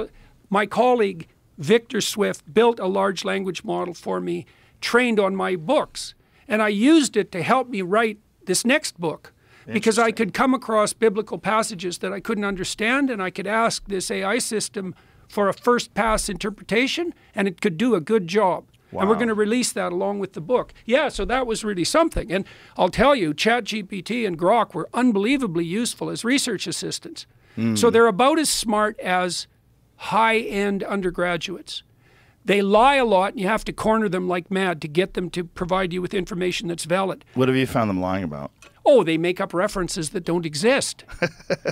E: my colleague, Victor Swift, built a large language model for me, trained on my books. And I used it to help me write this next book, because I could come across biblical passages that I couldn't understand, and I could ask this AI system for a first pass interpretation, and it could do a good job. Wow. And we're going to release that along with the book. Yeah, so that was really something. And I'll tell you, ChatGPT and Grok were unbelievably useful as research assistants. So they're about as smart as high-end undergraduates. They lie a lot, and you have to corner them like mad to get them to provide you with information that's valid.
D: What have you found them lying about?
E: Oh, they make up references that don't exist.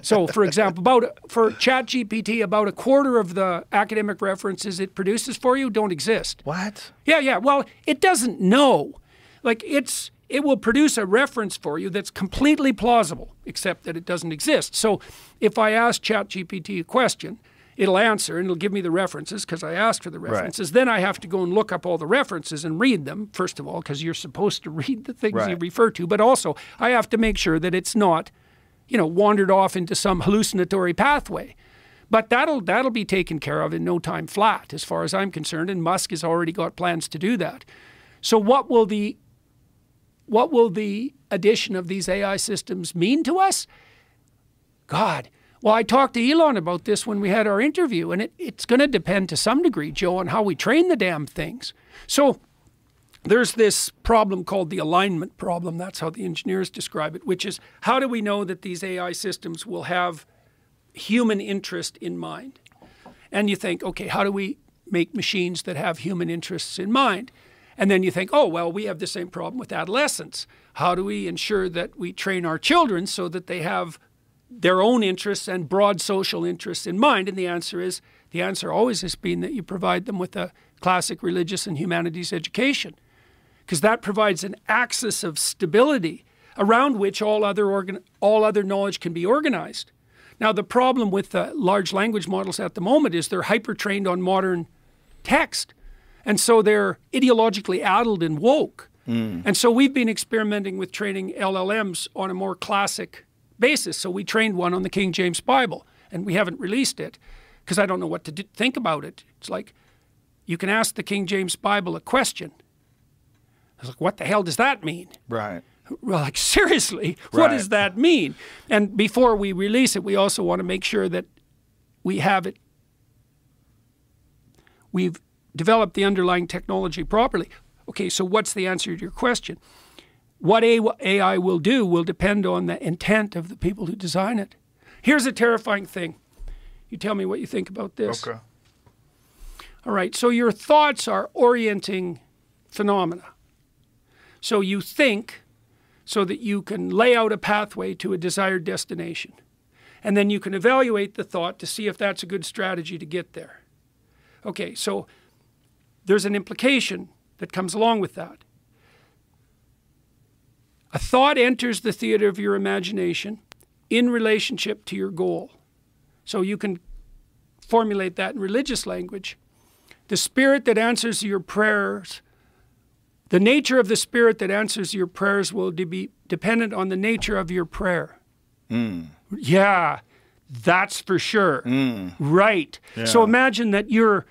E: So, for example, for ChatGPT, about a quarter of the academic references it produces for you don't exist.
D: What?
E: Yeah. Well, it doesn't know. Like, it will produce a reference for you that's completely plausible, except that it doesn't exist. So, if I ask ChatGPT a question, it'll answer and it'll give me the references because I asked for the references. Then I have to go and look up all the references and read them, first of all, because you're supposed to read the things you refer to. But also, I have to make sure that it's not, wandered off into some hallucinatory pathway. But that'll be taken care of in no time flat, as far as I'm concerned. And Musk has already got plans to do that. So what will the addition of these AI systems mean to us? God. Well, I talked to Elon about this when we had our interview, and it's going to depend to some degree, Joe, on how we train the damn things. So there's this problem called the alignment problem. That's how the engineers describe it, which is, how do we know that these AI systems will have human interest in mind? And you think, okay, how do we make machines that have human interests in mind? And then you think, oh, well, we have the same problem with adolescents. How do we ensure that we train our children so that they have their own interests and broad social interests in mind? And the answer always has been that you provide them with a classic religious and humanities education, because that provides an axis of stability around which all other knowledge can be organized. Now, the problem with the large language models at the moment is they're hyper-trained on modern text, and so they're ideologically addled and woke. And so we've been experimenting with training LLMs on a more classic basis. So we trained one on the King James Bible, and we haven't released it because I don't know what to think about it. It's like, you can ask the King James Bible a question. I was like, what the hell does that mean?
D: Right.
E: Well, like, seriously, what does that mean? And before we release it, we also want to make sure that we have it. We've developed the underlying technology properly. Okay, so what's the answer to your question? What AI will do will depend on the intent of the people who design it. Here's a terrifying thing. You tell me what you think about this.
D: Okay.
E: All right, so your thoughts are orienting phenomena. So you think so that you can lay out a pathway to a desired destination. And then you can evaluate the thought to see if that's a good strategy to get there. Okay, so there's an implication that comes along with that. A thought enters the theater of your imagination in relationship to your goal. So you can formulate that in religious language. The spirit that answers your prayers, the nature of the spirit that answers your prayers will be dependent on the nature of your prayer. Yeah, that's for sure. Right.
D: Yeah.
E: So imagine that you're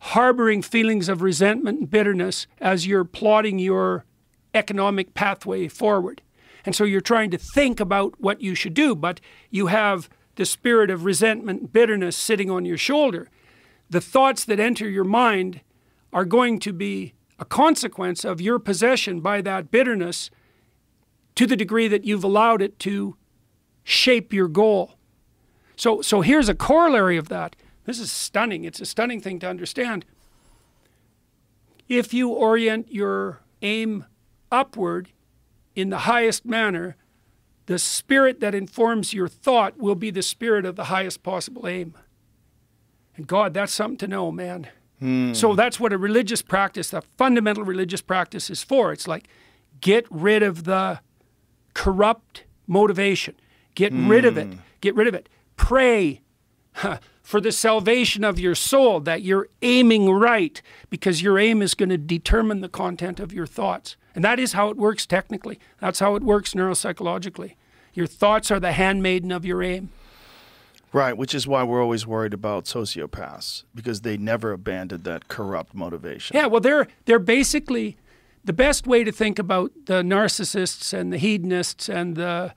E: harboring feelings of resentment and bitterness as you're plotting your economic pathway forward. And so you're trying to think about what you should do, but you have the spirit of resentment and bitterness sitting on your shoulder. The thoughts that enter your mind are going to be a consequence of your possession by that bitterness to the degree that you've allowed it to shape your goal. So here's a corollary of that. This is stunning. It's a stunning thing to understand. If you orient your aim upward in the highest manner, the spirit that informs your thought will be the spirit of the highest possible aim. And God, that's something to know, man. So that's what a religious practice, a fundamental religious practice is for. It's like, get rid of the corrupt motivation. Get rid of it. Get rid of it. Pray for the salvation of your soul, that you're aiming right, because your aim is going to determine the content of your thoughts. And that is how it works technically. That's how it works neuropsychologically. Your thoughts are the handmaiden of your aim.
D: Right, which is why we're always worried about sociopaths, because they never abandoned that corrupt motivation.
E: Yeah, well, they're basically, the best way to think about the narcissists and the hedonists and the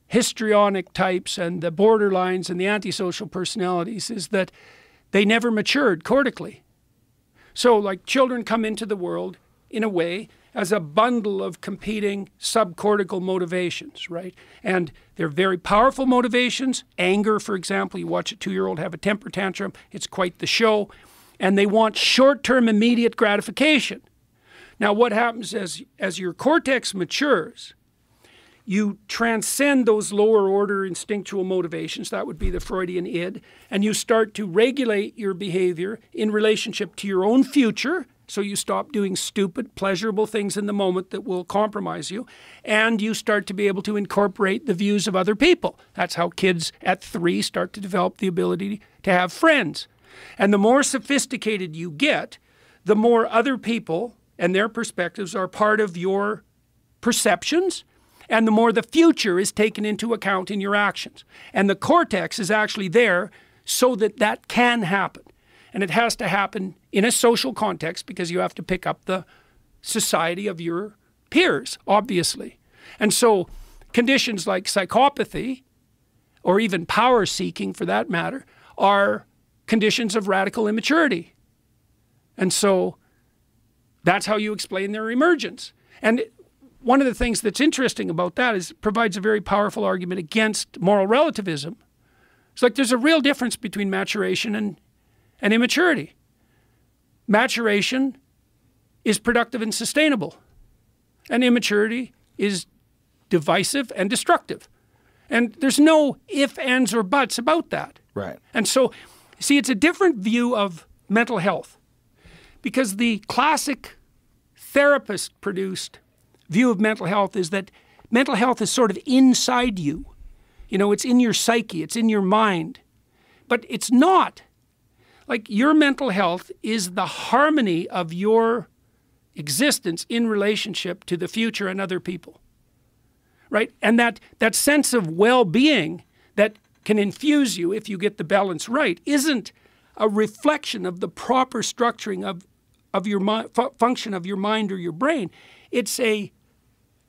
E: histrionic types and the borderlines and the antisocial personalities is that they never matured cortically. So like children come into the world in a way as a bundle of competing subcortical motivations, right? And they're very powerful motivations. Anger, for example, you watch a 2-year-old have a temper tantrum, it's quite the show. And they want short-term immediate gratification. Now what happens as your cortex matures, you transcend those lower order instinctual motivations, that would be the Freudian id, and you start to regulate your behavior in relationship to your own future. So you stop doing stupid, pleasurable things in the moment that will compromise you, and you start to be able to incorporate the views of other people. That's how kids at 3 start to develop the ability to have friends. And the more sophisticated you get, the more other people and their perspectives are part of your perceptions, and the more the future is taken into account in your actions. And the cortex is actually there so that that can happen. And it has to happen in a social context because you have to pick up the society of your peers, obviously. And so conditions like psychopathy, or even power seeking for that matter, are conditions of radical immaturity. And so that's how you explain their emergence. And one of the things that's interesting about that is it provides a very powerful argument against moral relativism. It's like there's a real difference between maturation and immaturity. Maturation is productive and sustainable, and immaturity is divisive and destructive. And there's no ifs, ands, or buts about that.
D: Right.
E: And so, see, it's a different view of mental health, because the classic therapist-produced view of mental health is that mental health is sort of inside you. You know, it's in your psyche, it's in your mind. But it's not. Like, your mental health is the harmony of your existence in relationship to the future and other people, right? And that sense of well-being that can infuse you if you get the balance right isn't a reflection of the proper structuring of your function of your mind or your brain. It's a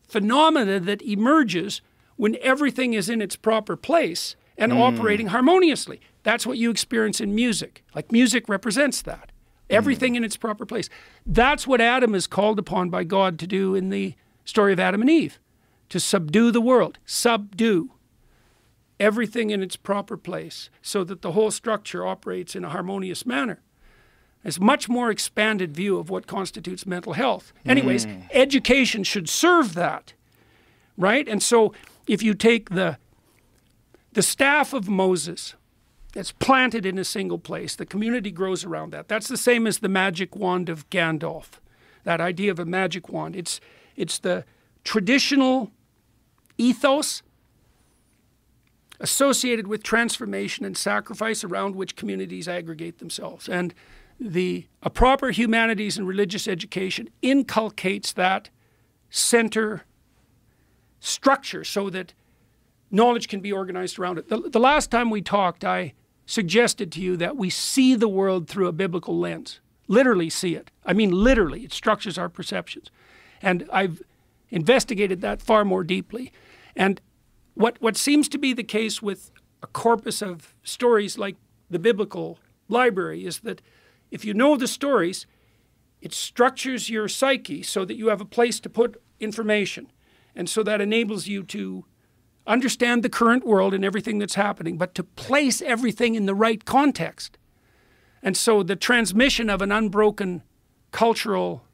E: phenomena that emerges when everything is in its proper place and operating harmoniously. That's what you experience in music. Like, music represents that. Everything in its proper place. That's what Adam is called upon by God to do in the story of Adam and Eve. To subdue the world. Subdue. Everything in its proper place so that the whole structure operates in a harmonious manner. It's a much more expanded view of what constitutes mental health. Anyways, education should serve that, right? And so if you take the staff of Moses, it's planted in a single place. The community grows around that. That's the same as the magic wand of Gandalf, that idea of a magic wand. It's the traditional ethos associated with transformation and sacrifice around which communities aggregate themselves. And a proper humanities and religious education inculcates that center structure so that knowledge can be organized around it. The last time we talked, I suggested to you that we see the world through a biblical lens. Literally see it. I mean, literally. It structures our perceptions. And I've investigated that far more deeply. And what seems to be the case with a corpus of stories like the biblical library is that if you know the stories, it structures your psyche so that you have a place to put information. And so that enables you to understand the current world and everything that's happening, but to place everything in the right context. And so the transmission of an unbroken cultural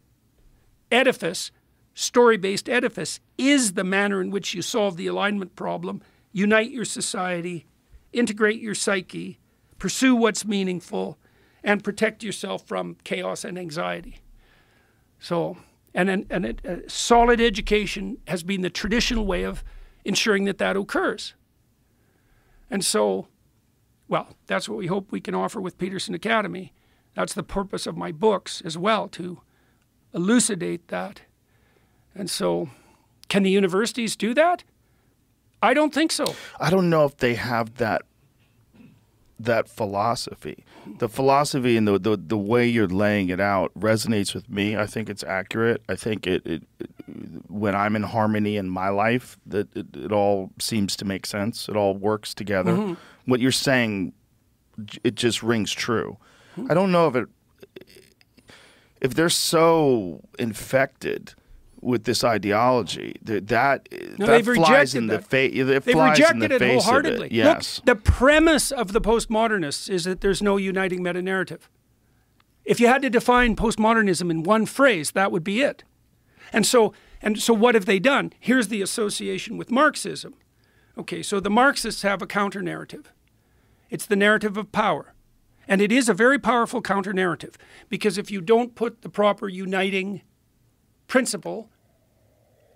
E: edifice, story-based edifice, is the manner in which you solve the alignment problem, unite your society, integrate your psyche, pursue what's meaningful, and protect yourself from chaos and anxiety. So, a solid education has been the traditional way of ensuring that that occurs. And so, well, that's what we hope we can offer with Peterson Academy. That's the purpose of my books as well, to elucidate that. And so, can the universities do that? I don't think so.
D: I don't know if they have that philosophy. The philosophy and the way you're laying it out resonates with me. I think it's accurate. I think it when I'm in harmony in my life, that it all seems to make sense. It all works together. Mm-hmm. What you're saying, it just rings true. Mm-hmm. I don't know if they're so infected with this ideology that flies in the face. They've
E: rejected it wholeheartedly.
D: Yes.
E: Look, the premise of the postmodernists is that there's no uniting meta-narrative. If you had to define postmodernism in one phrase, that would be it. And so what have they done? Here's the association with Marxism. Okay, so the Marxists have a counter-narrative. It's the narrative of power. And it is a very powerful counter-narrative, because if you don't put the proper uniting principle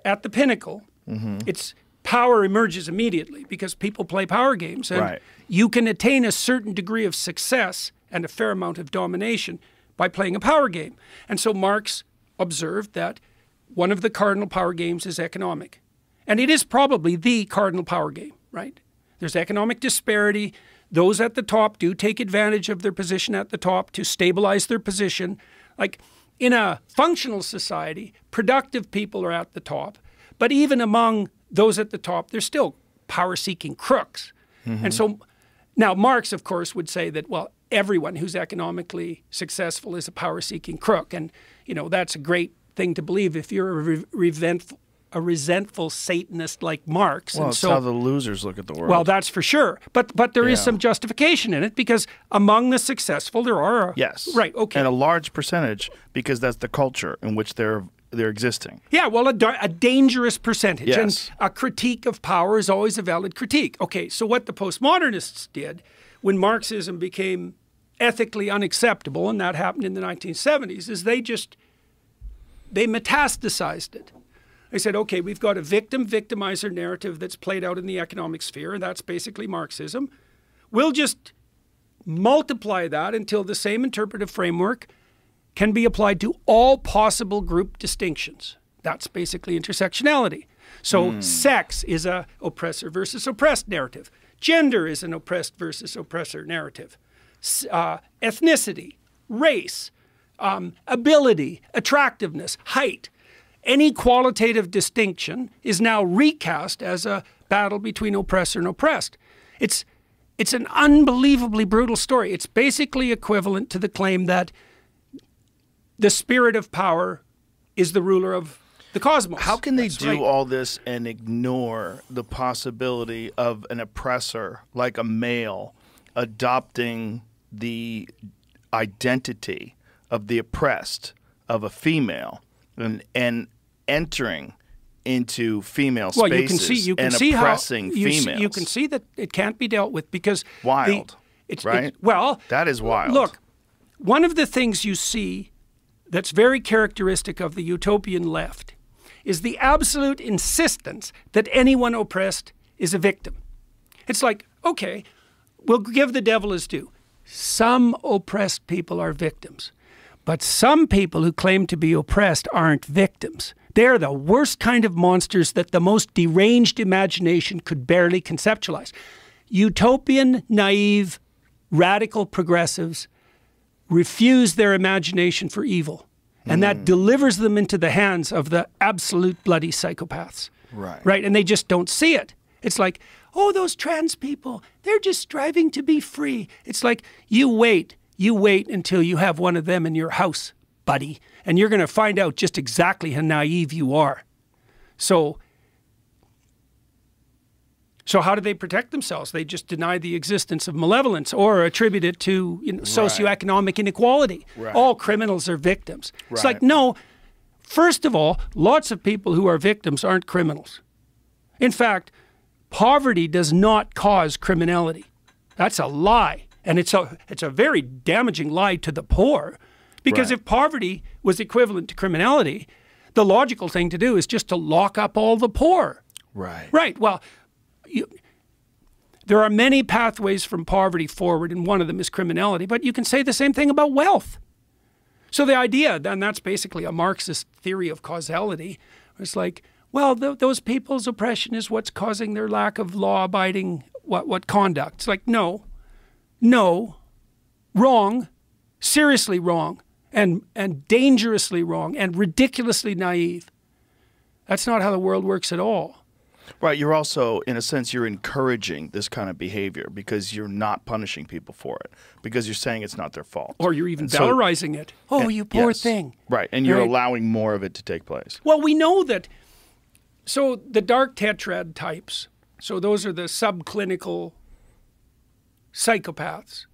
E: at the pinnacle, its power emerges immediately, because people play power games, and you can attain a certain degree of success and a fair amount of domination by playing a power game. And so Marx observed that one of the cardinal power games is economic. And it is probably the cardinal power game, right? There's economic disparity. Those at the top do take advantage of their position at the top to stabilize their position. Like, in a functional society, productive people are at the top, but even among those at the top, they're still power-seeking crooks. Mm-hmm. And so now Marx, of course, would say that, well, everyone who's economically successful is a power-seeking crook. And, you know, that's a great thing to believe if you're a resentful Satanist like Marx.
D: Well,
E: and
D: it's how the losers look at the world.
E: Well, that's for sure. But there is some justification in it, because among the successful there are...
D: Yes.
E: Right, okay.
D: And a large percentage, because that's the culture in which they're existing.
E: Yeah, well, a dangerous percentage.
D: Yes.
E: And a critique of power is always a valid critique. Okay, so what the postmodernists did when Marxism became ethically unacceptable, and that happened in the 1970s, is they metastasized it. They said, okay, we've got a victim-victimizer narrative that's played out in the economic sphere, and that's basically Marxism. We'll just multiply that until the same interpretive framework can be applied to all possible group distinctions. That's basically intersectionality. So sex is a oppressor versus oppressed narrative. Gender is an oppressed versus oppressor narrative. Ethnicity, race, ability, attractiveness, height. Any qualitative distinction is now recast as a battle between oppressor and oppressed. It's an unbelievably brutal story. It's basically equivalent to the claim that the spirit of power is the ruler of the cosmos.
D: How can they do all this and ignore the possibility of an oppressor, like a male, adopting the identity of the oppressed of a female and entering into female spaces and oppressing females?
E: You can see that it can't be dealt with, because
D: wild, right? That is wild.
E: Look, one of the things you see that's very characteristic of the utopian left is the absolute insistence that anyone oppressed is a victim. It's like, okay, we'll give the devil his due. Some oppressed people are victims, but some people who claim to be oppressed aren't victims. They're the worst kind of monsters that the most deranged imagination could barely conceptualize. Utopian, naive, radical progressives refuse their imagination for evil. And that delivers them into the hands of the absolute bloody psychopaths. Right. And they just don't see it. It's like, oh, those trans people, they're just striving to be free. It's like, you wait until you have one of them in your house, buddy, and you're going to find out just exactly how naive you are. So how do they protect themselves? They just deny the existence of malevolence or attribute it to socioeconomic inequality. All criminals are victims. It's like, no, first of all, lots of people who are victims aren't criminals. In fact, poverty does not cause criminality. That's a lie. And it's a very damaging lie to the poor. Because if poverty was equivalent to criminality, the logical thing to do is just to lock up all the poor. Right. Well, there are many pathways from poverty forward, and one of them is criminality, but you can say the same thing about wealth. So the idea, and that's basically a Marxist theory of causality, it's like, well, those people's oppression is what's causing their lack of law-abiding what conduct. It's like, no, wrong, seriously wrong, and dangerously wrong, and ridiculously naive. That's not how the world works at all.
D: Right, you're also, in a sense, you're encouraging this kind of behavior because you're not punishing people for it, because you're saying it's not their fault.
E: Or you're even valorizing it. Oh, you poor thing.
D: Right, and you're allowing more of it to take place.
E: Well, we know that, so the dark tetrad types, so those are the subclinical psychopaths.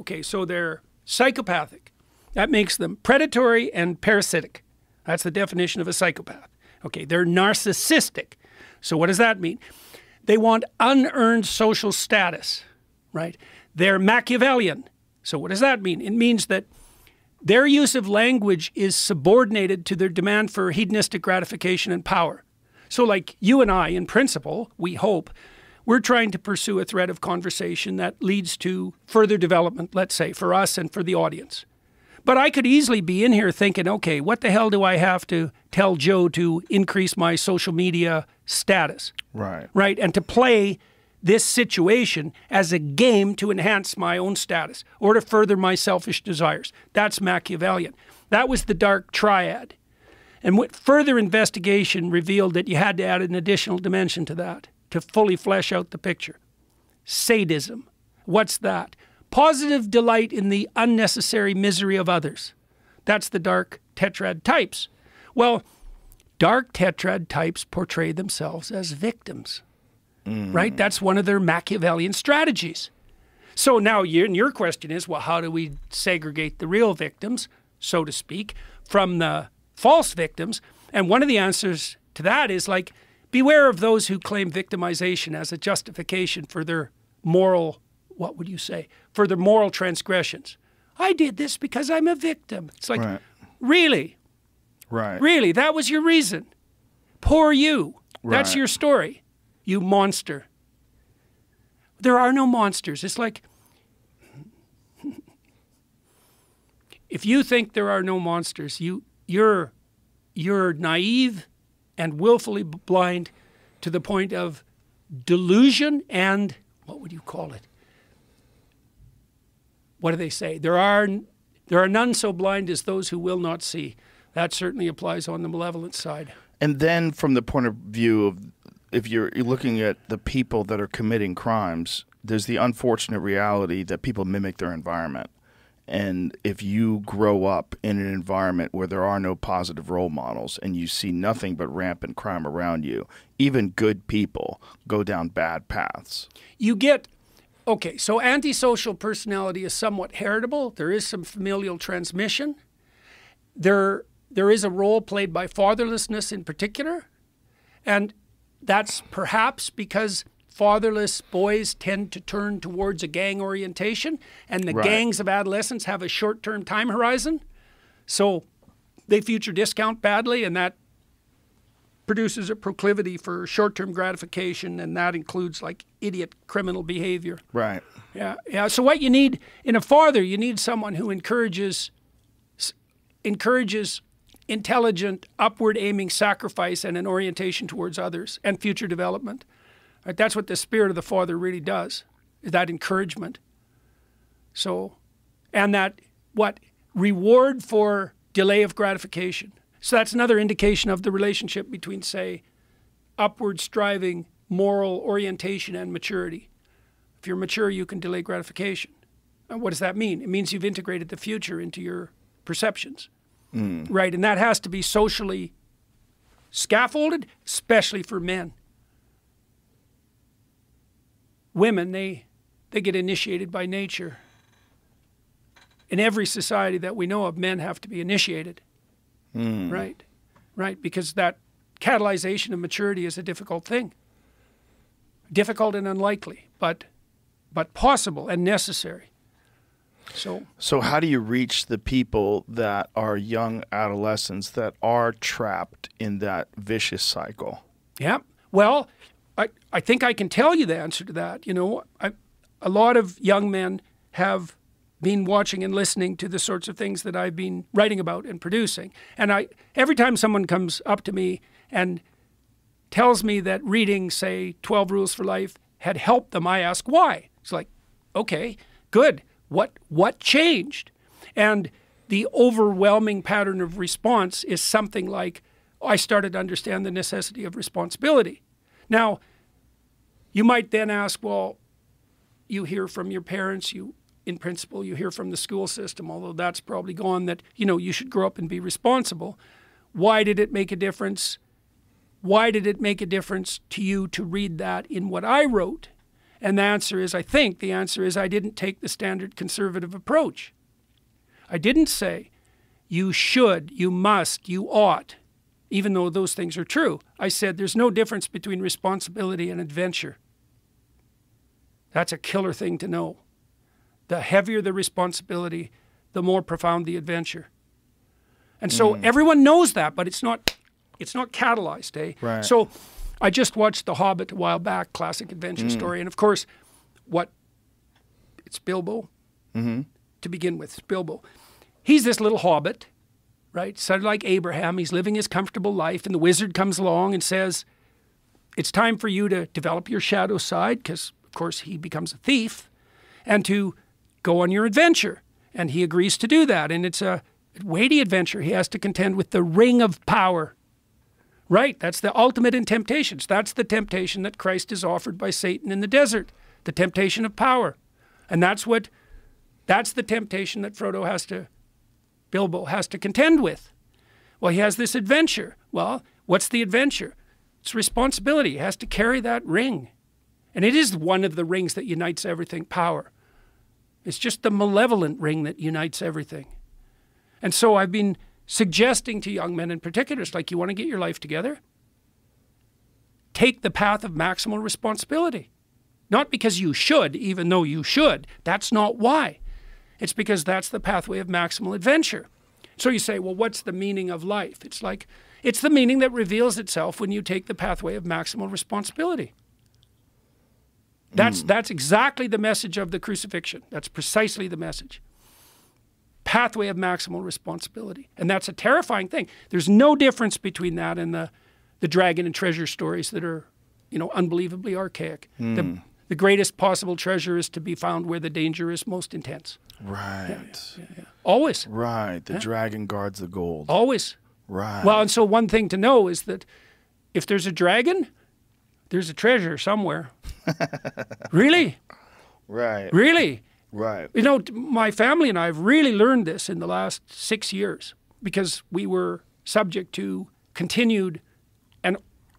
E: Okay, so they're psychopathic. That makes them predatory and parasitic. That's the definition of a psychopath. Okay, they're narcissistic. So what does that mean? They want unearned social status, right? They're Machiavellian. So what does that mean? It means that their use of language is subordinated to their demand for hedonistic gratification and power. So like you and I, in principle, we hope, we're trying to pursue a thread of conversation that leads to further development, let's say, for us and for the audience. But I could easily be in here thinking, okay, what the hell do I have to tell Joe to increase my social media status? Right. And to play this situation as a game to enhance my own status or to further my selfish desires. That's Machiavellian. That was the dark triad. And what further investigation revealed that you had to add an additional dimension to that to fully flesh out the picture. Sadism. What's that? Positive delight in the unnecessary misery of others. That's the dark tetrad types. Well, dark tetrad types portray themselves as victims, right? That's one of their Machiavellian strategies. So now your question is, well, how do we segregate the real victims, so to speak, from the false victims? And one of the answers to that is like, beware of those who claim victimization as a justification for their moral, what would you say, for their moral transgressions. I did this because I'm a victim. It's like, really? Really? That was your reason? Poor you. That's your story. You monster. There are no monsters. It's like, if you think there are no monsters, you're naive and willfully blind to the point of delusion and, what would you call it? What do they say? There are none so blind as those who will not see. That certainly applies on the malevolent side.
D: And then from the point of view of, if you're looking at the people that are committing crimes, there's the unfortunate reality that people mimic their environment. And if you grow up in an environment where there are no positive role models and you see nothing but rampant crime around you, even good people go down bad paths.
E: You get, okay, so antisocial personality is somewhat heritable. There is some familial transmission. There is a role played by fatherlessness in particular. And that's perhaps because fatherless boys tend to turn towards a gang orientation, and the gangs of adolescents have a short-term time horizon. So they future discount badly, and that produces a proclivity for short-term gratification, and that includes like idiot criminal behavior. Yeah. So what you need in a father, you need someone who encourages intelligent, upward-aiming sacrifice and an orientation towards others and future development. Right? That's what the spirit of the father really does, is that encouragement. So, and that, what? Reward for delay of gratification. So that's another indication of the relationship between, say, upward striving, moral orientation and maturity. If you're mature, you can delay gratification. And what does that mean? It means you've integrated the future into your perceptions. Right, and that has to be socially scaffolded, especially for men. Women, they get initiated by nature. In every society that we know of, men have to be initiated. Right, because that catalyzation of maturity is a difficult thing. Difficult and unlikely, but possible and necessary.
D: So how do you reach the people that are young adolescents that are trapped in that vicious cycle?
E: Yeah. Well, I think I can tell you the answer to that. You know, a lot of young men have been watching and listening to the sorts of things that I've been writing about and producing. And every time someone comes up to me and tells me that reading, say, 12 Rules for Life had helped them, I ask why. It's like, okay, good. What changed? And the overwhelming pattern of response is something like, I started to understand the necessity of responsibility. Now, you might then ask, well, you hear from your parents, in principle, you hear from the school system, although that's probably gone, that, you should grow up and be responsible. Why did it make a difference? Why did it make a difference to you to read that in what I wrote? And I think the answer is I didn't take the standard conservative approach. I didn't say you should, you must, you ought, even though those things are true. I said there's no difference between responsibility and adventure. That's a killer thing to know. The heavier the responsibility, the more profound the adventure. And so everyone knows that, but it's not catalyzed, eh?
D: Right.
E: So I just watched The Hobbit a while back, classic adventure story. And of course, it's Bilbo, to begin with, it's Bilbo. He's this little hobbit, right? Sort of like Abraham. He's living his comfortable life, and the wizard comes along and says, it's time for you to develop your shadow side, because, of course, he becomes a thief, and to go on your adventure. And he agrees to do that, and it's a weighty adventure. He has to contend with the ring of power. Right, that's the ultimate in temptations. That's the temptation that Christ is offered by Satan in the desert, the temptation of power. And that's the temptation that Bilbo has to contend with. Well, he has this adventure. Well, what's the adventure? It's responsibility. He has to carry that ring. And it is one of the rings that unites everything, power. It's just the malevolent ring that unites everything. And so I've been suggesting to young men in particular, it's like, you want to get your life together? Take the path of maximal responsibility. Not because you should, even though you should. That's not why. It's because that's the pathway of maximal adventure. So you say, well, what's the meaning of life? It's like, it's the meaning that reveals itself when you take the pathway of maximal responsibility. That's exactly the message of the crucifixion. That's precisely the message. Pathway of maximal responsibility. And that's a terrifying thing. There's no difference between that and the dragon and treasure stories that are, unbelievably archaic. The greatest possible treasure is to be found where the danger is most intense.
D: Right.
E: Yeah. Always.
D: Right. The dragon guards the gold.
E: Always.
D: Right.
E: Well, and so one thing to know is that if there's a dragon, there's a treasure somewhere. Really?
D: Right.
E: Really?
D: Right.
E: My family and I have really learned this in the last 6 years because we were subject to continued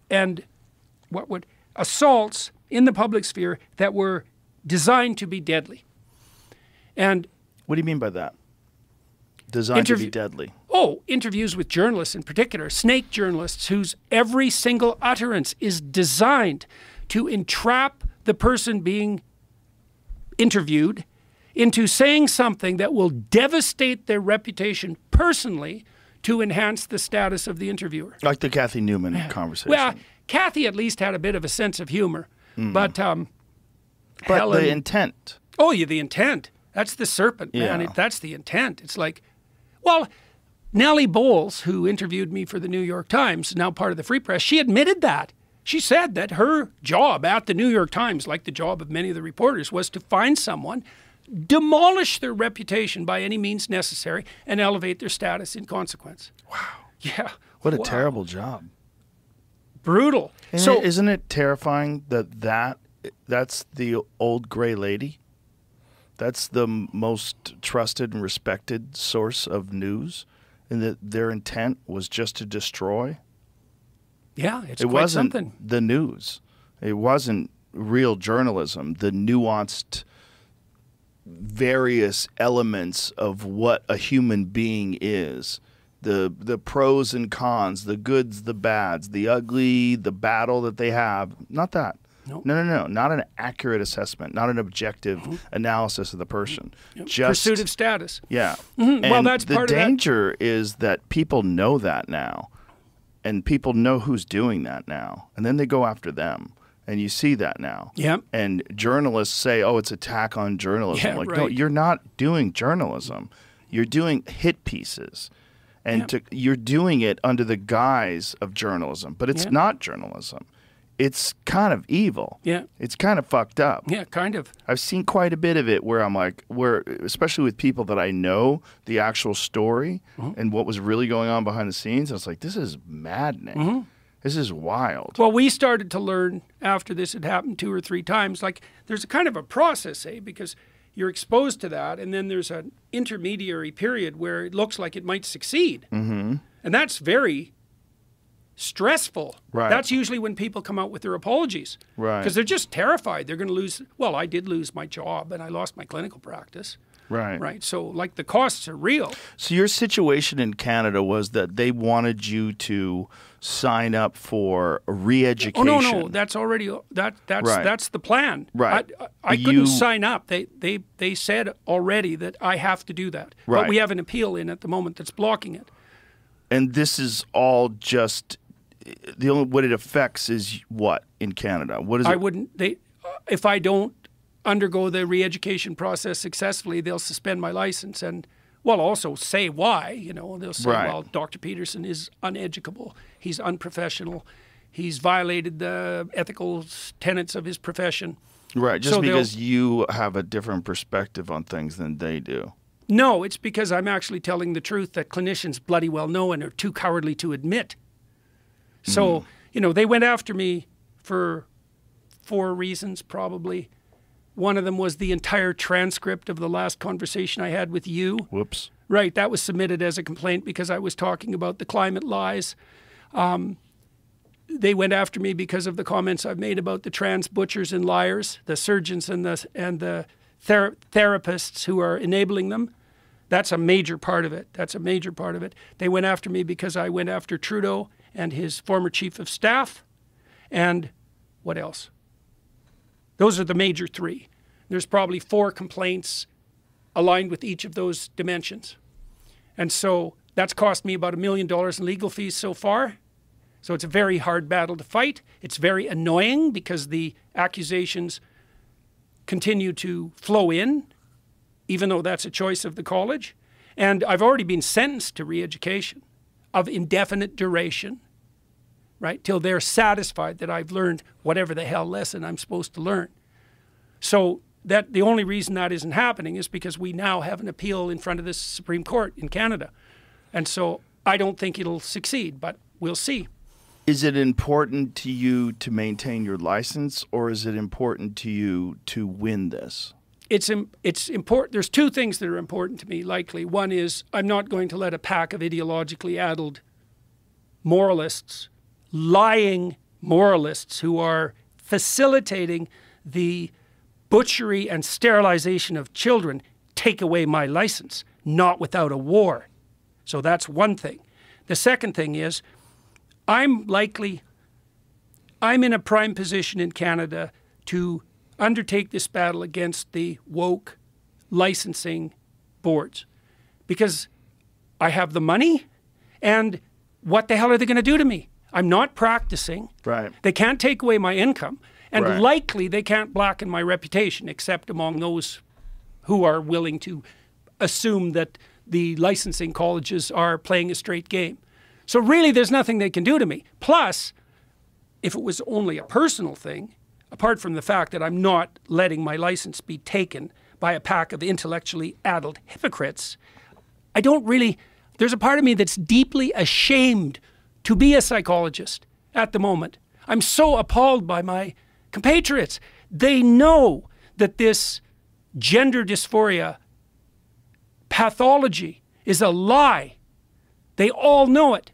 E: and assaults in the public sphere that were designed to be deadly. And
D: what do you mean by that? Designed to be deadly?
E: Oh, interviews with journalists in particular, snake journalists whose every single utterance is designed to entrap the person being interviewed into saying something that will devastate their reputation personally to enhance the status of the interviewer.
D: Like the Kathy Newman conversation.
E: Well, Kathy at least had a bit of a sense of humor. But Helen,
D: the intent.
E: Oh, yeah, the intent. That's the serpent, man.
D: Yeah.
E: That's the intent. It's like, well, Nellie Bowles, who interviewed me for the New York Times, now part of the Free Press, she admitted that. She said that her job at the New York Times, like the job of many of the reporters, was to find someone demolish their reputation by any means necessary and elevate their status in consequence.
D: Wow.
E: Yeah.
D: What a terrible job.
E: Brutal.
D: Isn't it terrifying that's the old gray lady? That's the most trusted and respected source of news, and that their intent was just to destroy?
E: Yeah, it
D: wasn't
E: something.
D: The news. It wasn't real journalism, the nuanced various elements of what a human being is. The pros and cons, the goods, the bads, the ugly, the battle that they have. Not that.
E: No.
D: No. Not an accurate assessment, not an objective analysis of the person. Just
E: pursuit of status.
D: Yeah.
E: Well, that's part
D: the
E: of
D: danger is that people know that now, and people know who's doing that now, and then they go after them. And you see that now.
E: Yep.
D: And journalists say, oh, it's attack on journalism.
E: Yeah,
D: like,
E: right.
D: no, you're not doing journalism. You're doing hit pieces. And you're doing it under the guise of journalism. But it's not journalism. It's kind of evil.
E: Yeah.
D: It's kind of fucked up.
E: Yeah, kind of.
D: I've seen quite a bit of it where I'm like, especially with people that I know the actual story and what was really going on behind the scenes, I was like, this is maddening. This is wild.
E: Well, we started to learn after this had happened 2 or 3 times, like there's a kind of a process, because you're exposed to that, and then there's an intermediary period where it looks like it might succeed. And that's very stressful.
D: Right.
E: That's usually when people come out with their apologies.
D: Right.
E: Because they're just terrified. They're going to lose. Well, I did lose my job, and I lost my clinical practice.
D: Right.
E: Right. So, like, the costs are real.
D: So your situation in Canada was that they wanted you to sign up for re-education.
E: Oh, no. That's already, that's the plan.
D: Right.
E: I couldn't sign up. They said already that I have to do that.
D: Right.
E: But we have an appeal in at the moment that's blocking it.
D: And this is all just, what it affects is what in Canada? What is it?
E: I wouldn't, if I don't undergo the re-education process successfully, they'll suspend my license and, well, also say why. They'll say, well, Dr. Peterson is uneducable. He's unprofessional. He's violated the ethical tenets of his profession.
D: Right, just because you have a different perspective on things than they do.
E: No, it's because I'm actually telling the truth that clinicians bloody well know and are too cowardly to admit. So, they went after me for 4 reasons, probably. One of them was the entire transcript of the last conversation I had with you.
D: Whoops.
E: Right, that was submitted as a complaint because I was talking about the climate lies. They went after me because of the comments I've made about the trans butchers and liars, the surgeons and the therapists who are enabling them. That's a major part of it. They went after me because I went after Trudeau and his former chief of staff. And what else? Those are the major 3. There's probably 4 complaints aligned with each of those dimensions. And so that's cost me about $1 million in legal fees so far. So it's a very hard battle to fight. It's very annoying because the accusations continue to flow in, even though that's a choice of the college. And I've already been sentenced to re-education of indefinite duration, right, till they're satisfied that I've learned whatever the hell lesson I'm supposed to learn. So that the only reason that isn't happening is because we now have an appeal in front of the Supreme Court in Canada. And so I don't think it'll succeed, but we'll see.
D: Is it important to you to maintain your license, or is it important to you to win this?
E: It's important. There's 2 things that are important to me, likely. One is I'm not going to let a pack of ideologically addled moralists, lying moralists who are facilitating the butchery and sterilization of children take away my license, not without a war. So that's one thing. The second thing is I'm in a prime position in Canada to undertake this battle against the woke licensing boards because I have the money, and what the hell are they going to do to me? I'm not practicing.
D: Right.
E: They can't take away my income, and
D: Right.
E: likely they can't blacken my reputation except among those who are willing to assume that the licensing colleges are playing a straight game. So really there's nothing they can do to me. Plus, if it was only a personal thing, apart from the fact that I'm not letting my license be taken by a pack of intellectually addled hypocrites, I don't really, there's a part of me that's deeply ashamed to be a psychologist at the moment. I'm so appalled by my compatriots. They know that this gender dysphoria pathology is a lie. They all know it.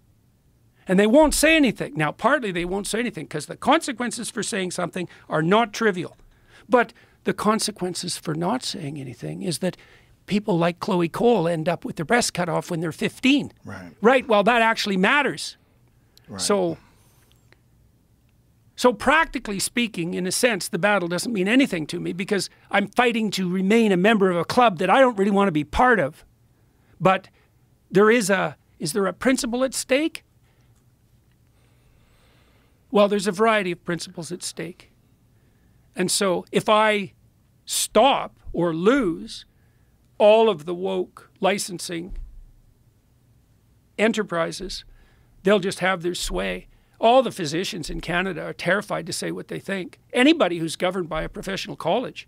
E: And they won't say anything. Now, partly they won't say anything because the consequences for saying something are not trivial. But the consequences for not saying anything is that people like Chloe Cole end up with their breasts cut off when they're 15.
D: Right.
E: Right, well, that actually matters.
D: Right.
E: So practically speaking, in a sense, the battle doesn't mean anything to me because I'm fighting to remain a member of a club that I don't really want to be part of. But is there a principle at stake? Well, there's a variety of principles at stake. And so if I stop or lose all of the woke licensing enterprises, they'll just have their sway. All the physicians in Canada are terrified to say what they think. Anybody who's governed by a professional college,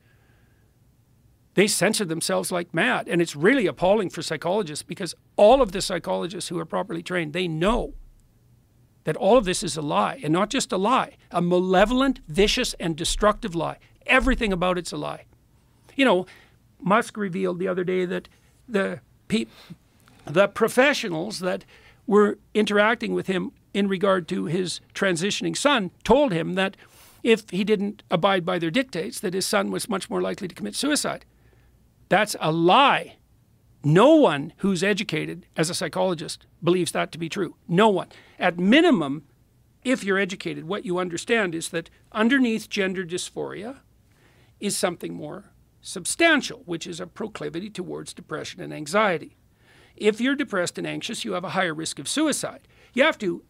E: they censor themselves like mad. And it's really appalling for psychologists because all of the psychologists who are properly trained, they know that all of this is a lie, and not just a lie, a malevolent, vicious, and destructive lie. Everything about it's a lie. You know, Musk revealed the other day that the professionals that were interacting with him in regard to his transitioning son told him that if he didn't abide by their dictates, that his son was much more likely to commit suicide. That's a lie. No one who's educated as a psychologist believes that to be true. No one. At minimum, if you're educated, what you understand is that underneath gender dysphoria is something more substantial, which is a proclivity towards depression and anxiety. If you're depressed and anxious, you have a higher risk of suicide. You have to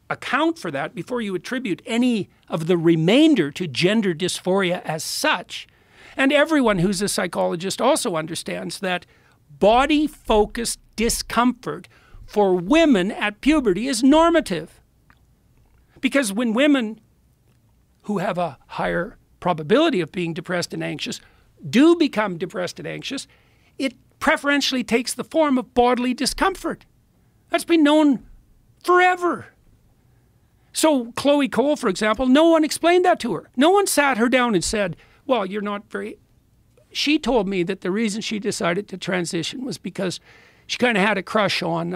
E: account for that before you attribute any of the remainder to gender dysphoria as such. And everyone who's a psychologist also understands that body-focused discomfort for women at puberty is normative. Because when women who have a higher probability of being depressed and anxious do become depressed and anxious, it preferentially takes the form of bodily discomfort. That's been known forever. So Chloe Cole, for example, no one explained that to her. No one sat her down and said, well, you're not very... She told me that the reason she decided to transition was because she kind of had a crush on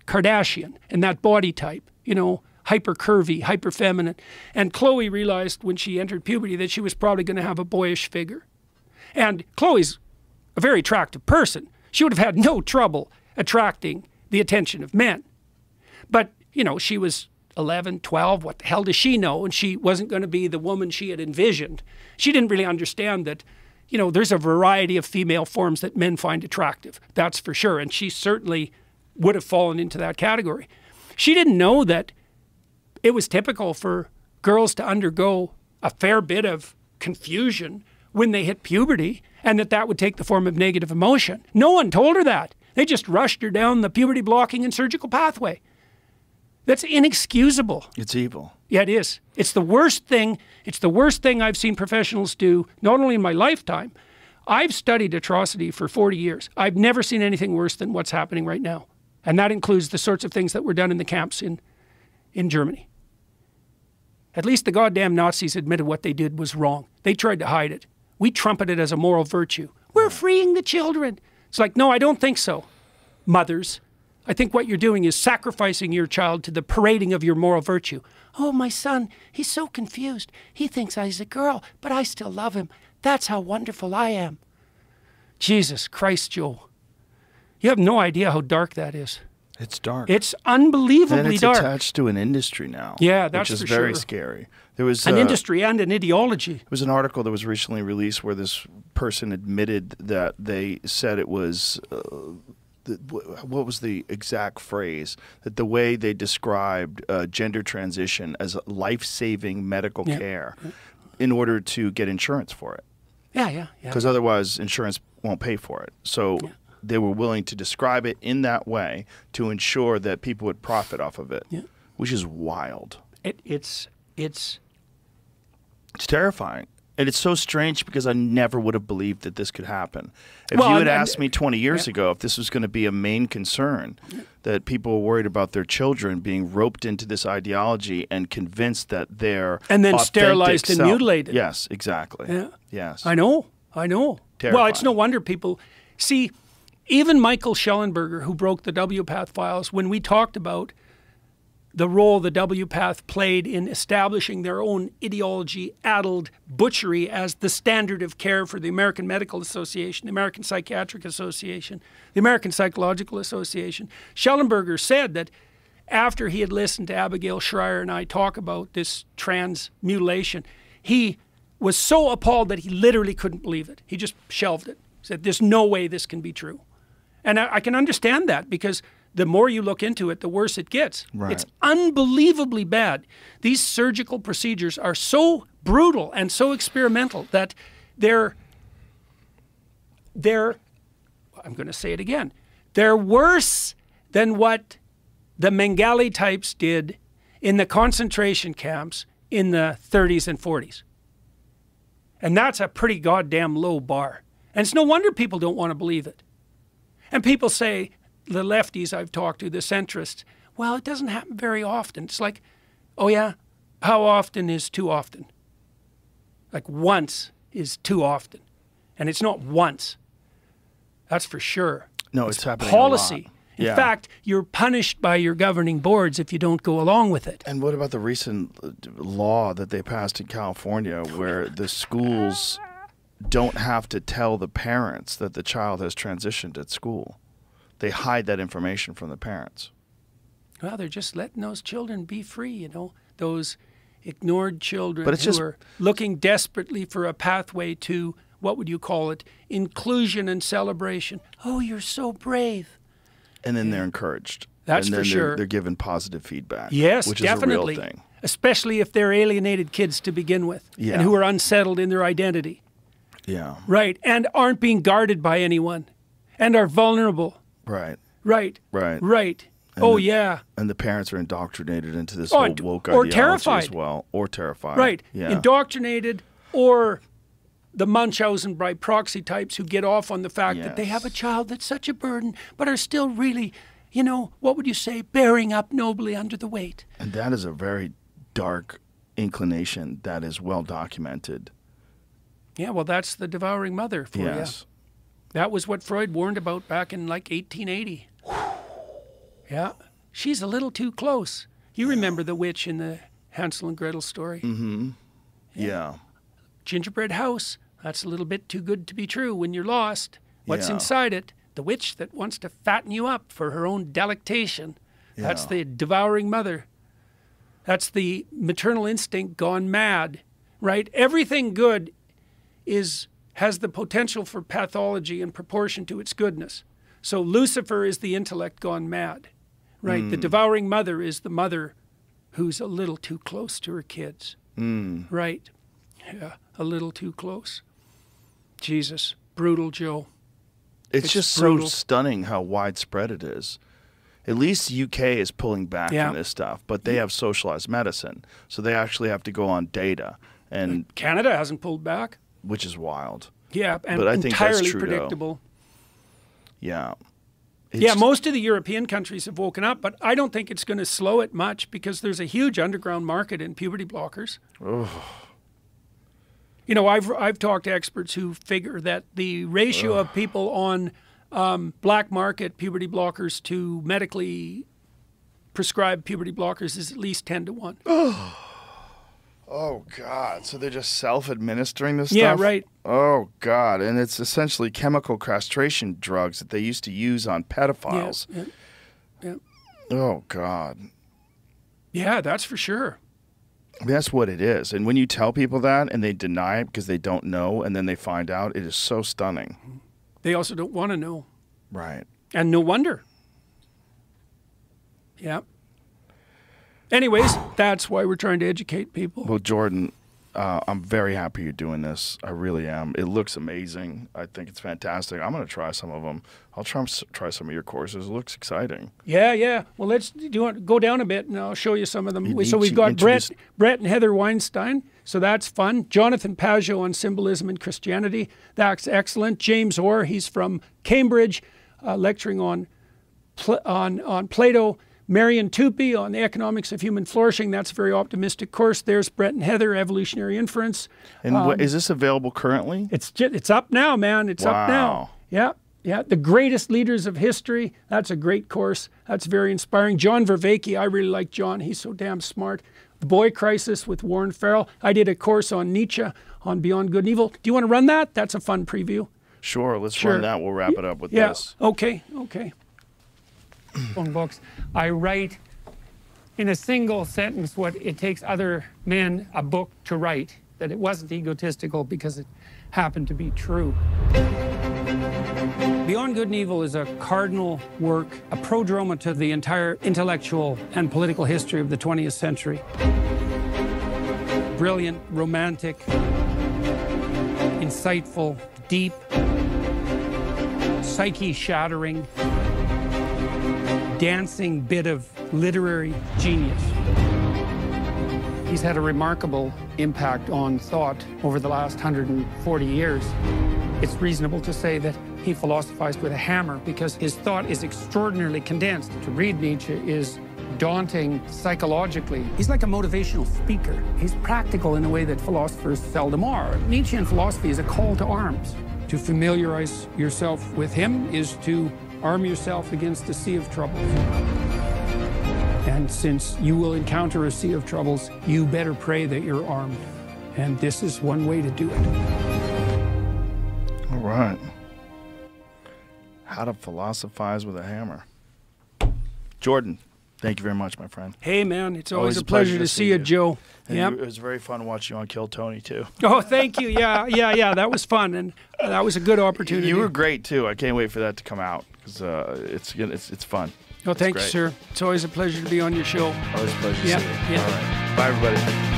E: Kardashian and that body type, you know, hyper curvy, hyper feminine. And Chloe realized when she entered puberty that she was probably going to have a boyish figure. And Chloe's a very attractive person. She would have had no trouble attracting the attention of men. But, you know, she was 11, 12, what the hell does she know? And she wasn't going to be the woman she had envisioned. She didn't really understand that, you know, there's a variety of female forms that men find attractive. That's for sure. And she certainly would have fallen into that category. She didn't know that it was typical for girls to undergo a fair bit of confusion when they hit puberty and that would take the form of negative emotion. No one told her that. They just rushed her down the puberty blocking and surgical pathway. That's inexcusable.
D: It's evil.
E: Yeah, it is. It's the worst thing. It's the worst thing I've seen professionals do, not only in my lifetime. I've studied atrocity for 40 years. I've never seen anything worse than what's happening right now. And that includes the sorts of things that were done in the camps in Germany. At least the goddamn Nazis admitted what they did was wrong. They tried to hide it. We trumpet it as a moral virtue. We're freeing the children. It's like, no, I don't think so, mothers. I think what you're doing is sacrificing your child to the parading of your moral virtue. Oh, my son, he's so confused. He thinks he's a girl, but I still love him. That's how wonderful I am. Jesus Christ, Joe. You have no idea how dark that is.
D: It's dark.
E: It's unbelievably
D: and it's
E: dark.
D: attached to an industry now.
E: Yeah, that's
D: which is
E: for
D: very
E: sure.
D: scary. There was
E: an industry and an ideology.
D: There was an article that was recently released where this person admitted that they said it was... what was the exact phrase? That the way they described gender transition as life-saving medical care in order to get insurance for it.
E: Yeah.
D: Because otherwise insurance won't pay for it. So they were willing to describe it in that way to ensure that people would profit off of it, which is wild.
E: It's
D: terrifying. And it's so strange because I never would have believed that this could happen. If
E: Well,
D: you had
E: and-
D: asked me 20 years ago if this was going to be a main concern, that people were worried about their children being roped into this ideology and convinced that they're
E: And then
D: authentic
E: sterilized and
D: self-
E: mutilated.
D: Yes, exactly.
E: Yeah.
D: Yes.
E: I know. Well, it's no wonder people see. Even Michael Schellenberger, who broke the WPATH files, when we talked about the role the WPATH played in establishing their own ideology-addled butchery as the standard of care for the American Medical Association, the American Psychiatric Association, the American Psychological Association, Schellenberger said that after he had listened to Abigail Schreier and I talk about this trans mutilation, he was so appalled that he literally couldn't believe it. He just shelved it. He said, there's no way this can be true. And I can understand that because the more you look into it, the worse it gets.
D: Right.
E: It's unbelievably bad. These surgical procedures are so brutal and so experimental that they're I'm going to say it again, they're worse than what the Mengele types did in the concentration camps in the 30s and 40s. And that's a pretty goddamn low bar. And it's no wonder people don't want to believe it. And people say, the lefties I've talked to, the centrists, well, it doesn't happen very often. It's like, oh yeah, how often is too often? Like once is too often. And it's not once. That's for sure.
D: No, it's happening
E: policy.
D: a lot.
E: In
D: Yeah.
E: fact, you're punished by your governing boards if you don't go along with it.
D: And what about the recent law that they passed in California where the schools don't have to tell the parents that the child has transitioned at school? They hide that information from the parents.
E: Well, they're just letting those children be free, you know, those ignored children
D: But it's
E: who
D: just-
E: are looking desperately for a pathway to, what would you call it, inclusion and celebration. Oh, you're so brave.
D: And then they're encouraged.
E: That's
D: and
E: for
D: then
E: sure.
D: They're given positive feedback.
E: Yes,
D: which
E: definitely.
D: is a real thing.
E: Especially if they're alienated kids to begin with
D: Yeah.
E: and who are unsettled in their identity.
D: Yeah.
E: Right, and aren't being guarded by anyone and are vulnerable.
D: Right.
E: Right.
D: Right.
E: Right.
D: And
E: Oh,
D: the-
E: yeah.
D: And the parents are indoctrinated into this
E: Oh,
D: whole
E: and-
D: woke
E: or
D: ideology
E: terrified.
D: as well. Or terrified.
E: Right.
D: Yeah.
E: Indoctrinated, or the Munchausen by proxy types who get off on the fact that they have a child that's such a burden, but are still really, you know, what would you say, bearing up nobly under the weight.
D: And that is a very dark inclination that is well documented.
E: Yeah, well, that's the devouring mother for
D: Yes.
E: you. That was what Freud warned about back in like 1880. Yeah. She's a little too close. You remember the witch in the Hansel and Gretel story?
D: Mm-hmm. Yeah.
E: Gingerbread house. That's a little bit too good to be true when you're lost. What's
D: Yeah.
E: inside it? The witch that wants to fatten you up for her own delectation. That's
D: Yeah.
E: the devouring mother. That's the maternal instinct gone mad, right? Everything good has the potential for pathology in proportion to its goodness. So Lucifer is the intellect gone mad, right? The devouring mother is the mother who's a little too close to her kids, right? Yeah, a little too close. Jesus, brutal, Joe.
D: It's just
E: brutal.
D: so stunning how widespread it is. At least the UK is pulling back
E: Yeah.
D: from this stuff, but they have socialized medicine, so they actually have to go on data, and
E: Canada hasn't pulled back.
D: which is wild.
E: Yeah, and
D: But I think that's
E: entirely
D: Trudeau.
E: predictable.
D: Yeah.
E: Yeah, most of the European countries have woken up, but I don't think it's going to slow it much because there's a huge underground market in puberty blockers. You know, I've talked to experts who figure that the ratio of people on black market puberty blockers to medically prescribed puberty blockers is at least 10 to 1.
D: Oh, God. So they're just self-administering this
E: Yeah,
D: stuff?
E: right.
D: Oh, God. And it's essentially chemical castration drugs that they used to use on pedophiles.
E: Yeah.
D: Oh, God.
E: Yeah, that's for sure.
D: That's what it is. And when you tell people that and they deny it because they don't know and then they find out, it is so stunning.
E: They also don't want to know.
D: Right.
E: And no wonder. Yeah. Anyways, that's why we're trying to educate people.
D: Well, Jordan, I'm very happy you're doing this. I really am. It looks amazing. I think it's fantastic. I'm going to try some of them. I'll try some of your courses. It looks exciting.
E: Yeah. Well, do you want to go down a bit and I'll show you some of them.
D: You
E: So
D: need
E: we've
D: to
E: got
D: introduce-
E: Brett and Heather Weinstein. So that's fun. Jonathan Pageau on symbolism and Christianity. That's excellent. James Orr, he's from Cambridge, lecturing on Plato. Marion Tupy on the economics of human flourishing. That's a very optimistic course. There's Brett and Heather, evolutionary inference.
D: And is this available currently?
E: It's up now, man. It's up now. Yeah. Yeah, The Greatest Leaders of History. That's a great course. That's very inspiring. John Vervaeke, I really like John. He's so damn smart. The Boy Crisis with Warren Farrell. I did a course on Nietzsche, on Beyond Good and Evil. Do you want to run that? That's a fun preview.
D: Sure, let's run that. We'll wrap it up with this.
E: Okay.
F: Books. I write in a single sentence what it takes other men a book to write, that it wasn't egotistical because it happened to be true. Beyond Good and Evil is a cardinal work, a prodroma to the entire intellectual and political history of the 20th century. Brilliant, romantic, insightful, deep, psyche-shattering, dancing bit of literary genius. He's had a remarkable impact on thought over the last 140 years. It's reasonable to say that he philosophized with a hammer because his thought is extraordinarily condensed. To read Nietzsche is daunting psychologically. He's like a motivational speaker. He's practical in a way that philosophers seldom are. Nietzschean philosophy is a call to arms. To familiarize yourself with him is to arm yourself against a sea of troubles. And since you will encounter a sea of troubles, you better pray that you're armed. And this is one way to do it.
D: All right. How to philosophize with a hammer. Jordan, thank you very much, my friend.
E: Hey, man, it's always a pleasure to see you, Joe.
D: Yeah, it was very fun watching you on Kill Tony, too.
E: Oh, thank you. Yeah, that was fun, and that was a good opportunity.
D: You were great, too. I can't wait for that to come out, because it's fun.
E: Oh, thank you, sir. It's always a pleasure to be on your show.
D: Always a pleasure to see you. All right. Bye, everybody.